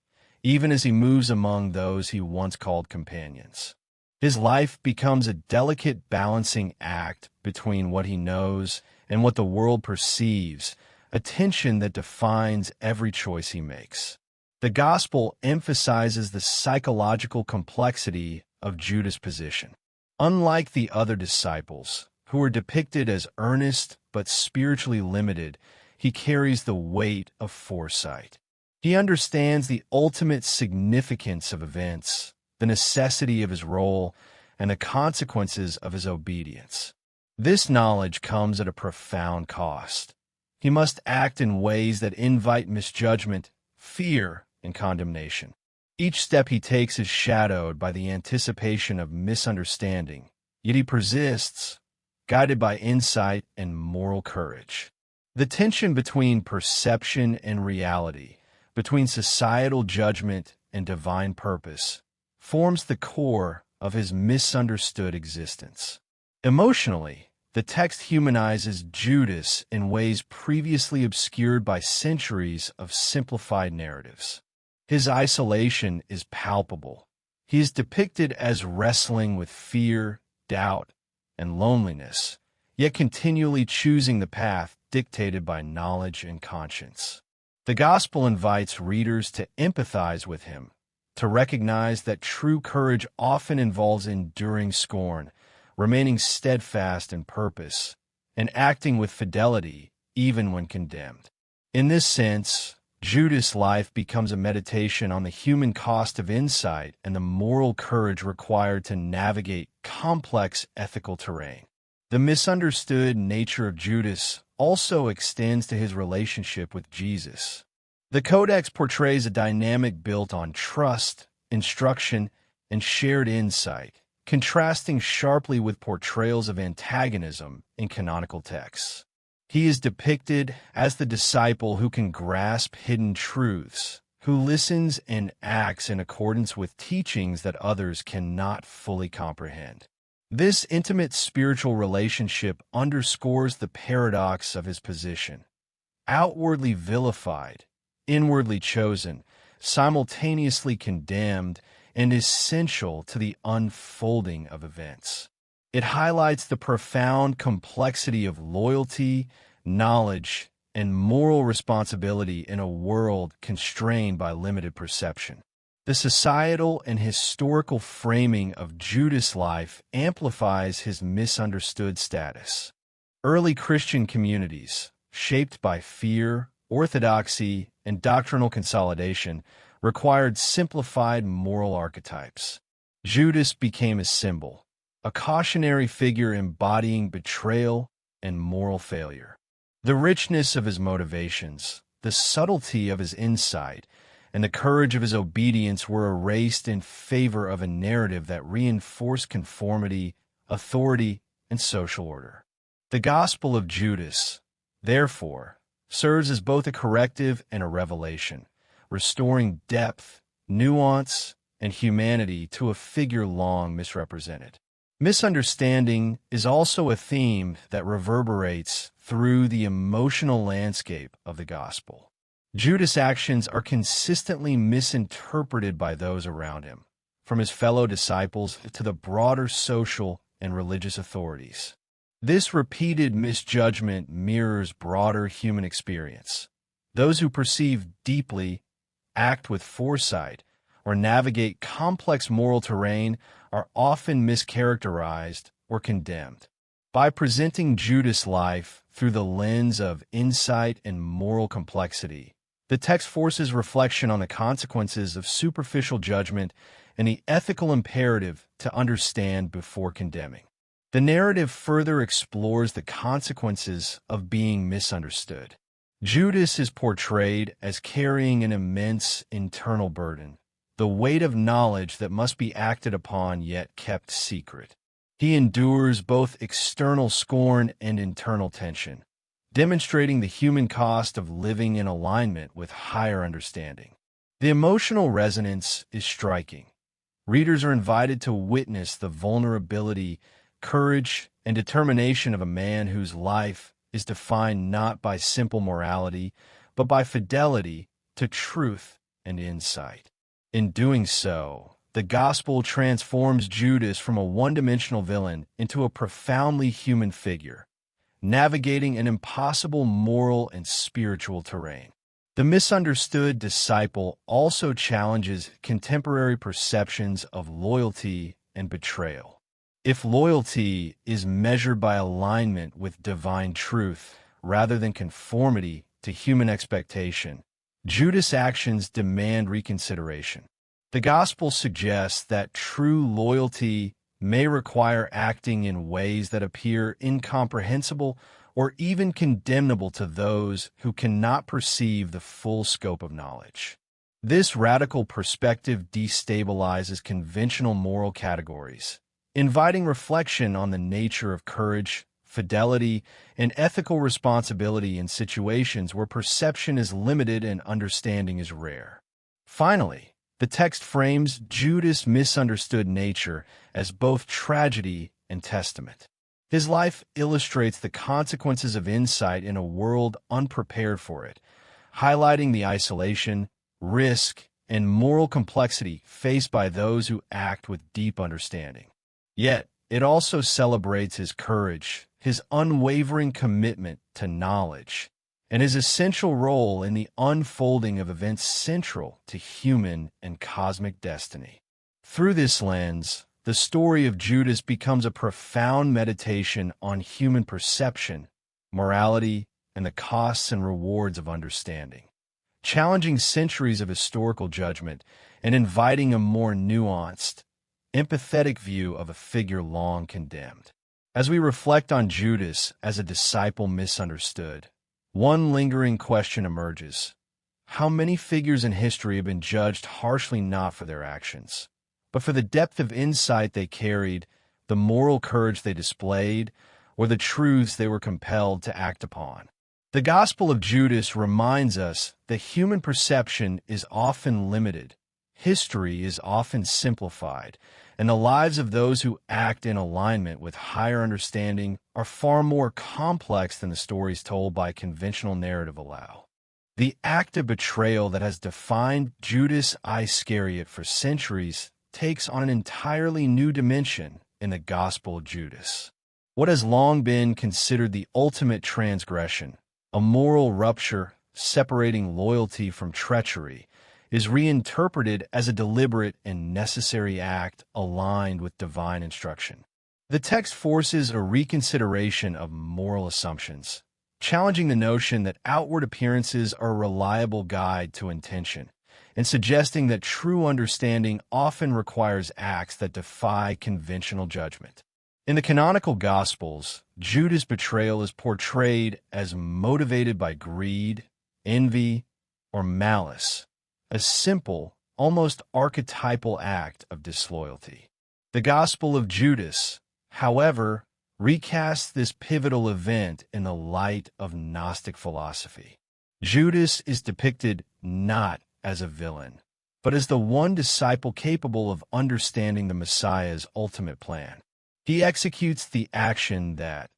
even as he moves among those he once called companions. His life becomes a delicate balancing act between what he knows and what the world perceives, a tension that defines every choice he makes. The Gospel emphasizes the psychological complexity of Judas' position. Unlike the other disciples, who are depicted as earnest but spiritually limited, he carries the weight of foresight. He understands the ultimate significance of events, the necessity of his role, and the consequences of his obedience. This knowledge comes at a profound cost. He must act in ways that invite misjudgment, fear, and condemnation. Each step he takes is shadowed by the anticipation of misunderstanding, Yet he persists, guided by insight and moral courage. The tension between perception and reality, between societal judgment and divine purpose, forms the core of his misunderstood existence. Emotionally, the text humanizes Judas in ways previously obscured by centuries of simplified narratives. His isolation is palpable. He is depicted as wrestling with fear, doubt, and loneliness, yet continually choosing the path dictated by knowledge and conscience. The Gospel invites readers to empathize with him, to recognize that true courage often involves enduring scorn, remaining steadfast in purpose, and acting with fidelity even when condemned. In this sense, Judas' life becomes a meditation on the human cost of insight and the moral courage required to navigate complex ethical terrain. The misunderstood nature of Judas also extends to his relationship with Jesus. The Codex portrays a dynamic built on trust, instruction, and shared insight, contrasting sharply with portrayals of antagonism in canonical texts. He is depicted as the disciple who can grasp hidden truths, who listens and acts in accordance with teachings that others cannot fully comprehend. This intimate spiritual relationship underscores the paradox of his position. Outwardly vilified, inwardly chosen, simultaneously condemned, and essential to the unfolding of events. It highlights the profound complexity of loyalty, knowledge, and moral responsibility in a world constrained by limited perception. The societal and historical framing of Judas' life amplifies his misunderstood status. Early Christian communities, shaped by fear, orthodoxy, and doctrinal consolidation, required simplified moral archetypes. Judas became a symbol, a cautionary figure embodying betrayal and moral failure. The richness of his motivations, the subtlety of his insight, and the courage of his obedience were erased in favor of a narrative that reinforced conformity, authority, and social order. The Gospel of Judas, therefore, serves as both a corrective and a revelation, restoring depth, nuance, and humanity to a figure long misrepresented. Misunderstanding is also a theme that reverberates through the emotional landscape of the gospel. Judas' actions are consistently misinterpreted by those around him, from his fellow disciples to the broader social and religious authorities. This repeated misjudgment mirrors broader human experience. Those who perceive deeply, act with foresight, or navigate complex moral terrain are often mischaracterized or condemned. By presenting Judas' life through the lens of insight and moral complexity, the text forces reflection on the consequences of superficial judgment and the ethical imperative to understand before condemning. The narrative further explores the consequences of being misunderstood. Judas is portrayed as carrying an immense internal burden, the weight of knowledge that must be acted upon yet kept secret. He endures both external scorn and internal tension, demonstrating the human cost of living in alignment with higher understanding. The emotional resonance is striking. Readers are invited to witness the vulnerability, courage, and determination of a man whose life is defined not by simple morality, but by fidelity to truth and insight. In doing so, the gospel transforms Judas from a one-dimensional villain into a profoundly human figure, navigating an impossible moral and spiritual terrain. The misunderstood disciple also challenges contemporary perceptions of loyalty and betrayal. If loyalty is measured by alignment with divine truth rather than conformity to human expectation, Judas' actions demand reconsideration. The gospel suggests that true loyalty may require acting in ways that appear incomprehensible or even condemnable to those who cannot perceive the full scope of knowledge. This radical perspective destabilizes conventional moral categories, inviting reflection on the nature of courage, fidelity, and ethical responsibility in situations where perception is limited and understanding is rare. Finally, the text frames Judas' misunderstood nature as both tragedy and testament. His life illustrates the consequences of insight in a world unprepared for it, highlighting the isolation, risk, and moral complexity faced by those who act with deep understanding. Yet, it also celebrates his courage, his unwavering commitment to knowledge, and his essential role in the unfolding of events central to human and cosmic destiny. Through this lens, the story of Judas becomes a profound meditation on human perception, morality, and the costs and rewards of understanding, challenging centuries of historical judgment and inviting a more nuanced, empathetic view of a figure long condemned. As we reflect on Judas as a disciple misunderstood, one lingering question emerges. How many figures in history have been judged harshly not for their actions, but for the depth of insight they carried, the moral courage they displayed, or the truths they were compelled to act upon? The Gospel of Judas reminds us that human perception is often limited, history is often simplified, and the lives of those who act in alignment with higher understanding are far more complex than the stories told by conventional narrative allow. The act of betrayal that has defined Judas Iscariot for centuries takes on an entirely new dimension in the Gospel of Judas. What has long been considered the ultimate transgression, a moral rupture separating loyalty from treachery, is reinterpreted as a deliberate and necessary act aligned with divine instruction. The text forces a reconsideration of moral assumptions, challenging the notion that outward appearances are a reliable guide to intention, and suggesting that true understanding often requires acts that defy conventional judgment. In the canonical Gospels, Judas' betrayal is portrayed as motivated by greed, envy, or malice, a simple, almost archetypal act of disloyalty. The Gospel of Judas, however, recasts this pivotal event in the light of Gnostic philosophy. Judas is depicted not as a villain, but as the one disciple capable of understanding the Messiah's ultimate plan. He executes the action that,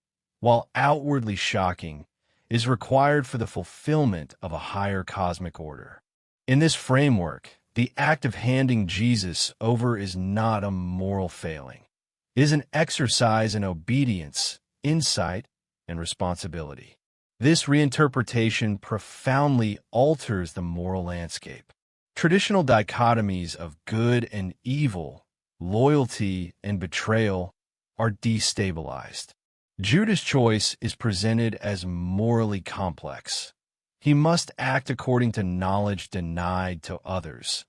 while outwardly shocking, is required for the fulfillment of a higher cosmic order. In this framework, the act of handing Jesus over is not a moral failing. It is an exercise in obedience, insight, and responsibility. This reinterpretation profoundly alters the moral landscape. Traditional dichotomies of good and evil, loyalty and betrayal, are destabilized. Judas' choice is presented as morally complex. He must act according to knowledge denied to others,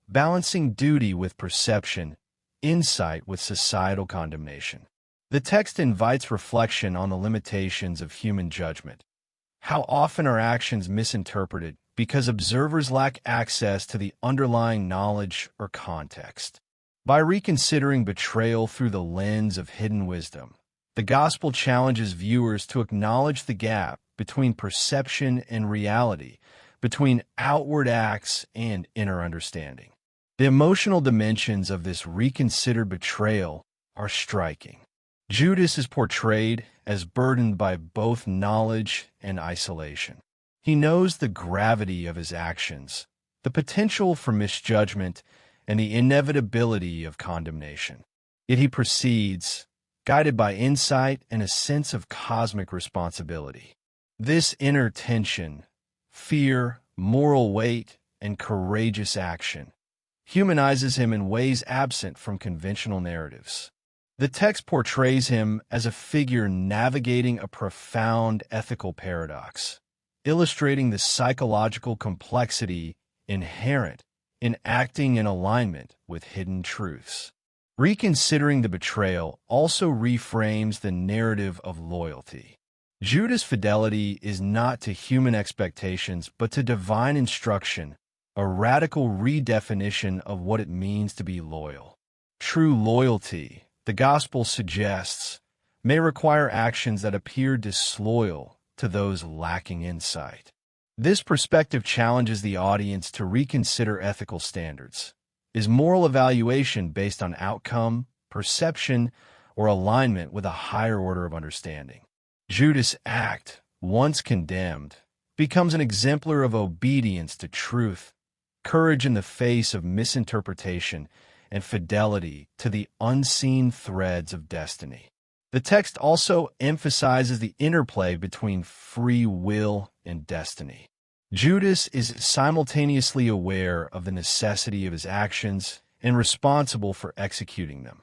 balancing duty with perception, insight with societal condemnation. The text invites reflection on the limitations of human judgment. How often are actions misinterpreted because observers lack access to the underlying knowledge or context? By reconsidering betrayal through the lens of hidden wisdom, the Gospel challenges viewers to acknowledge the gap between perception and reality, between outward acts and inner understanding. The emotional dimensions of this reconsidered betrayal are striking. Judas is portrayed as burdened by both knowledge and isolation. He knows the gravity of his actions, the potential for misjudgment, and the inevitability of condemnation. Yet he proceeds, guided by insight and a sense of cosmic responsibility. This inner tension, fear, moral weight, and courageous action, humanizes him in ways absent from conventional narratives. The text portrays him as a figure navigating a profound ethical paradox, illustrating the psychological complexity inherent in acting in alignment with hidden truths. Reconsidering the betrayal also reframes the narrative of loyalty. Judas' fidelity is not to human expectations but to divine instruction, a radical redefinition of what it means to be loyal. True loyalty, the Gospel suggests, may require actions that appear disloyal to those lacking insight. This perspective challenges the audience to reconsider ethical standards. Is moral evaluation based on outcome, perception, or alignment with a higher order of understanding? Judas' act, once condemned, becomes an exemplar of obedience to truth, courage in the face of misinterpretation, and fidelity to the unseen threads of destiny. The text also emphasizes the interplay between free will and destiny. Judas is simultaneously aware of the necessity of his actions and responsible for executing them.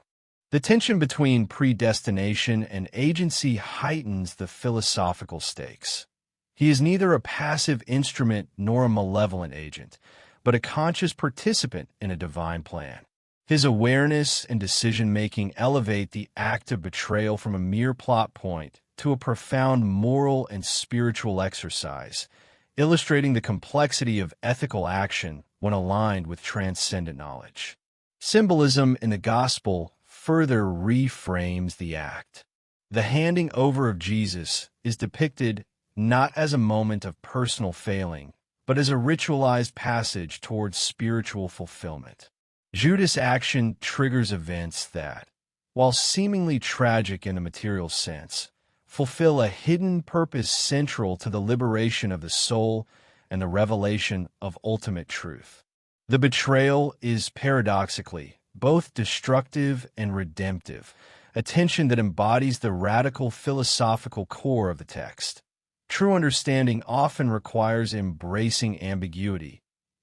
The tension between predestination and agency heightens the philosophical stakes. He is neither a passive instrument nor a malevolent agent, but a conscious participant in a divine plan. His awareness and decision-making elevate the act of betrayal from a mere plot point to a profound moral and spiritual exercise, illustrating the complexity of ethical action when aligned with transcendent knowledge. Symbolism in the Gospel further reframes the act. The handing over of Jesus is depicted not as a moment of personal failing, but as a ritualized passage towards spiritual fulfillment. Judas' action triggers events that, while seemingly tragic in the material sense, fulfill a hidden purpose central to the liberation of the soul and the revelation of ultimate truth. The betrayal is paradoxically both destructive and redemptive, a tension that embodies the radical philosophical core of the text. True understanding often requires embracing ambiguity,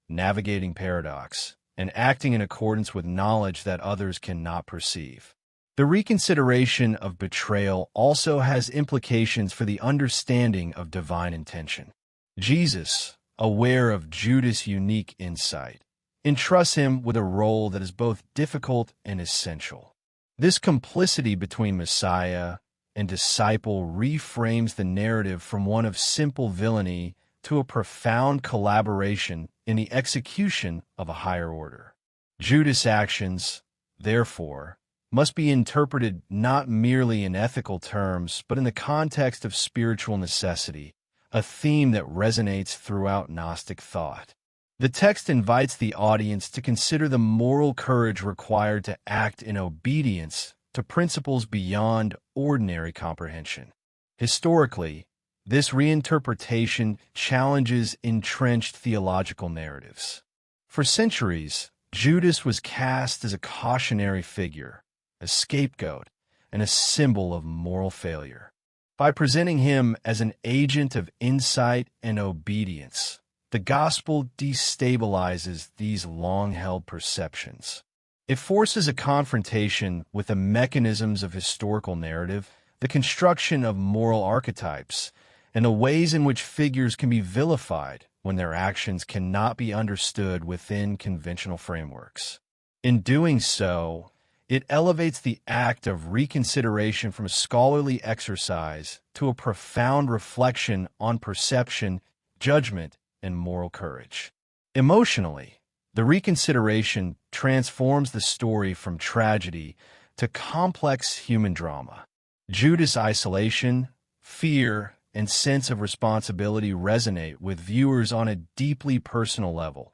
navigating paradox, and acting in accordance with knowledge that others cannot perceive. The reconsideration of betrayal also has implications for the understanding of divine intention. Jesus, aware of Judas' unique insight, entrusts him with a role that is both difficult and essential. This complicity between Messiah and disciple reframes the narrative from one of simple villainy to a profound collaboration in the execution of a higher order. Judas' actions, therefore, must be interpreted not merely in ethical terms, but in the context of spiritual necessity, a theme that resonates throughout Gnostic thought. The text invites the audience to consider the moral courage required to act in obedience to principles beyond ordinary comprehension. Historically, this reinterpretation challenges entrenched theological narratives. For centuries, Judas was cast as a cautionary figure, a scapegoat, and a symbol of moral failure. By presenting him as an agent of insight and obedience, the Gospel destabilizes these long-held perceptions. It forces a confrontation with the mechanisms of historical narrative, the construction of moral archetypes, and the ways in which figures can be vilified when their actions cannot be understood within conventional frameworks. In doing so, it elevates the act of reconsideration from a scholarly exercise to a profound reflection on perception, judgment, and moral courage. Emotionally, the reconsideration transforms the story from tragedy to complex human drama. Judas' isolation, fear, and sense of responsibility resonate with viewers on a deeply personal level,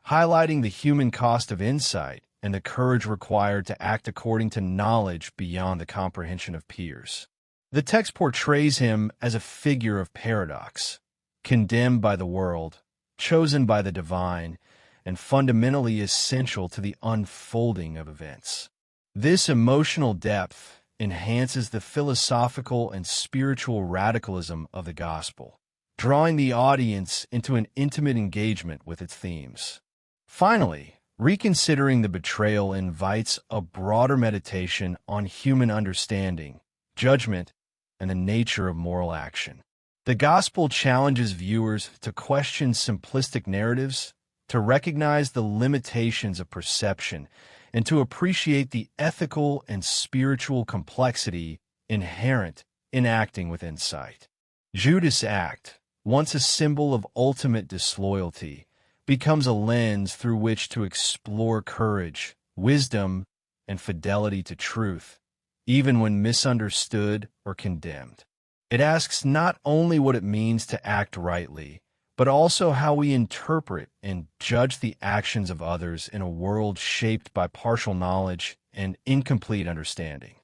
highlighting the human cost of insight and the courage required to act according to knowledge beyond the comprehension of peers. The text portrays him as a figure of paradox, condemned by the world, chosen by the divine, and fundamentally essential to the unfolding of events. This emotional depth enhances the philosophical and spiritual radicalism of the Gospel, drawing the audience into an intimate engagement with its themes. Finally, reconsidering the betrayal invites a broader meditation on human understanding, judgment, and the nature of moral action. The Gospel challenges viewers to question simplistic narratives, to recognize the limitations of perception, and to appreciate the ethical and spiritual complexity inherent in acting with insight. Judas' act, once a symbol of ultimate disloyalty, becomes a lens through which to explore courage, wisdom, and fidelity to truth, even when misunderstood or condemned. It asks not only what it means to act rightly, but also how we interpret and judge the actions of others in a world shaped by partial knowledge and incomplete understanding.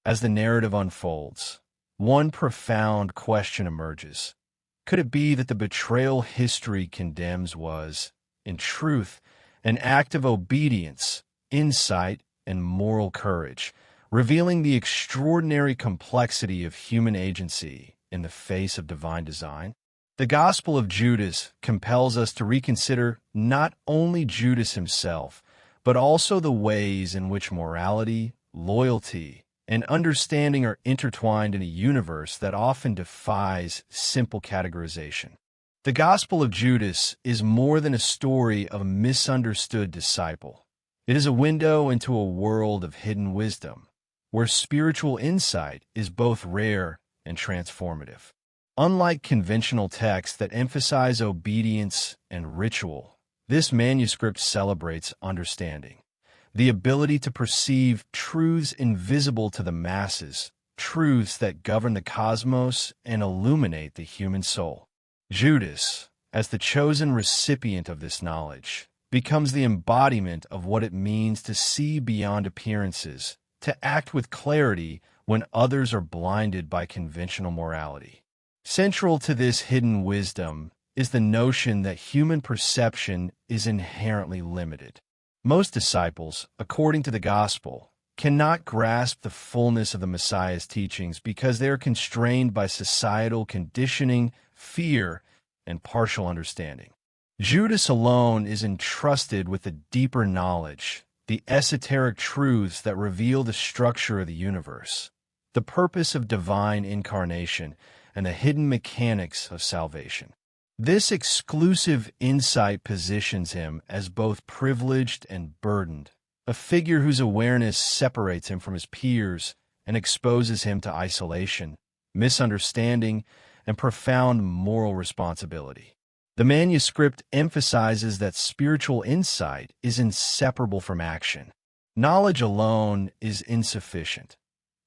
As the narrative unfolds, one profound question emerges. Could it be that the betrayal history condemns was, in truth, an act of obedience, insight, and moral courage, revealing the extraordinary complexity of human agency in the face of divine design? The Gospel of Judas compels us to reconsider not only Judas himself, but also the ways in which morality, loyalty, and understanding are intertwined in a universe that often defies simple categorization. The Gospel of Judas is more than a story of a misunderstood disciple. It is a window into a world of hidden wisdom, where spiritual insight is both rare and transformative. Unlike conventional texts that emphasize obedience and ritual, this manuscript celebrates understanding, the ability to perceive truths invisible to the masses, truths that govern the cosmos and illuminate the human soul. Judas, as the chosen recipient of this knowledge, becomes the embodiment of what it means to see beyond appearances, to act with clarity when others are blinded by conventional morality. Central to this hidden wisdom is the notion that human perception is inherently limited. Most disciples, according to the Gospel, cannot grasp the fullness of the Messiah's teachings because they are constrained by societal conditioning, fear, and partial understanding. Judas alone is entrusted with the deeper knowledge, the esoteric truths that reveal the structure of the universe, the purpose of divine incarnation, and the hidden mechanics of salvation. This exclusive insight positions him as both privileged and burdened, a figure whose awareness separates him from his peers and exposes him to isolation, misunderstanding, and profound moral responsibility. The manuscript emphasizes that spiritual insight is inseparable from action. Knowledge alone is insufficient.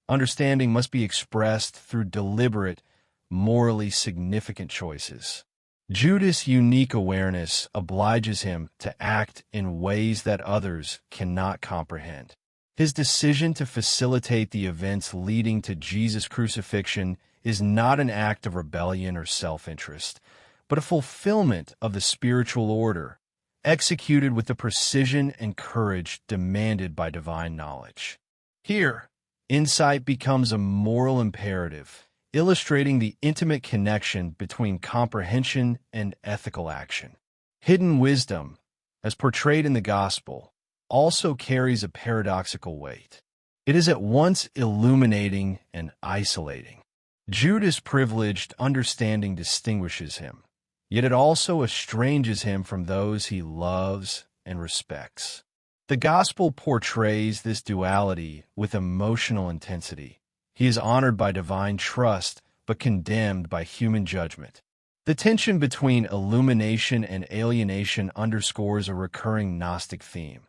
Understanding must be expressed through deliberate, morally significant choices. Judas' unique awareness obliges him to act in ways that others cannot comprehend. His decision to facilitate the events leading to Jesus' crucifixion is not an act of rebellion or self-interest, but a fulfillment of the spiritual order, executed with the precision and courage demanded by divine knowledge. Here, insight becomes a moral imperative, illustrating the intimate connection between comprehension and ethical action. Hidden wisdom, as portrayed in the Gospel, also carries a paradoxical weight. It is at once illuminating and isolating. Judas' privileged understanding distinguishes him, yet it also estranges him from those he loves and respects. The Gospel portrays this duality with emotional intensity. He is honored by divine trust, but condemned by human judgment. The tension between illumination and alienation underscores a recurring Gnostic theme.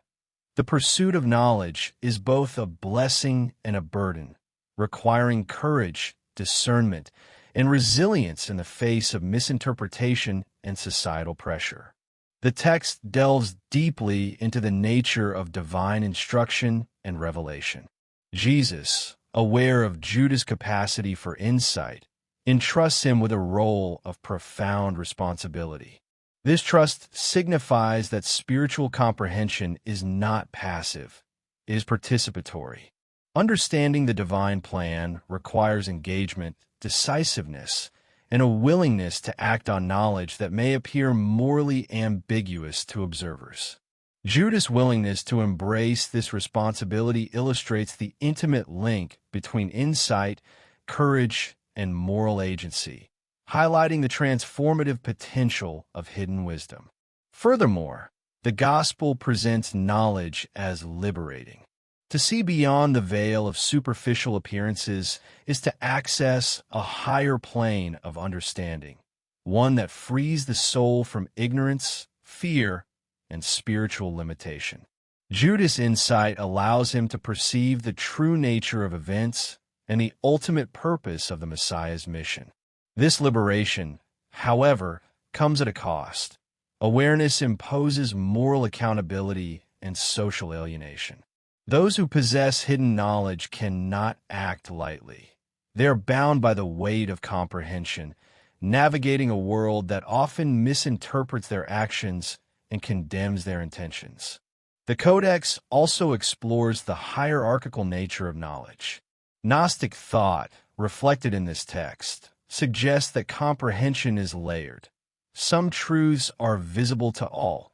The pursuit of knowledge is both a blessing and a burden, requiring courage, discernment, and resilience in the face of misinterpretation and societal pressure. The text delves deeply into the nature of divine instruction and revelation. Jesus, aware of Judas' capacity for insight, entrusts him with a role of profound responsibility. This trust signifies that spiritual comprehension is not passive, it is participatory. Understanding the divine plan requires engagement, decisiveness, and a willingness to act on knowledge that may appear morally ambiguous to observers. Judas' willingness to embrace this responsibility illustrates the intimate link between insight, courage, and moral agency, highlighting the transformative potential of hidden wisdom. Furthermore, the Gospel presents knowledge as liberating. To see beyond the veil of superficial appearances is to access a higher plane of understanding, one that frees the soul from ignorance, fear, and spiritual limitation. Judas' insight allows him to perceive the true nature of events and the ultimate purpose of the Messiah's mission. This liberation, however, comes at a cost. Awareness imposes moral accountability and social alienation. Those who possess hidden knowledge cannot act lightly. They are bound by the weight of comprehension, navigating a world that often misinterprets their actions and condemns their intentions. The Codex also explores the hierarchical nature of knowledge. Gnostic thought, reflected in this text, suggests that comprehension is layered. Some truths are visible to all,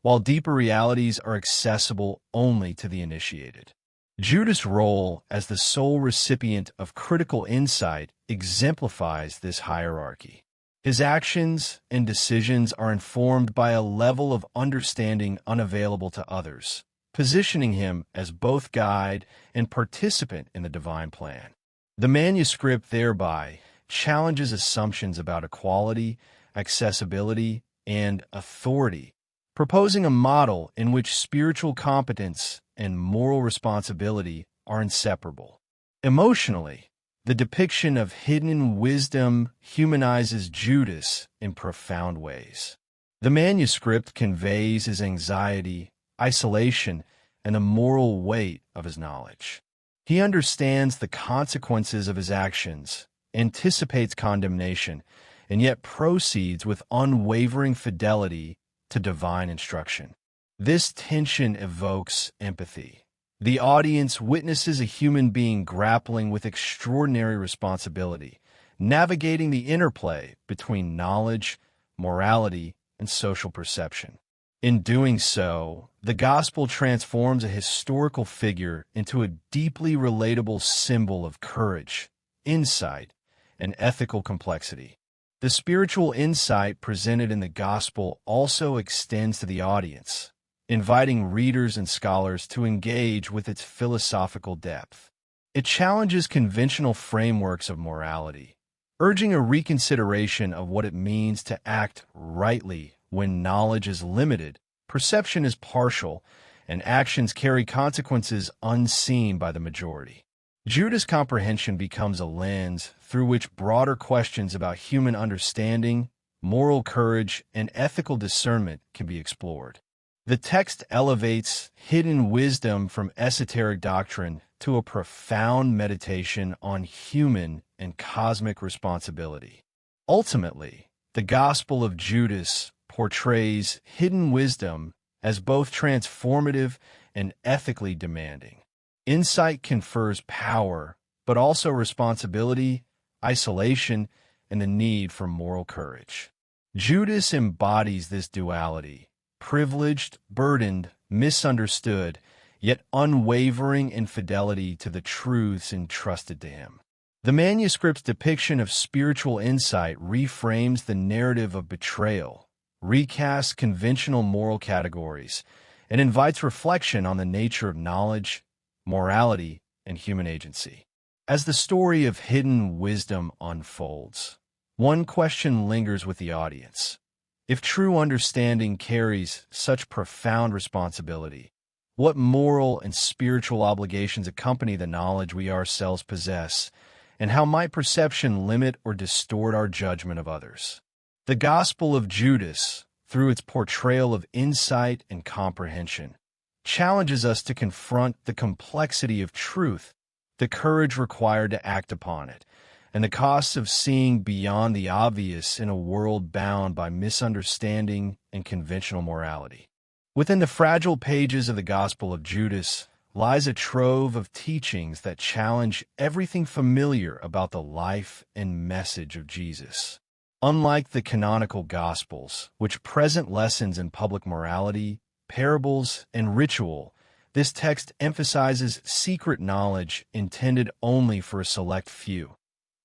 while deeper realities are accessible only to the initiated. Judas' role as the sole recipient of critical insight exemplifies this hierarchy. His actions and decisions are informed by a level of understanding unavailable to others, positioning him as both guide and participant in the divine plan. The manuscript thereby challenges assumptions about equality, accessibility, and authority, proposing a model in which spiritual competence and moral responsibility are inseparable. Emotionally, the depiction of hidden wisdom humanizes Judas in profound ways. The manuscript conveys his anxiety, isolation, and the moral weight of his knowledge. He understands the consequences of his actions, anticipates condemnation, and yet proceeds with unwavering fidelity to divine instruction. This tension evokes empathy. The audience witnesses a human being grappling with extraordinary responsibility, navigating the interplay between knowledge, morality, and social perception. In doing so, the gospel transforms a historical figure into a deeply relatable symbol of courage, insight, and ethical complexity. The spiritual insight presented in the gospel also extends to the audience, inviting readers and scholars to engage with its philosophical depth. It challenges conventional frameworks of morality, urging a reconsideration of what it means to act rightly when knowledge is limited, perception is partial, and actions carry consequences unseen by the majority. Judas' comprehension becomes a lens through which broader questions about human understanding, moral courage, and ethical discernment can be explored. The text elevates hidden wisdom from esoteric doctrine to a profound meditation on human and cosmic responsibility. Ultimately, the Gospel of Judas portrays hidden wisdom as both transformative and ethically demanding. Insight confers power, but also responsibility, isolation, and the need for moral courage. Judas embodies this duality, privileged, burdened, misunderstood, yet unwavering in fidelity to the truths entrusted to him. The manuscript's depiction of spiritual insight reframes the narrative of betrayal, recasts conventional moral categories, and invites reflection on the nature of knowledge, morality, and human agency. As the story of hidden wisdom unfolds, one question lingers with the audience. If true understanding carries such profound responsibility, what moral and spiritual obligations accompany the knowledge we ourselves possess, and how might perception limit or distort our judgment of others? The Gospel of Judas, through its portrayal of insight and comprehension, challenges us to confront the complexity of truth, the courage required to act upon it, and the costs of seeing beyond the obvious in a world bound by misunderstanding and conventional morality. Within the fragile pages of the Gospel of Judas lies a trove of teachings that challenge everything familiar about the life and message of Jesus. Unlike the canonical Gospels, which present lessons in public morality, parables, and ritual, this text emphasizes secret knowledge intended only for a select few,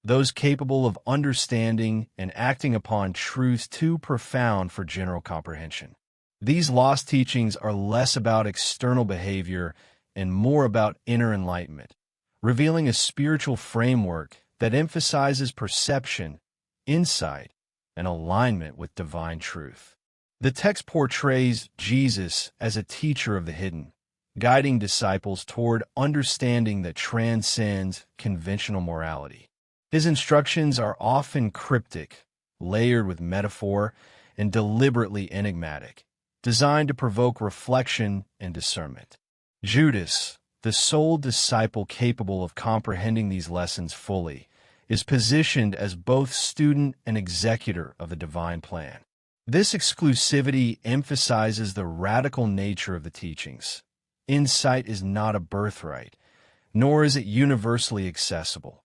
those capable of understanding and acting upon truths too profound for general comprehension. These lost teachings are less about external behavior and more about inner enlightenment, revealing a spiritual framework that emphasizes perception, insight, and alignment with divine truth. The text portrays Jesus as a teacher of the hidden, guiding disciples toward understanding that transcends conventional morality. His instructions are often cryptic, layered with metaphor, and deliberately enigmatic, designed to provoke reflection and discernment. Judas, the sole disciple capable of comprehending these lessons fully, is positioned as both student and executor of the divine plan. This exclusivity emphasizes the radical nature of the teachings. Insight is not a birthright, nor is it universally accessible.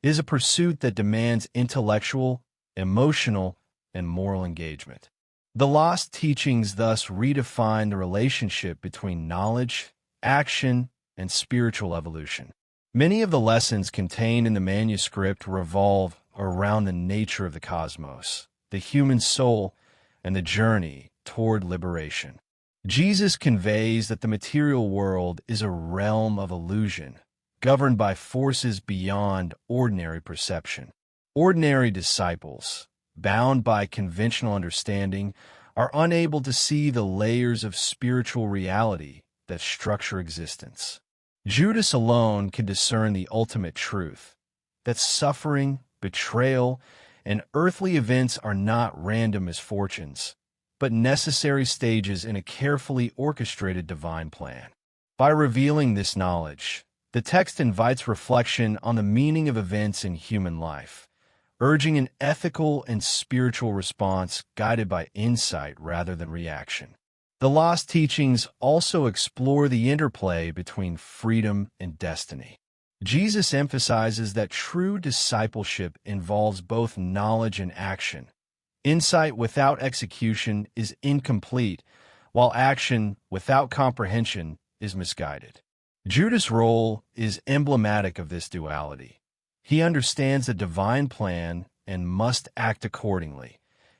It is a pursuit that demands intellectual, emotional, and moral engagement. The lost teachings thus redefine the relationship between knowledge, action, and spiritual evolution. Many of the lessons contained in the manuscript revolve around the nature of the cosmos, the human soul, and the journey toward liberation. Jesus conveys that the material world is a realm of illusion, governed by forces beyond ordinary perception. Ordinary disciples, bound by conventional understanding, are unable to see the layers of spiritual reality that structure existence. Judas alone can discern the ultimate truth, that suffering, betrayal, and earthly events are not random misfortunes, but necessary stages in a carefully orchestrated divine plan. By revealing this knowledge, the text invites reflection on the meaning of events in human life, urging an ethical and spiritual response guided by insight rather than reaction. The lost teachings also explore the interplay between freedom and destiny. Jesus emphasizes that true discipleship involves both knowledge and action. Insight without execution is incomplete, while action without comprehension is misguided. Judas' role is emblematic of this duality. He understands the divine plan and must act accordingly,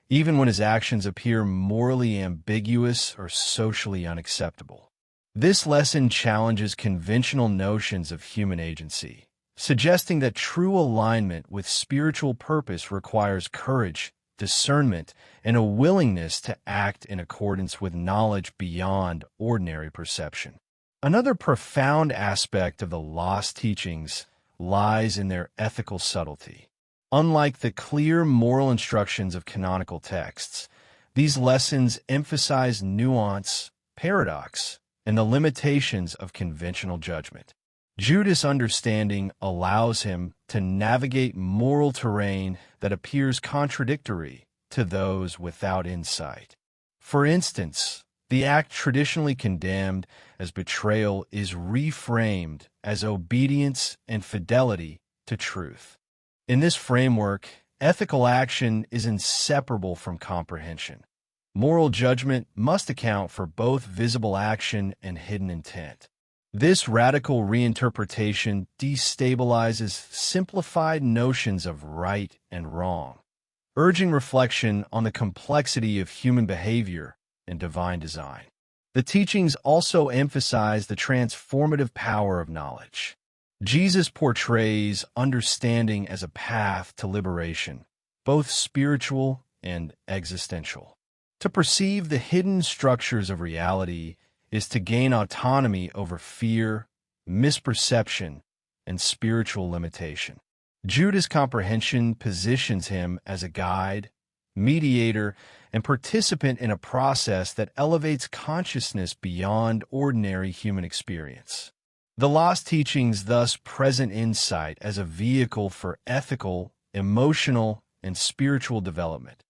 even when his actions appear morally ambiguous or socially unacceptable. This lesson challenges conventional notions of human agency, suggesting that true alignment with spiritual purpose requires courage, discernment, and a willingness to act in accordance with knowledge beyond ordinary perception. Another profound aspect of the lost teachings lies in their ethical subtlety. Unlike the clear moral instructions of canonical texts, these lessons emphasize nuance, paradox, and the limitations of conventional judgment. Judas' understanding allows him to navigate moral terrain that appears contradictory to those without insight. For instance, the act traditionally condemned as betrayal is reframed as obedience and fidelity to truth. In this framework, ethical action is inseparable from comprehension. Moral judgment must account for both visible action and hidden intent. This radical reinterpretation destabilizes simplified notions of right and wrong, urging reflection on the complexity of human behavior and divine design. The teachings also emphasize the transformative power of knowledge. Jesus portrays understanding as a path to liberation, both spiritual and existential. To perceive the hidden structures of reality is to gain autonomy over fear, misperception, and spiritual limitation. Judas' comprehension positions him as a guide, mediator, and participant in a process that elevates consciousness beyond ordinary human experience. The lost teachings thus present insight as a vehicle for ethical, emotional, and spiritual development,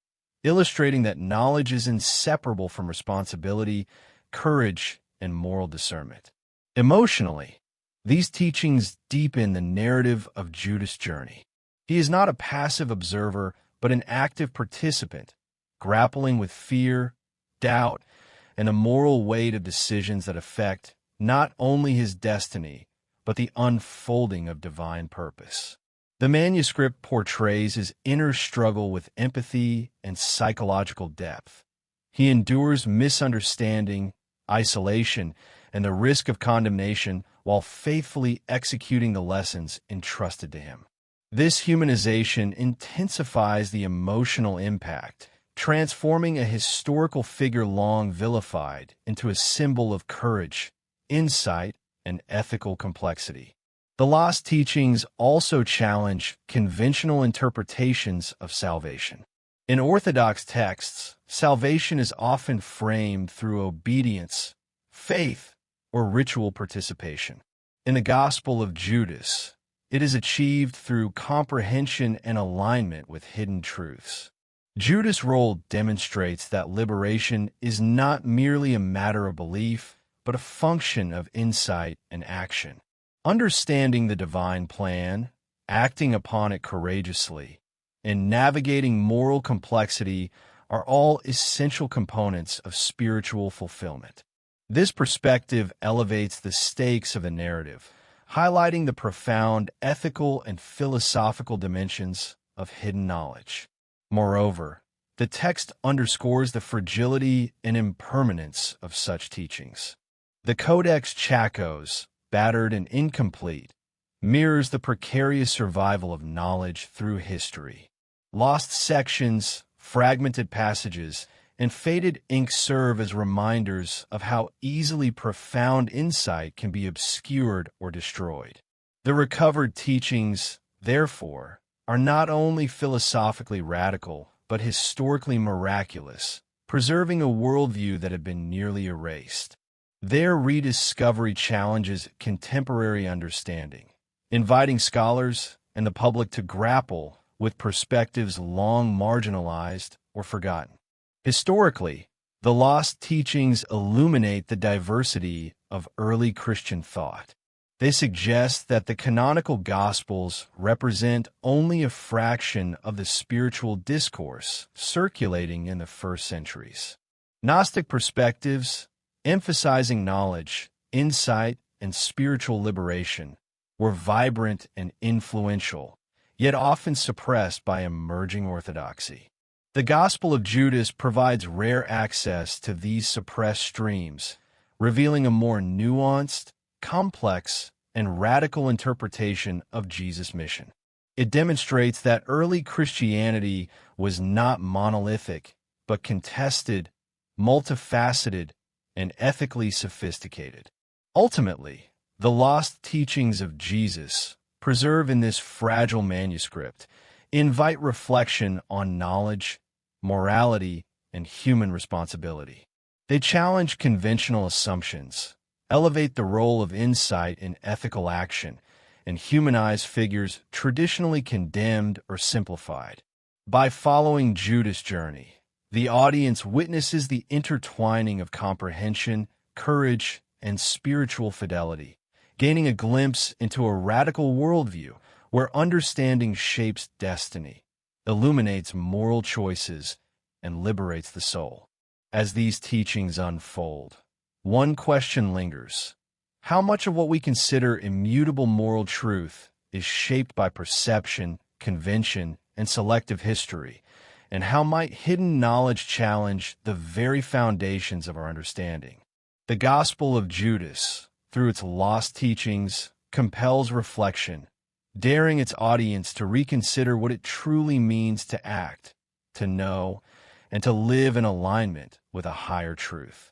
illustrating that knowledge is inseparable from responsibility, courage, and moral discernment. Emotionally, these teachings deepen the narrative of Judas' journey. He is not a passive observer, but an active participant, grappling with fear, doubt, and the moral weight of decisions that affect not only his destiny, but the unfolding of divine purpose. The manuscript portrays his inner struggle with empathy and psychological depth. He endures misunderstanding, isolation, and the risk of condemnation while faithfully executing the lessons entrusted to him. This humanization intensifies the emotional impact, transforming a historical figure long vilified into a symbol of courage, insight, and ethical complexity. The lost teachings also challenge conventional interpretations of salvation. In Orthodox texts, salvation is often framed through obedience, faith, or ritual participation. In the Gospel of Judas, it is achieved through comprehension and alignment with hidden truths. Judas' role demonstrates that liberation is not merely a matter of belief, but a function of insight and action. Understanding the divine plan, acting upon it courageously, and navigating moral complexity are all essential components of spiritual fulfillment. This perspective elevates the stakes of the narrative, highlighting the profound ethical and philosophical dimensions of hidden knowledge. Moreover, the text underscores the fragility and impermanence of such teachings. The Codex Chacos, battered and incomplete, mirrors the precarious survival of knowledge through history. Lost sections, fragmented passages, and faded ink serve as reminders of how easily profound insight can be obscured or destroyed. The recovered teachings, therefore, are not only philosophically radical, but historically miraculous, preserving a worldview that had been nearly erased. Their rediscovery challenges contemporary understanding, inviting scholars and the public to grapple with perspectives long marginalized or forgotten. Historically, the lost teachings illuminate the diversity of early Christian thought. They suggest that the canonical Gospels represent only a fraction of the spiritual discourse circulating in the first centuries. Gnostic perspectives, emphasizing knowledge, insight, and spiritual liberation, were vibrant and influential, yet often suppressed by emerging orthodoxy. The Gospel of Judas provides rare access to these suppressed streams, revealing a more nuanced, complex, and radical interpretation of Jesus' mission. It demonstrates that early Christianity was not monolithic, but contested, multifaceted, and ethically sophisticated. Ultimately, the lost teachings of Jesus, preserved in this fragile manuscript, invite reflection on knowledge, morality, and human responsibility. They challenge conventional assumptions, elevate the role of insight in ethical action, and humanize figures traditionally condemned or simplified. By following Judas' journey, the audience witnesses the intertwining of comprehension, courage, and spiritual fidelity, gaining a glimpse into a radical worldview where understanding shapes destiny, illuminates moral choices, and liberates the soul. As these teachings unfold, one question lingers. How much of what we consider immutable moral truth is shaped by perception, convention, and selective history, and how might hidden knowledge challenge the very foundations of our understanding? The Gospel of Judas, through its lost teachings, compels reflection, daring its audience to reconsider what it truly means to act, to know, and to live in alignment with a higher truth.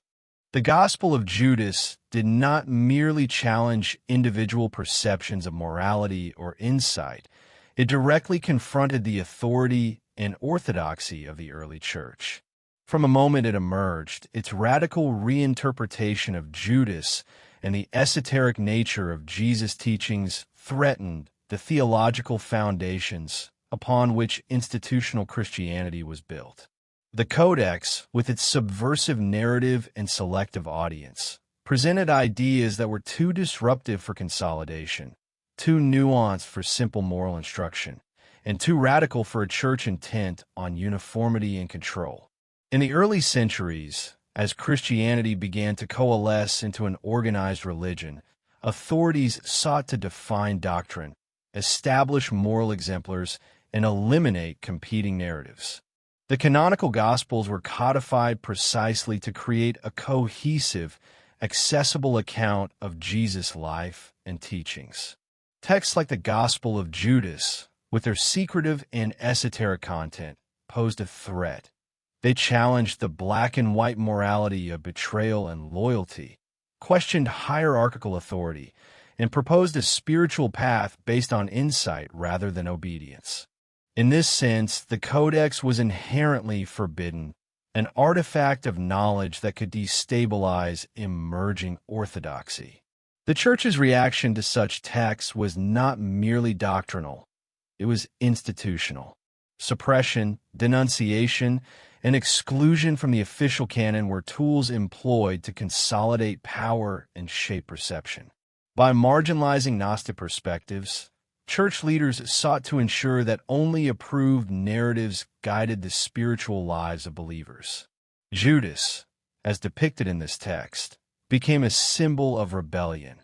The Gospel of Judas did not merely challenge individual perceptions of morality or insight. It directly confronted the authority and orthodoxy of the early church. From the moment it emerged, its radical reinterpretation of Judas and the esoteric nature of Jesus' teachings threatened the theological foundations upon which institutional Christianity was built. The Codex, with its subversive narrative and selective audience, presented ideas that were too disruptive for consolidation, too nuanced for simple moral instruction, and too radical for a church intent on uniformity and control. In the early centuries, as Christianity began to coalesce into an organized religion, authorities sought to define doctrine, establish moral exemplars, and eliminate competing narratives. The canonical Gospels were codified precisely to create a cohesive, accessible account of Jesus' life and teachings. Texts like the Gospel of Judas, with their secretive and esoteric content, posed a threat. They challenged the black and white morality of betrayal and loyalty, questioned hierarchical authority, and proposed a spiritual path based on insight rather than obedience. In this sense, the Codex was inherently forbidden, an artifact of knowledge that could destabilize emerging orthodoxy. The Church's reaction to such texts was not merely doctrinal, it was institutional. Suppression, denunciation, and exclusion from the official canon were tools employed to consolidate power and shape perception. By marginalizing Gnostic perspectives, Church leaders sought to ensure that only approved narratives guided the spiritual lives of believers. Judas, as depicted in this text, became a symbol of rebellion,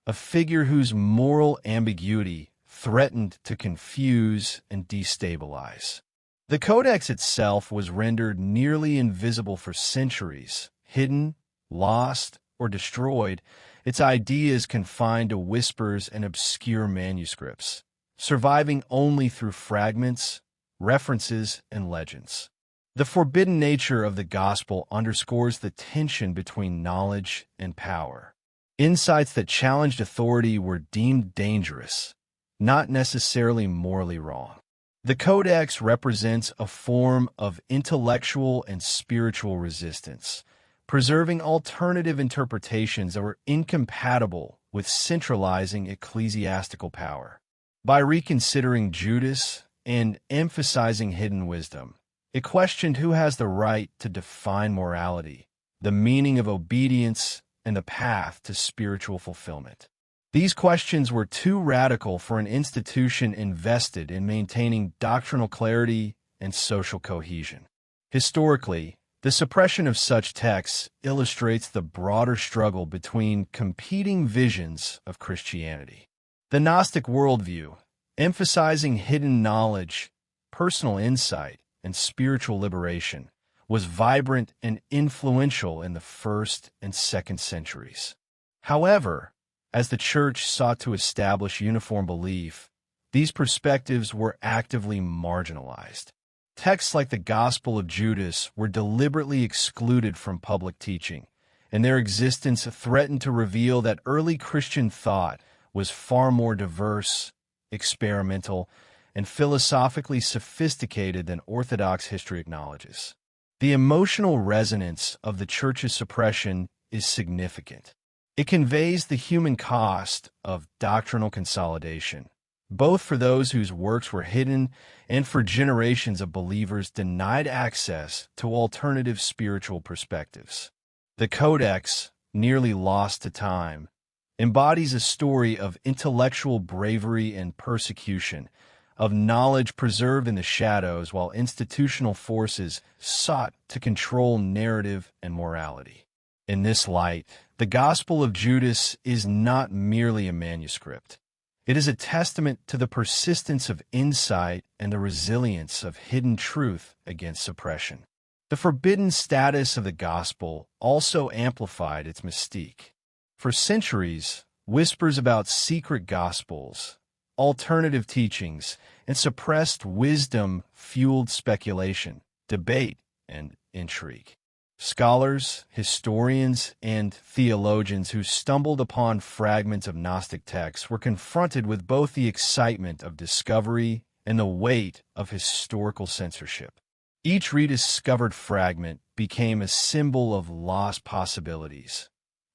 a figure whose moral ambiguity threatened to confuse and destabilize. The Codex itself was rendered nearly invisible for centuries, hidden, lost, or destroyed, its ideas confined to whispers and obscure manuscripts, surviving only through fragments, references, and legends. The forbidden nature of the gospel underscores the tension between knowledge and power. Insights that challenged authority were deemed dangerous, not necessarily morally wrong. The Codex represents a form of intellectual and spiritual resistance, preserving alternative interpretations that were incompatible with centralizing ecclesiastical power. By reconsidering Judas and emphasizing hidden wisdom, it questioned who has the right to define morality, the meaning of obedience, and the path to spiritual fulfillment. These questions were too radical for an institution invested in maintaining doctrinal clarity and social cohesion. Historically, the suppression of such texts illustrates the broader struggle between competing visions of Christianity. The Gnostic worldview, emphasizing hidden knowledge, personal insight, and spiritual liberation, was vibrant and influential in the 1st and 2nd centuries. However, as the Church sought to establish uniform belief, these perspectives were actively marginalized. Texts like the Gospel of Judas were deliberately excluded from public teaching, and their existence threatened to reveal that early Christian thought was far more diverse, experimental, and philosophically sophisticated than Orthodox history acknowledges. The emotional resonance of the Church's suppression is significant. It conveys the human cost of doctrinal consolidation, both for those whose works were hidden and for generations of believers denied access to alternative spiritual perspectives. The Codex, nearly lost to time, embodies a story of intellectual bravery and persecution, of knowledge preserved in the shadows while institutional forces sought to control narrative and morality. In this light, the Gospel of Judas is not merely a manuscript. It is a testament to the persistence of insight and the resilience of hidden truth against suppression. The forbidden status of the Gospel also amplified its mystique. For centuries, whispers about secret Gospels, alternative teachings, and suppressed wisdom fueled speculation, debate, and intrigue. Scholars, historians, and theologians who stumbled upon fragments of Gnostic texts were confronted with both the excitement of discovery and the weight of historical censorship. Each rediscovered fragment became a symbol of lost possibilities,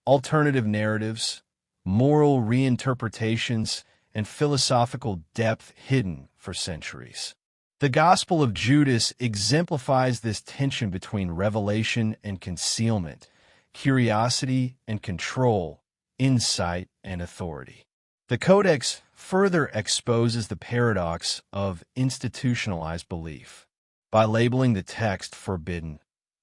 alternative narratives, moral reinterpretations, and philosophical depth hidden for centuries. The Gospel of Judas exemplifies this tension between revelation and concealment, curiosity and control, insight and authority. The Codex further exposes the paradox of institutionalized belief. By labeling the text forbidden,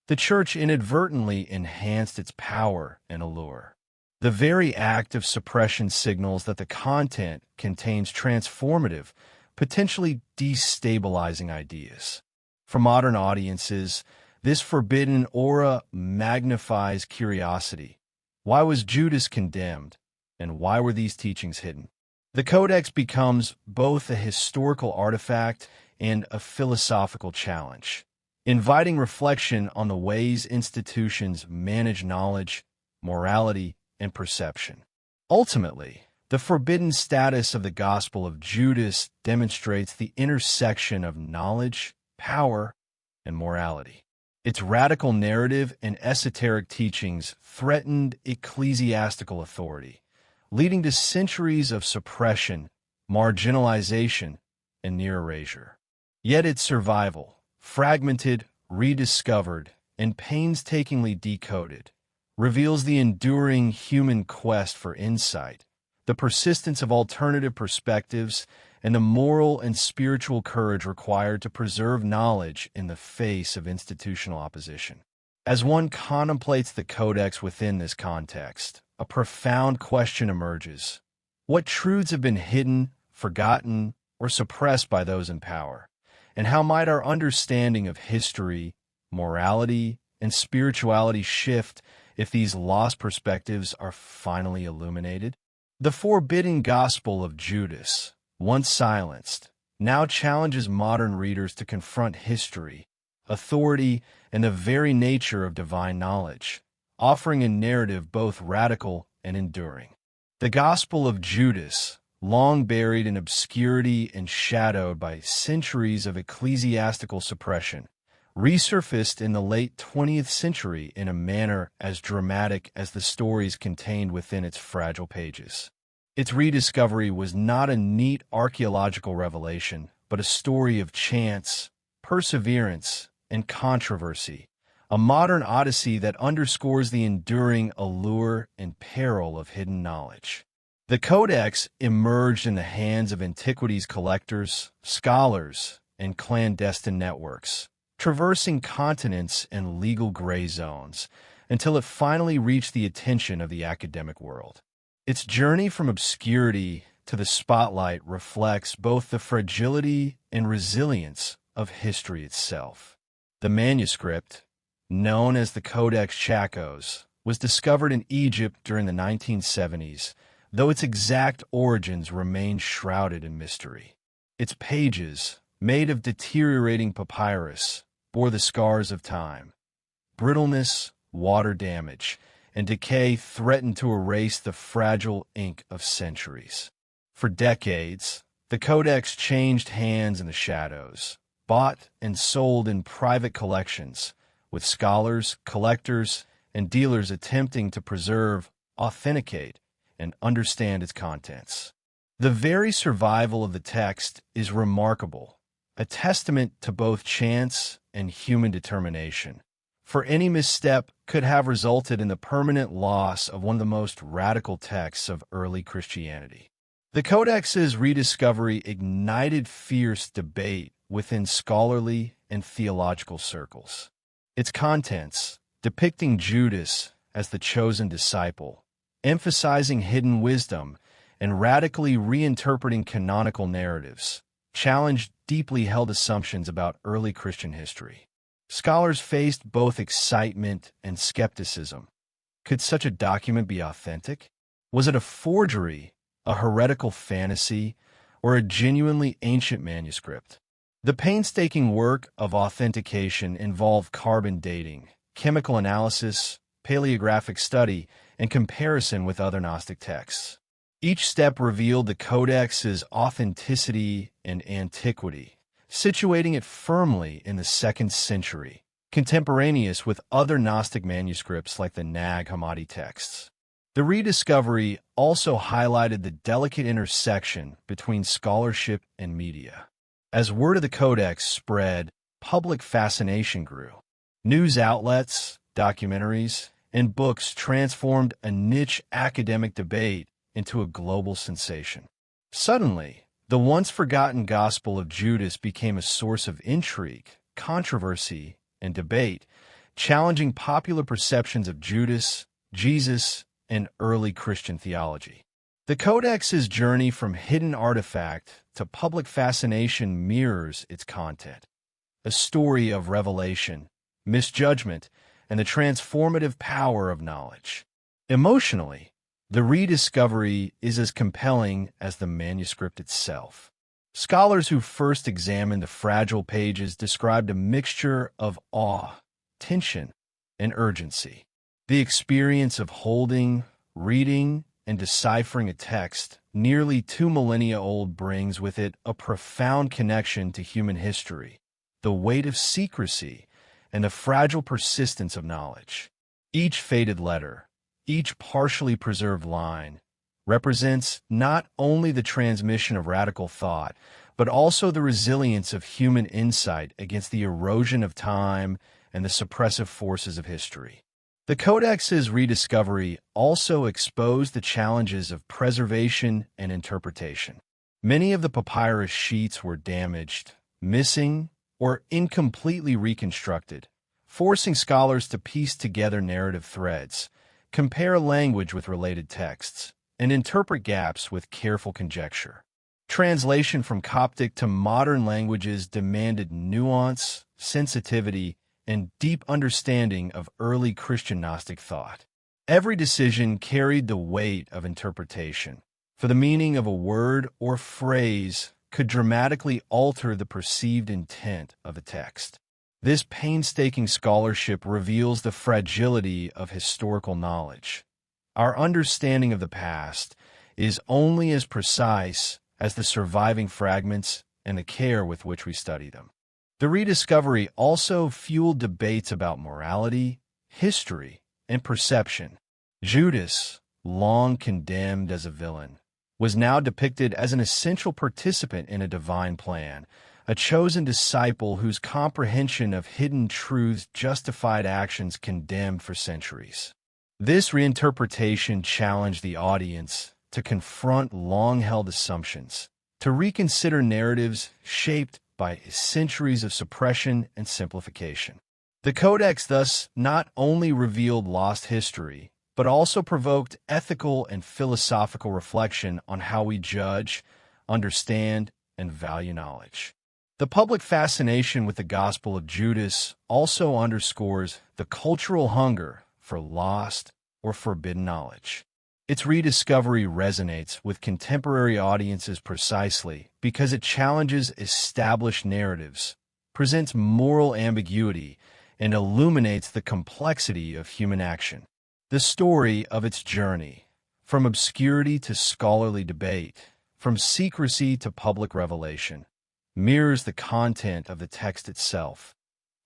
the Church inadvertently enhanced its power and allure. The very act of suppression signals that the content contains transformative, potentially destabilizing ideas. For modern audiences, this forbidden aura magnifies curiosity. Why was Judas condemned, and why were these teachings hidden? The Codex becomes both a historical artifact and a philosophical challenge, inviting reflection on the ways institutions manage knowledge, morality, and perception. Ultimately, the forbidden status of the Gospel of Judas demonstrates the intersection of knowledge, power, and morality. Its radical narrative and esoteric teachings threatened ecclesiastical authority, leading to centuries of suppression, marginalization, and near erasure. Yet its survival, fragmented, rediscovered, and painstakingly decoded, reveals the enduring human quest for insight, the persistence of alternative perspectives, and the moral and spiritual courage required to preserve knowledge in the face of institutional opposition. As one contemplates the Codex within this context, a profound question emerges. What truths have been hidden, forgotten, or suppressed by those in power? And how might our understanding of history, morality, and spirituality shift if these lost perspectives are finally illuminated? The forbidden Gospel of Judas, once silenced, now challenges modern readers to confront history, authority, and the very nature of divine knowledge, offering a narrative both radical and enduring. The Gospel of Judas, long buried in obscurity and shadowed by centuries of ecclesiastical suppression, resurfaced in the late 20th century in a manner as dramatic as the stories contained within its fragile pages. Its rediscovery was not a neat archaeological revelation, but a story of chance, perseverance, and controversy, a modern odyssey that underscores the enduring allure and peril of hidden knowledge. The Codex emerged in the hands of antiquities collectors, scholars, and clandestine networks, traversing continents and legal gray zones until it finally reached the attention of the academic world. Its journey from obscurity to the spotlight reflects both the fragility and resilience of history itself. The manuscript, known as the Codex Chacos, was discovered in Egypt during the 1970s, though its exact origins remain shrouded in mystery. Its pages, made of deteriorating papyrus, bore the scars of time. Brittleness, water damage, and decay threatened to erase the fragile ink of centuries. For decades, the Codex changed hands in the shadows, bought and sold in private collections, with scholars, collectors, and dealers attempting to preserve, authenticate, and understand its contents. The very survival of the text is remarkable, a testament to both chance and human determination, for any misstep could have resulted in the permanent loss of one of the most radical texts of early Christianity. The Codex's rediscovery ignited fierce debate within scholarly and theological circles. Its contents, depicting Judas as the chosen disciple, emphasizing hidden wisdom, and radically reinterpreting canonical narratives, challenged deeply held assumptions about early Christian history. Scholars faced both excitement and skepticism. Could such a document be authentic? Was it a forgery, a heretical fantasy, or a genuinely ancient manuscript? The painstaking work of authentication involved carbon dating, chemical analysis, paleographic study, and comparison with other Gnostic texts. Each step revealed the Codex's authenticity and antiquity, situating it firmly in the 2nd century, contemporaneous with other Gnostic manuscripts like the Nag Hammadi texts. The rediscovery also highlighted the delicate intersection between scholarship and media. As word of the Codex spread, public fascination grew. News outlets, documentaries, and books transformed a niche academic debate into a global sensation. Suddenly, the once-forgotten Gospel of Judas became a source of intrigue, controversy, and debate, challenging popular perceptions of Judas, Jesus, and early Christian theology. The Codex's journey from hidden artifact to public fascination mirrors its content, a story of revelation, misjudgment, and the transformative power of knowledge. Emotionally, the rediscovery is as compelling as the manuscript itself. Scholars who first examined the fragile pages described a mixture of awe, tension, and urgency. The experience of holding, Reading and deciphering a text nearly 2 millennia old brings with it a profound connection to human history, the weight of secrecy, and the fragile persistence of knowledge. Each faded letter, each partially preserved line, represents not only the transmission of radical thought, but also the resilience of human insight against the erosion of time and the suppressive forces of history. The Codex's rediscovery also exposed the challenges of preservation and interpretation. Many of the papyrus sheets were damaged, missing, or incompletely reconstructed, forcing scholars to piece together narrative threads, compare language with related texts, and interpret gaps with careful conjecture. Translation from Coptic to modern languages demanded nuance, sensitivity, and deep understanding of early Christian Gnostic thought. Every decision carried the weight of interpretation, for the meaning of a word or phrase could dramatically alter the perceived intent of a text. This painstaking scholarship reveals the fragility of historical knowledge. Our understanding of the past is only as precise as the surviving fragments and the care with which we study them. The rediscovery also fueled debates about morality, history, and perception. Judas, long condemned as a villain, was now depicted as an essential participant in a divine plan, a chosen disciple whose comprehension of hidden truths justified actions condemned for centuries. This reinterpretation challenged the audience to confront long-held assumptions, to reconsider narratives shaped by centuries of suppression and simplification. The Codex thus not only revealed lost history, but also provoked ethical and philosophical reflection on how we judge, understand, and value knowledge. The public fascination with the Gospel of Judas also underscores the cultural hunger for lost or forbidden knowledge. Its rediscovery resonates with contemporary audiences precisely because it challenges established narratives, presents moral ambiguity, and illuminates the complexity of human action. The story of its journey, from obscurity to scholarly debate, from secrecy to public revelation, mirrors the content of the text itself,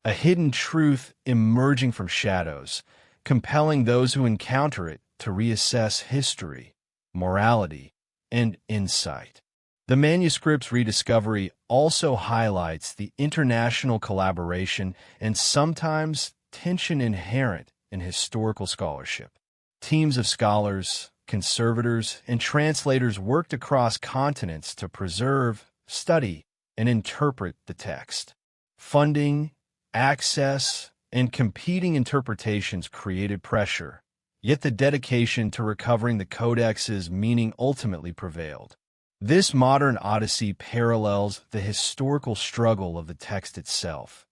a hidden truth emerging from shadows, compelling those who encounter it to reassess history, morality, and insight. The manuscript's rediscovery also highlights the international collaboration and sometimes tension inherent in historical scholarship. Teams of scholars, conservators, and translators worked across continents to preserve, study, and interpret the text. Funding, access, and competing interpretations created pressure, yet the dedication to recovering the Codex's meaning ultimately prevailed. This modern odyssey parallels the historical struggle of the text itself.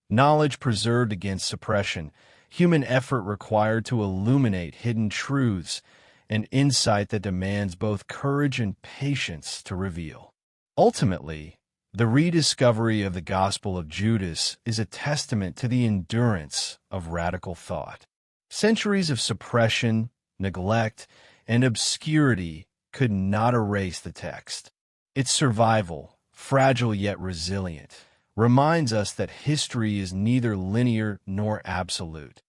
Knowledge preserved against suppression, human effort required to illuminate hidden truths, and insight that demands both courage and patience to reveal. Ultimately, the rediscovery of the Gospel of Judas is a testament to the endurance of radical thought. Centuries of suppression, neglect, and obscurity could not erase the text. Its survival, fragile yet resilient, reminds us that history is neither linear nor absolute.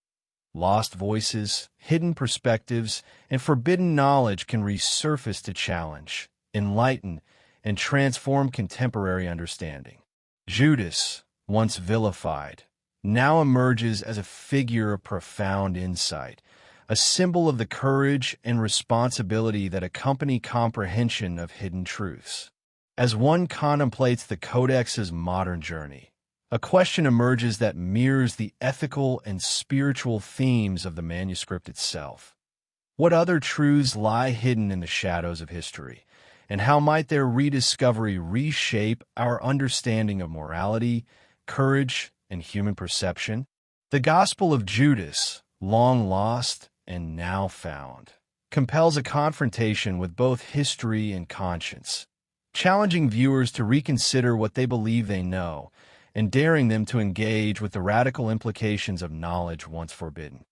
Lost voices, hidden perspectives, and forbidden knowledge can resurface to challenge, enlighten, and transform contemporary understanding. Judas, once vilified, now emerges as a figure of profound insight, a symbol of the courage and responsibility that accompany comprehension of hidden truths. As one contemplates the Codex's modern journey, a question emerges that mirrors the ethical and spiritual themes of the manuscript itself. What other truths lie hidden in the shadows of history, and how might their rediscovery reshape our understanding of morality, courage, and human perception? The Gospel of Judas, long lost and now found, compels a confrontation with both history and conscience, challenging viewers to reconsider what they believe they know, and daring them to engage with the radical implications of knowledge once forbidden.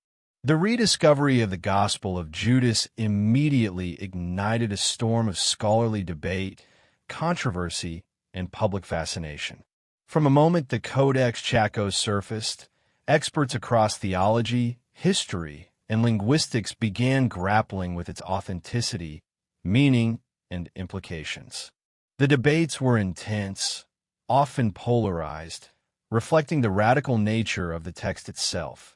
The rediscovery of the Gospel of Judas immediately ignited a storm of scholarly debate, controversy, and public fascination. From the moment the Codex Chaco surfaced, experts across theology, history, and linguistics began grappling with its authenticity, meaning, and implications. The debates were intense, often polarized, reflecting the radical nature of the text itself.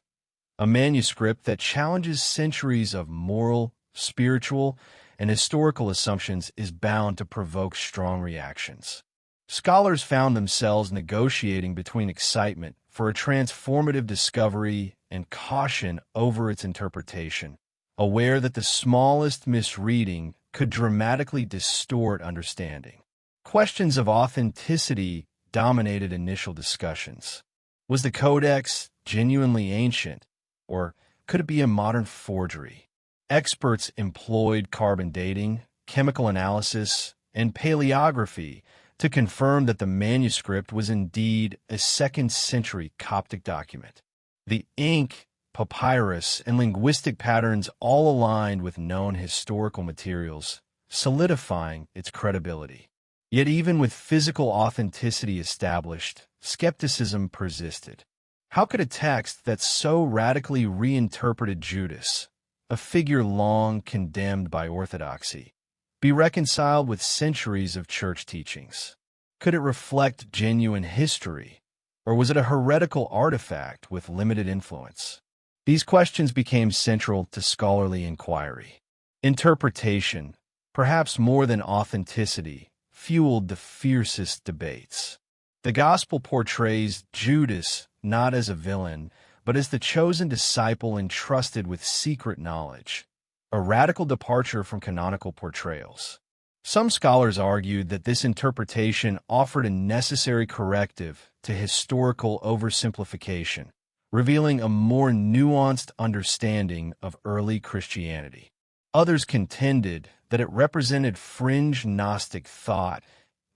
A manuscript that challenges centuries of moral, spiritual, and historical assumptions is bound to provoke strong reactions. Scholars found themselves negotiating between excitement for a transformative discovery and caution over its interpretation, aware that the smallest misreading could dramatically distort understanding. Questions of authenticity dominated initial discussions. Was the Codex genuinely ancient, or could it be a modern forgery? Experts employed carbon dating, chemical analysis, and paleography to confirm that the manuscript was indeed a second-century Coptic document. The ink, papyrus, and linguistic patterns all aligned with known historical materials, solidifying its credibility. Yet even with physical authenticity established, skepticism persisted. How could a text that so radically reinterpreted Judas, a figure long condemned by orthodoxy, be reconciled with centuries of church teachings? Could it reflect genuine history, or was it a heretical artifact with limited influence? These questions became central to scholarly inquiry. Interpretation, perhaps more than authenticity, fueled the fiercest debates. The Gospel portrays Judas not as a villain, but as the chosen disciple entrusted with secret knowledge, a radical departure from canonical portrayals. Some scholars argued that this interpretation offered a necessary corrective to historical oversimplification, revealing a more nuanced understanding of early Christianity. Others contended that it represented fringe Gnostic thought,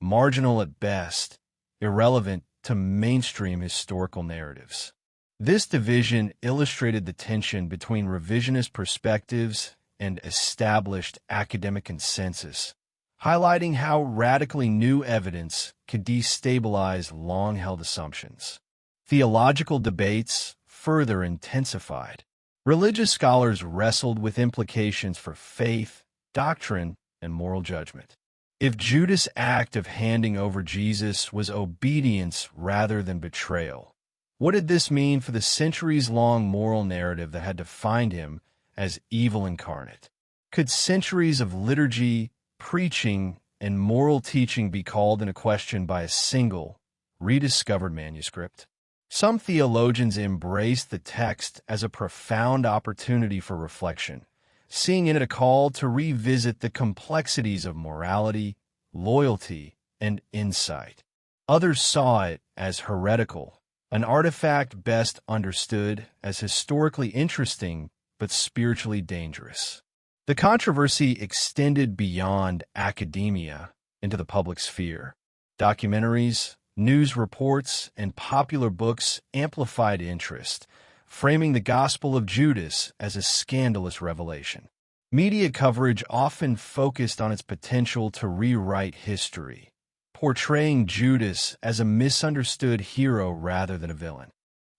marginal at best, irrelevant to mainstream historical narratives. This division illustrated the tension between revisionist perspectives and established academic consensus, highlighting how radically new evidence could destabilize long-held assumptions. Theological debates further intensified. Religious scholars wrestled with implications for faith, doctrine, and moral judgment. If Judas' act of handing over Jesus was obedience rather than betrayal, what did this mean for the centuries-long moral narrative that had defined him as evil incarnate? Could centuries of liturgy, preaching, and moral teaching be called into question by a single, rediscovered manuscript? Some theologians embraced the text as a profound opportunity for reflection, seeing in it a call to revisit the complexities of morality, loyalty, and insight. Others saw it as heretical, an artifact best understood as historically interesting but spiritually dangerous. The controversy extended beyond academia into the public sphere. Documentaries, news reports, and popular books amplified interest, framing the Gospel of Judas as a scandalous revelation. Media coverage often focused on its potential to rewrite history, portraying Judas as a misunderstood hero rather than a villain.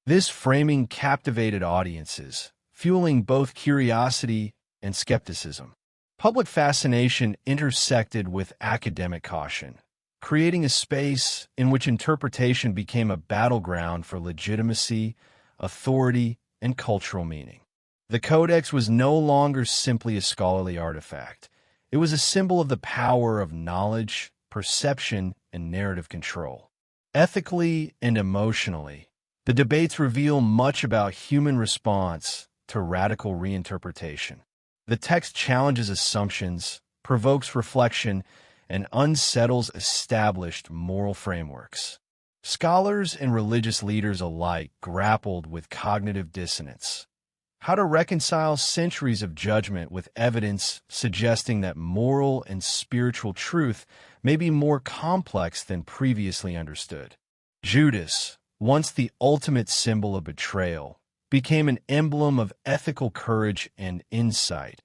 This framing captivated audiences, fueling both curiosity and skepticism. Public fascination intersected with academic caution, creating a space in which interpretation became a battleground for legitimacy, authority, and cultural meaning. The Codex was no longer simply a scholarly artifact. It was a symbol of the power of knowledge, perception, and narrative control. Ethically and emotionally, the debates reveal much about human response to radical reinterpretation. The text challenges assumptions, provokes reflection, and unsettles established moral frameworks. Scholars and religious leaders alike grappled with cognitive dissonance. How to reconcile centuries of judgment with evidence suggesting that moral and spiritual truth may be more complex than previously understood. Judas, once the ultimate symbol of betrayal, became an emblem of ethical courage and insight,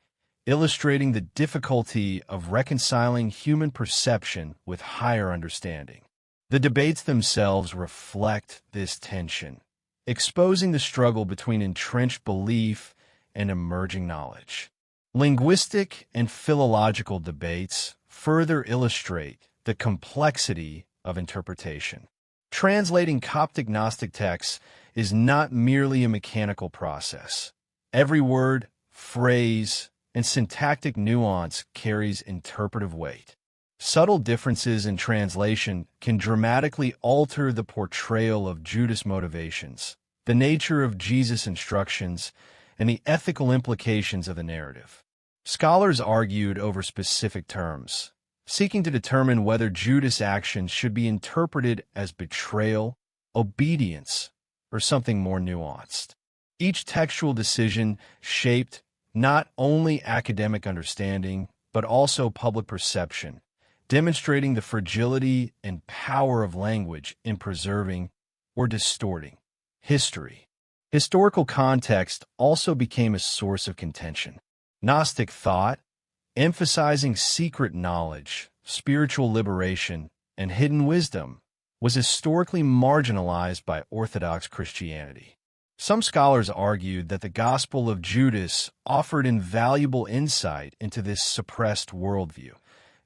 illustrating the difficulty of reconciling human perception with higher understanding. The debates themselves reflect this tension, exposing the struggle between entrenched belief and emerging knowledge. Linguistic and philological debates further illustrate the complexity of interpretation. Translating Coptic Gnostic texts is not merely a mechanical process. Every word, phrase, and syntactic nuance carries interpretive weight. Subtle differences in translation can dramatically alter the portrayal of Judas' motivations, the nature of Jesus' instructions, and the ethical implications of the narrative. Scholars argued over specific terms, seeking to determine whether Judas' actions should be interpreted as betrayal, obedience, or something more nuanced. Each textual decision shaped not only academic understanding, but also public perception, demonstrating the fragility and power of language in preserving or distorting history. Historical context also became a source of contention. Gnostic thought, emphasizing secret knowledge, spiritual liberation, and hidden wisdom, was historically marginalized by Orthodox Christianity. Some scholars argued that the Gospel of Judas offered invaluable insight into this suppressed worldview,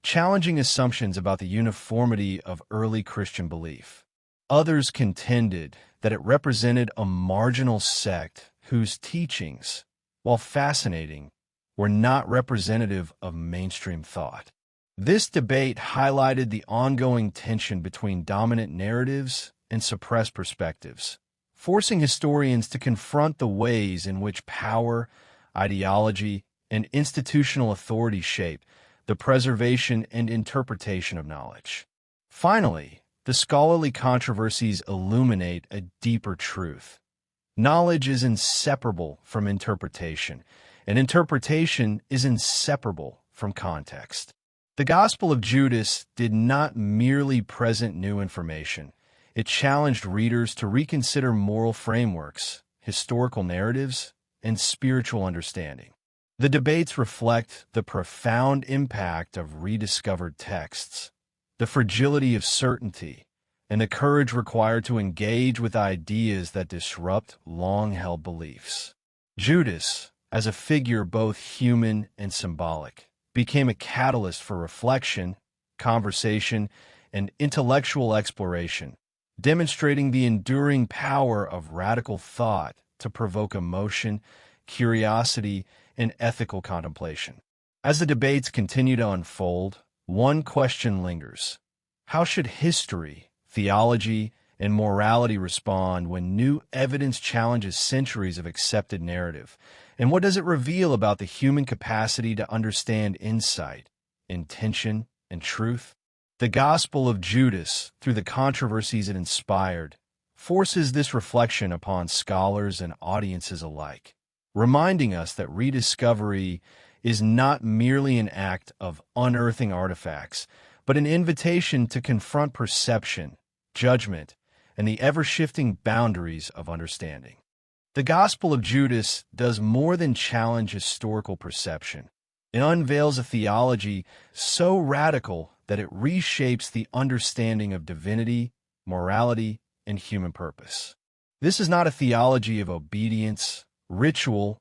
challenging assumptions about the uniformity of early Christian belief. Others contended that it represented a marginal sect whose teachings, while fascinating, were not representative of mainstream thought. This debate highlighted the ongoing tension between dominant narratives and suppressed perspectives, forcing historians to confront the ways in which power, ideology, and institutional authority shape the preservation and interpretation of knowledge. Finally, the scholarly controversies illuminate a deeper truth. Knowledge is inseparable from interpretation, and interpretation is inseparable from context. The Gospel of Judas did not merely present new information. It challenged readers to reconsider moral frameworks, historical narratives, and spiritual understanding. The debates reflect the profound impact of rediscovered texts, the fragility of certainty, and the courage required to engage with ideas that disrupt long-held beliefs. Judas, as a figure both human and symbolic, became a catalyst for reflection, conversation, and intellectual exploration, demonstrating the enduring power of radical thought to provoke emotion, curiosity, and ethical contemplation. As the debates continue to unfold, one question lingers. How should history, theology, and morality respond when new evidence challenges centuries of accepted narrative? And what does it reveal about the human capacity to understand insight, intention, and truth? The Gospel of Judas, through the controversies it inspired, forces this reflection upon scholars and audiences alike, reminding us that rediscovery is not merely an act of unearthing artifacts, but an invitation to confront perception, judgment, and the ever-shifting boundaries of understanding. The Gospel of Judas does more than challenge historical perception. It unveils a theology so radical that it reshapes the understanding of divinity, morality, and human purpose. This is not a theology of obedience, ritual,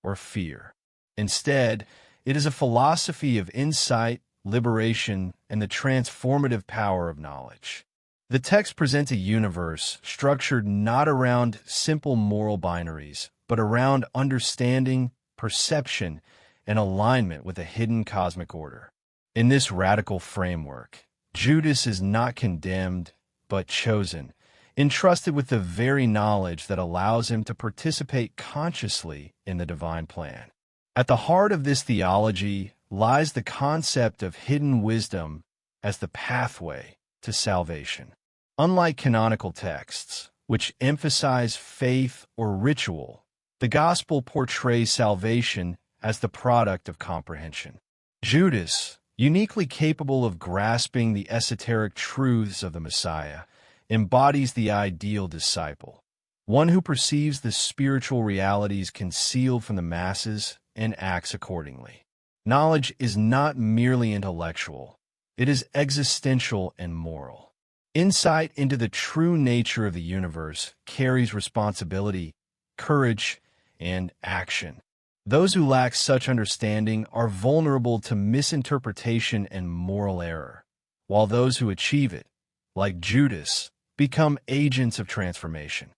or fear. Instead, it is a philosophy of insight, liberation, and the transformative power of knowledge. The text presents a universe structured not around simple moral binaries, but around understanding, perception, and alignment with a hidden cosmic order. In this radical framework, Judas is not condemned, but chosen, entrusted with the very knowledge that allows him to participate consciously in the divine plan. At the heart of this theology lies the concept of hidden wisdom as the pathway to salvation. Unlike canonical texts, which emphasize faith or ritual, the Gospel portrays salvation as the product of comprehension. Judas, uniquely capable of grasping the esoteric truths of the Messiah, embodies the ideal disciple, one who perceives the spiritual realities concealed from the masses and acts accordingly. Knowledge is not merely intellectual, it is existential and moral. Insight into the true nature of the universe carries responsibility, courage, and action. Those who lack such understanding are vulnerable to misinterpretation and moral error, while those who achieve it, like Judas, become agents of transformation.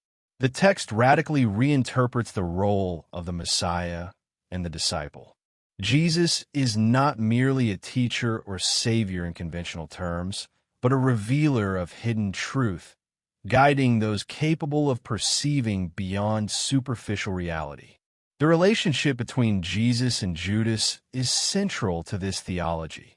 The text radically reinterprets the role of the Messiah and the disciple. Jesus is not merely a teacher or savior in conventional terms, but a revealer of hidden truth, guiding those capable of perceiving beyond superficial reality. The relationship between Jesus and Judas is central to this theology.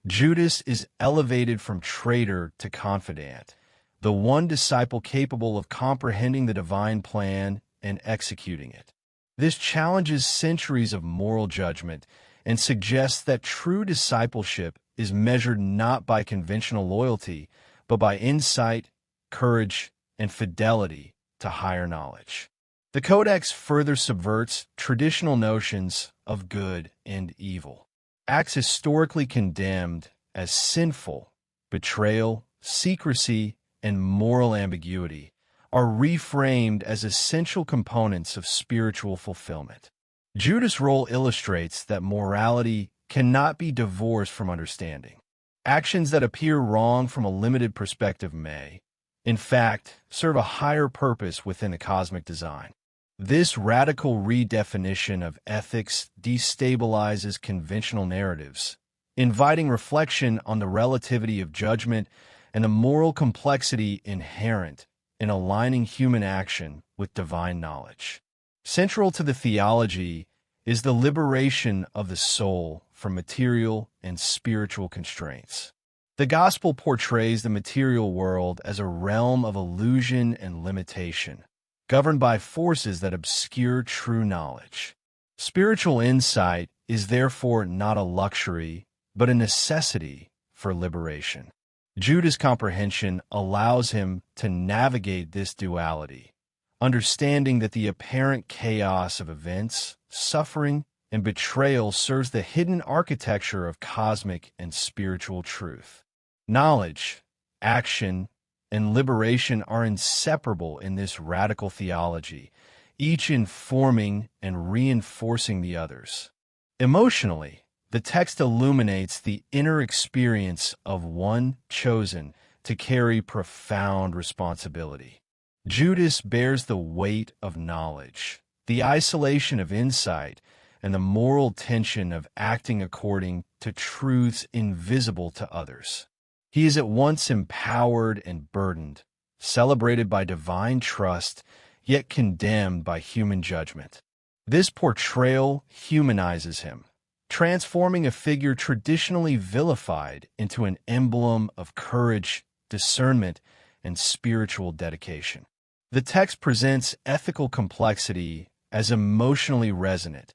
Judas is elevated from traitor to confidant, the one disciple capable of comprehending the divine plan and executing it. This challenges centuries of moral judgment and suggests that true discipleship is measured not by conventional loyalty, but by insight, courage, and fidelity to higher knowledge. The Codex further subverts traditional notions of good and evil. Acts historically condemned as sinful, betrayal, secrecy, and moral ambiguity are reframed as essential components of spiritual fulfillment. Judas' role illustrates that morality cannot be divorced from understanding. Actions that appear wrong from a limited perspective may, in fact, serve a higher purpose within the cosmic design. This radical redefinition of ethics destabilizes conventional narratives, inviting reflection on the relativity of judgment and the moral complexity inherent in aligning human action with divine knowledge. Central to the theology is the liberation of the soul from material and spiritual constraints. The gospel portrays the material world as a realm of illusion and limitation, governed by forces that obscure true knowledge. Spiritual insight is therefore not a luxury, but a necessity for liberation. Judas' comprehension allows him to navigate this duality, understanding that the apparent chaos of events, suffering, and betrayal serves the hidden architecture of cosmic and spiritual truth. Knowledge, action, and liberation are inseparable in this radical theology, each informing and reinforcing the others. Emotionally, the text illuminates the inner experience of one chosen to carry profound responsibility. Judas bears the weight of knowledge, the isolation of insight, and the moral tension of acting according to truths invisible to others. He is at once empowered and burdened, celebrated by divine trust, yet condemned by human judgment. This portrayal humanizes him, transforming a figure traditionally vilified into an emblem of courage, discernment, and spiritual dedication. The text presents ethical complexity as emotionally resonant,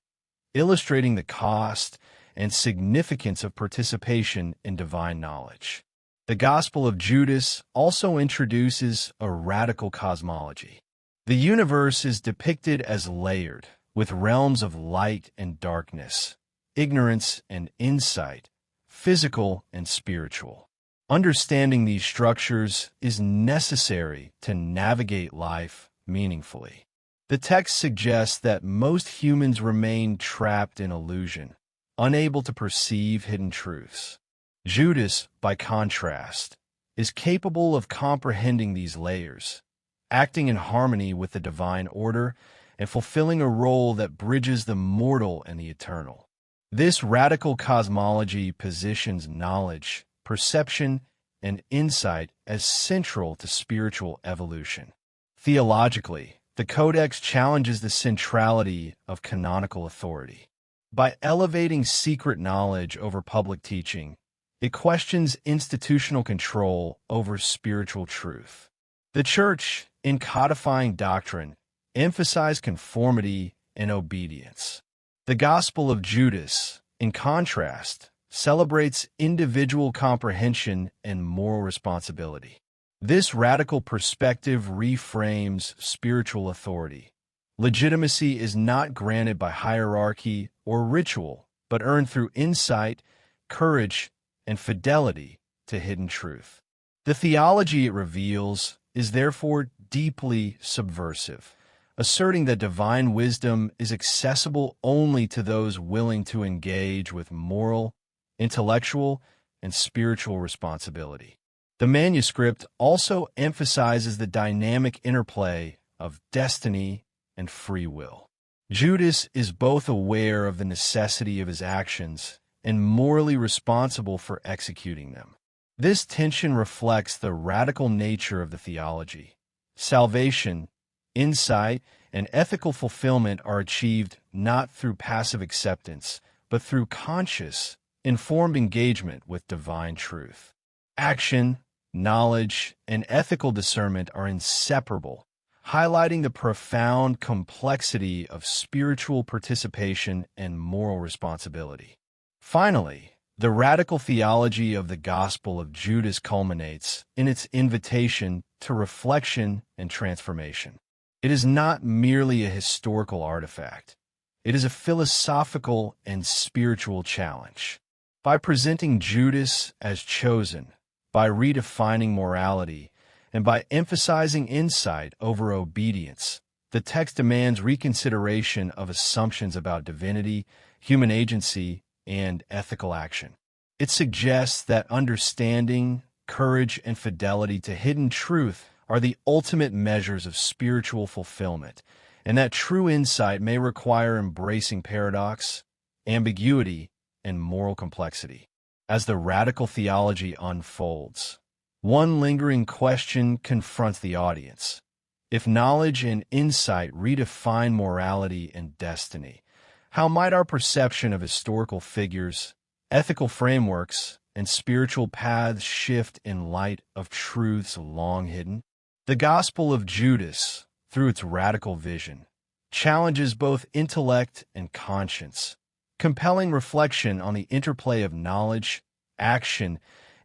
illustrating the cost and significance of participation in divine knowledge. The Gospel of Judas also introduces a radical cosmology. The universe is depicted as layered, with realms of light and darkness, ignorance and insight, physical and spiritual. Understanding these structures is necessary to navigate life meaningfully. The text suggests that most humans remain trapped in illusion, unable to perceive hidden truths. Judas, by contrast, is capable of comprehending these layers, acting in harmony with the divine order and fulfilling a role that bridges the mortal and the eternal. This radical cosmology positions knowledge, perception, and insight as central to spiritual evolution. Theologically, the Codex challenges the centrality of canonical authority. By elevating secret knowledge over public teaching, it questions institutional control over spiritual truth. The Church, in codifying doctrine, emphasized conformity and obedience. The Gospel of Judas, in contrast, celebrates individual comprehension and moral responsibility. This radical perspective reframes spiritual authority. Legitimacy is not granted by hierarchy or ritual, but earned through insight, courage, and fidelity to hidden truth. The theology it reveals is therefore deeply subversive, asserting that divine wisdom is accessible only to those willing to engage with moral, intellectual, and spiritual responsibility. The manuscript also emphasizes the dynamic interplay of destiny and free will. Judas is both aware of the necessity of his actions and morally responsible for executing them. This tension reflects the radical nature of the theology. Salvation, insight, and ethical fulfillment are achieved not through passive acceptance, but through conscious, informed engagement with divine truth. Action, knowledge, and ethical discernment are inseparable, highlighting the profound complexity of spiritual participation and moral responsibility. Finally, the radical theology of the Gospel of Judas culminates in its invitation to reflection and transformation. It is not merely a historical artifact. It is a philosophical and spiritual challenge. By presenting Judas as chosen, by redefining morality, and by emphasizing insight over obedience, the text demands reconsideration of assumptions about divinity, human agency, and ethical action. It suggests that understanding, courage, and fidelity to hidden truth are the ultimate measures of spiritual fulfillment, and that true insight may require embracing paradox, ambiguity, and moral complexity. As the radical theology unfolds, one lingering question confronts the audience. If knowledge and insight redefine morality and destiny, how might our perception of historical figures, ethical frameworks, and spiritual paths shift in light of truths long hidden? The Gospel of Judas, through its radical vision, challenges both intellect and conscience, compelling reflection on the interplay of knowledge, action,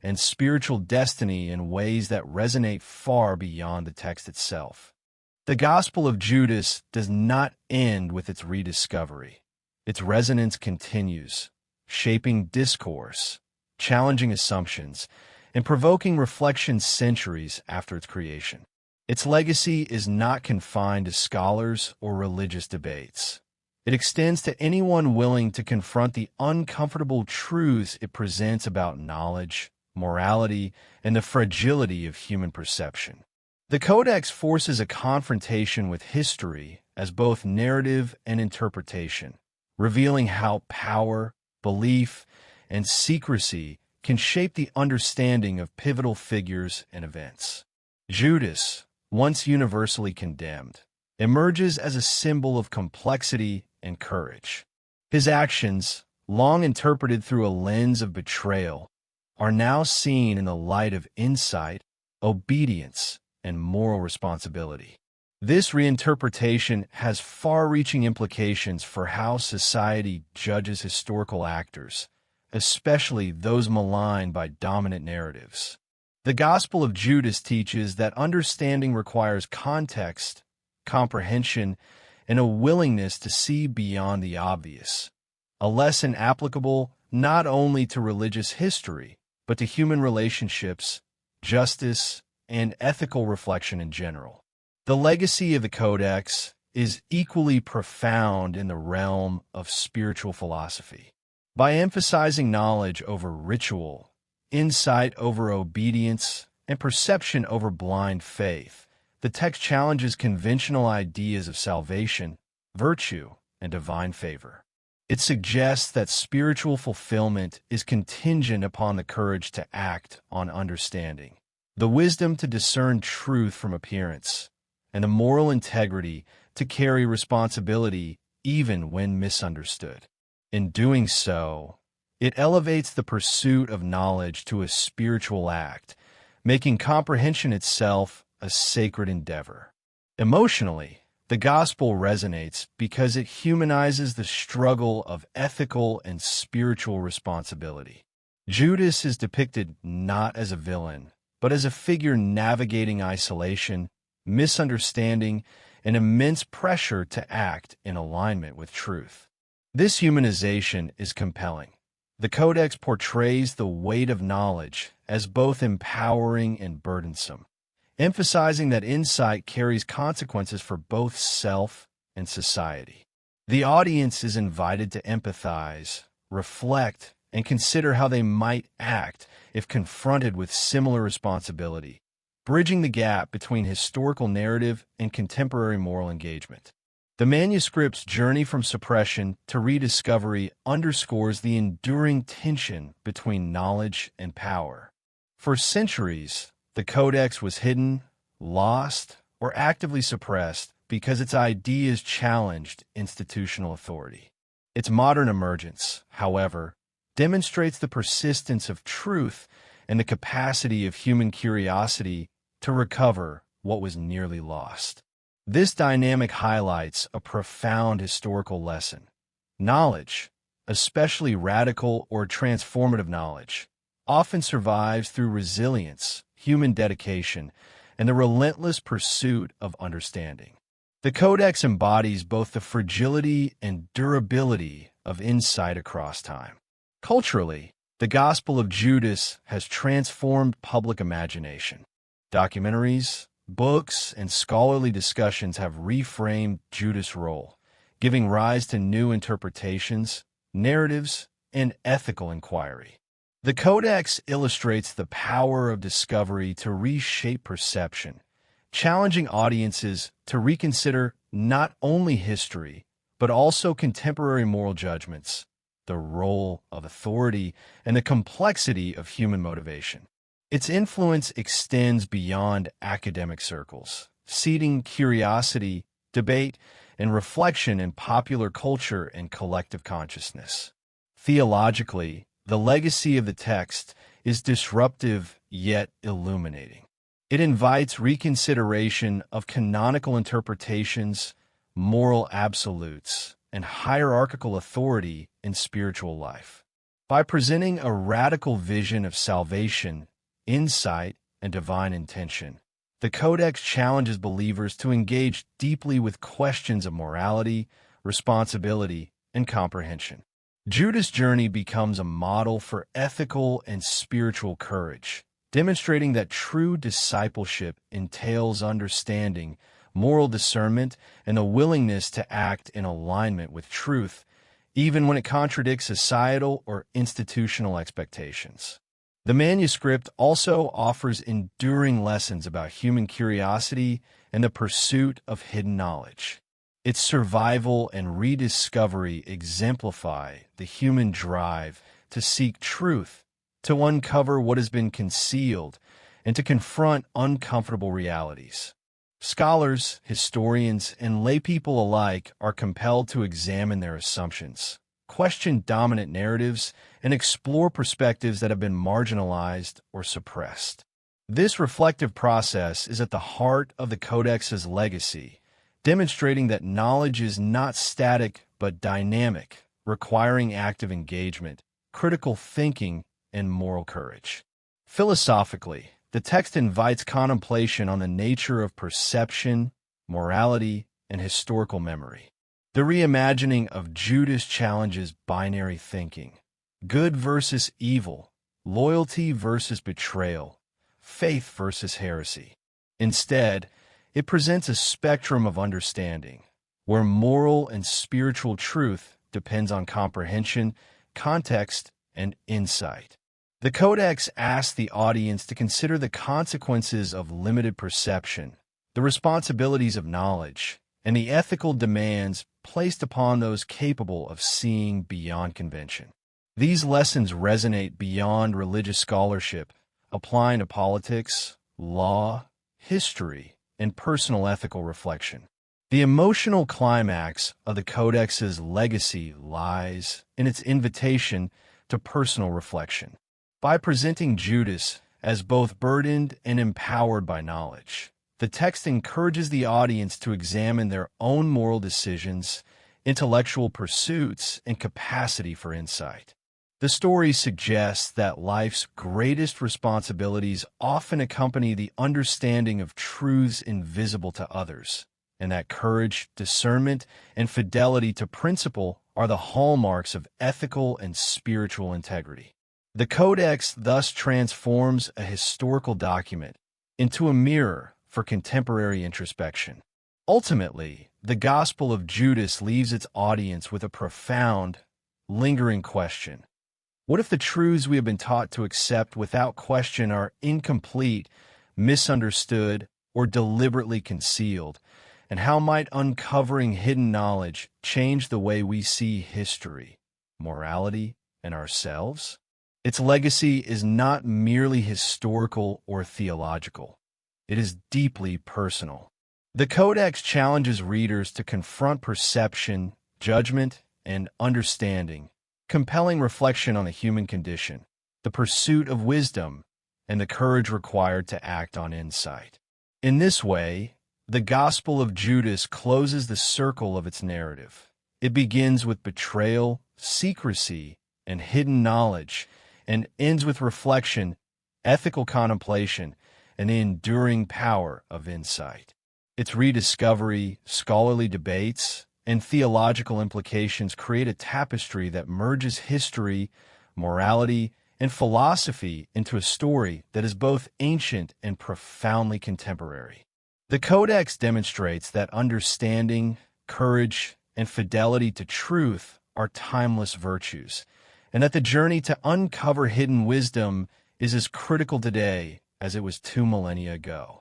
and spiritual destiny in ways that resonate far beyond the text itself. The Gospel of Judas does not end with its rediscovery. Its resonance continues, shaping discourse, challenging assumptions, and provoking reflection centuries after its creation. Its legacy is not confined to scholars or religious debates. It extends to anyone willing to confront the uncomfortable truths it presents about knowledge, morality, and the fragility of human perception. The Codex forces a confrontation with history as both narrative and interpretation, revealing how power, belief, and secrecy can shape the understanding of pivotal figures and events. Judas, once universally condemned, emerges as a symbol of complexity and courage. His actions, long interpreted through a lens of betrayal, are now seen in the light of insight, obedience, and moral responsibility. This reinterpretation has far-reaching implications for how society judges historical actors, especially those maligned by dominant narratives. The Gospel of Judas teaches that understanding requires context, comprehension, and a willingness to see beyond the obvious, a lesson applicable not only to religious history, but to human relationships, justice, and ethical reflection in general. The legacy of the Codex is equally profound in the realm of spiritual philosophy. By emphasizing knowledge over ritual, insight over obedience, and perception over blind faith, the text challenges conventional ideas of salvation, virtue, and divine favor. It suggests that spiritual fulfillment is contingent upon the courage to act on understanding, the wisdom to discern truth from appearance, and the moral integrity to carry responsibility even when misunderstood. In doing so, it elevates the pursuit of knowledge to a spiritual act, making comprehension itself a sacred endeavor. Emotionally, the gospel resonates because it humanizes the struggle of ethical and spiritual responsibility. Judas is depicted not as a villain, but as a figure navigating isolation, misunderstanding, and immense pressure to act in alignment with truth. This humanization is compelling. The Codex portrays the weight of knowledge as both empowering and burdensome, emphasizing that insight carries consequences for both self and society. The audience is invited to empathize, reflect, and consider how they might act if confronted with similar responsibility, bridging the gap between historical narrative and contemporary moral engagement. The manuscript's journey from suppression to rediscovery underscores the enduring tension between knowledge and power. For centuries, the Codex was hidden, lost, or actively suppressed because its ideas challenged institutional authority. Its modern emergence, however, demonstrates the persistence of truth and the capacity of human curiosity to recover what was nearly lost. This dynamic highlights a profound historical lesson. Knowledge, especially radical or transformative knowledge, often survives through resilience, human dedication, and the relentless pursuit of understanding. The Codex embodies both the fragility and durability of insight across time. Culturally, the Gospel of Judas has transformed public imagination. Documentaries, books, and scholarly discussions have reframed Judas' role, giving rise to new interpretations, narratives, and ethical inquiry. The Codex illustrates the power of discovery to reshape perception, challenging audiences to reconsider not only history, but also contemporary moral judgments, the role of authority, and the complexity of human motivation. Its influence extends beyond academic circles, seeding curiosity, debate, and reflection in popular culture and collective consciousness. Theologically, the legacy of the text is disruptive yet illuminating. It invites reconsideration of canonical interpretations, moral absolutes, and hierarchical authority in spiritual life. By presenting a radical vision of salvation, insight, and divine intention, the Codex challenges believers to engage deeply with questions of morality, responsibility, and comprehension. Judas' journey becomes a model for ethical and spiritual courage, demonstrating that true discipleship entails understanding, moral discernment, and the willingness to act in alignment with truth, even when it contradicts societal or institutional expectations. The manuscript also offers enduring lessons about human curiosity and the pursuit of hidden knowledge. Its survival and rediscovery exemplify the human drive to seek truth, to uncover what has been concealed, and to confront uncomfortable realities. Scholars, historians, and laypeople alike are compelled to examine their assumptions, question dominant narratives, and explore perspectives that have been marginalized or suppressed. This reflective process is at the heart of the Codex's legacy, demonstrating that knowledge is not static but dynamic, requiring active engagement, critical thinking, and moral courage. Philosophically, the text invites contemplation on the nature of perception, morality, and historical memory. The reimagining of Judas challenges binary thinking, good versus evil, loyalty versus betrayal, faith versus heresy. Instead, it presents a spectrum of understanding, where moral and spiritual truth depends on comprehension, context, and insight. The Codex asks the audience to consider the consequences of limited perception, the responsibilities of knowledge, and the ethical demands placed upon those capable of seeing beyond convention. These lessons resonate beyond religious scholarship, applying to politics, law, history, and personal ethical reflection. The emotional climax of the Codex's legacy lies in its invitation to personal reflection. By presenting Judas as both burdened and empowered by knowledge, the text encourages the audience to examine their own moral decisions, intellectual pursuits, and capacity for insight. The story suggests that life's greatest responsibilities often accompany the understanding of truths invisible to others, and that courage, discernment, and fidelity to principle are the hallmarks of ethical and spiritual integrity. The Codex thus transforms a historical document into a mirror for contemporary introspection. Ultimately, the Gospel of Judas leaves its audience with a profound, lingering question. What if the truths we have been taught to accept without question are incomplete, misunderstood, or deliberately concealed? And how might uncovering hidden knowledge change the way we see history, morality, and ourselves? Its legacy is not merely historical or theological. It is deeply personal. The Codex challenges readers to confront perception, judgment, and understanding, compelling reflection on the human condition, the pursuit of wisdom, and the courage required to act on insight. In this way, the Gospel of Judas closes the circle of its narrative. It begins with betrayal, secrecy, and hidden knowledge, and ends with reflection, ethical contemplation, and the enduring power of insight. Its rediscovery, scholarly debates, and theological implications create a tapestry that merges history, morality, and philosophy into a story that is both ancient and profoundly contemporary. The Codex demonstrates that understanding, courage, and fidelity to truth are timeless virtues, and that the journey to uncover hidden wisdom is as critical today as it was 2 millennia ago.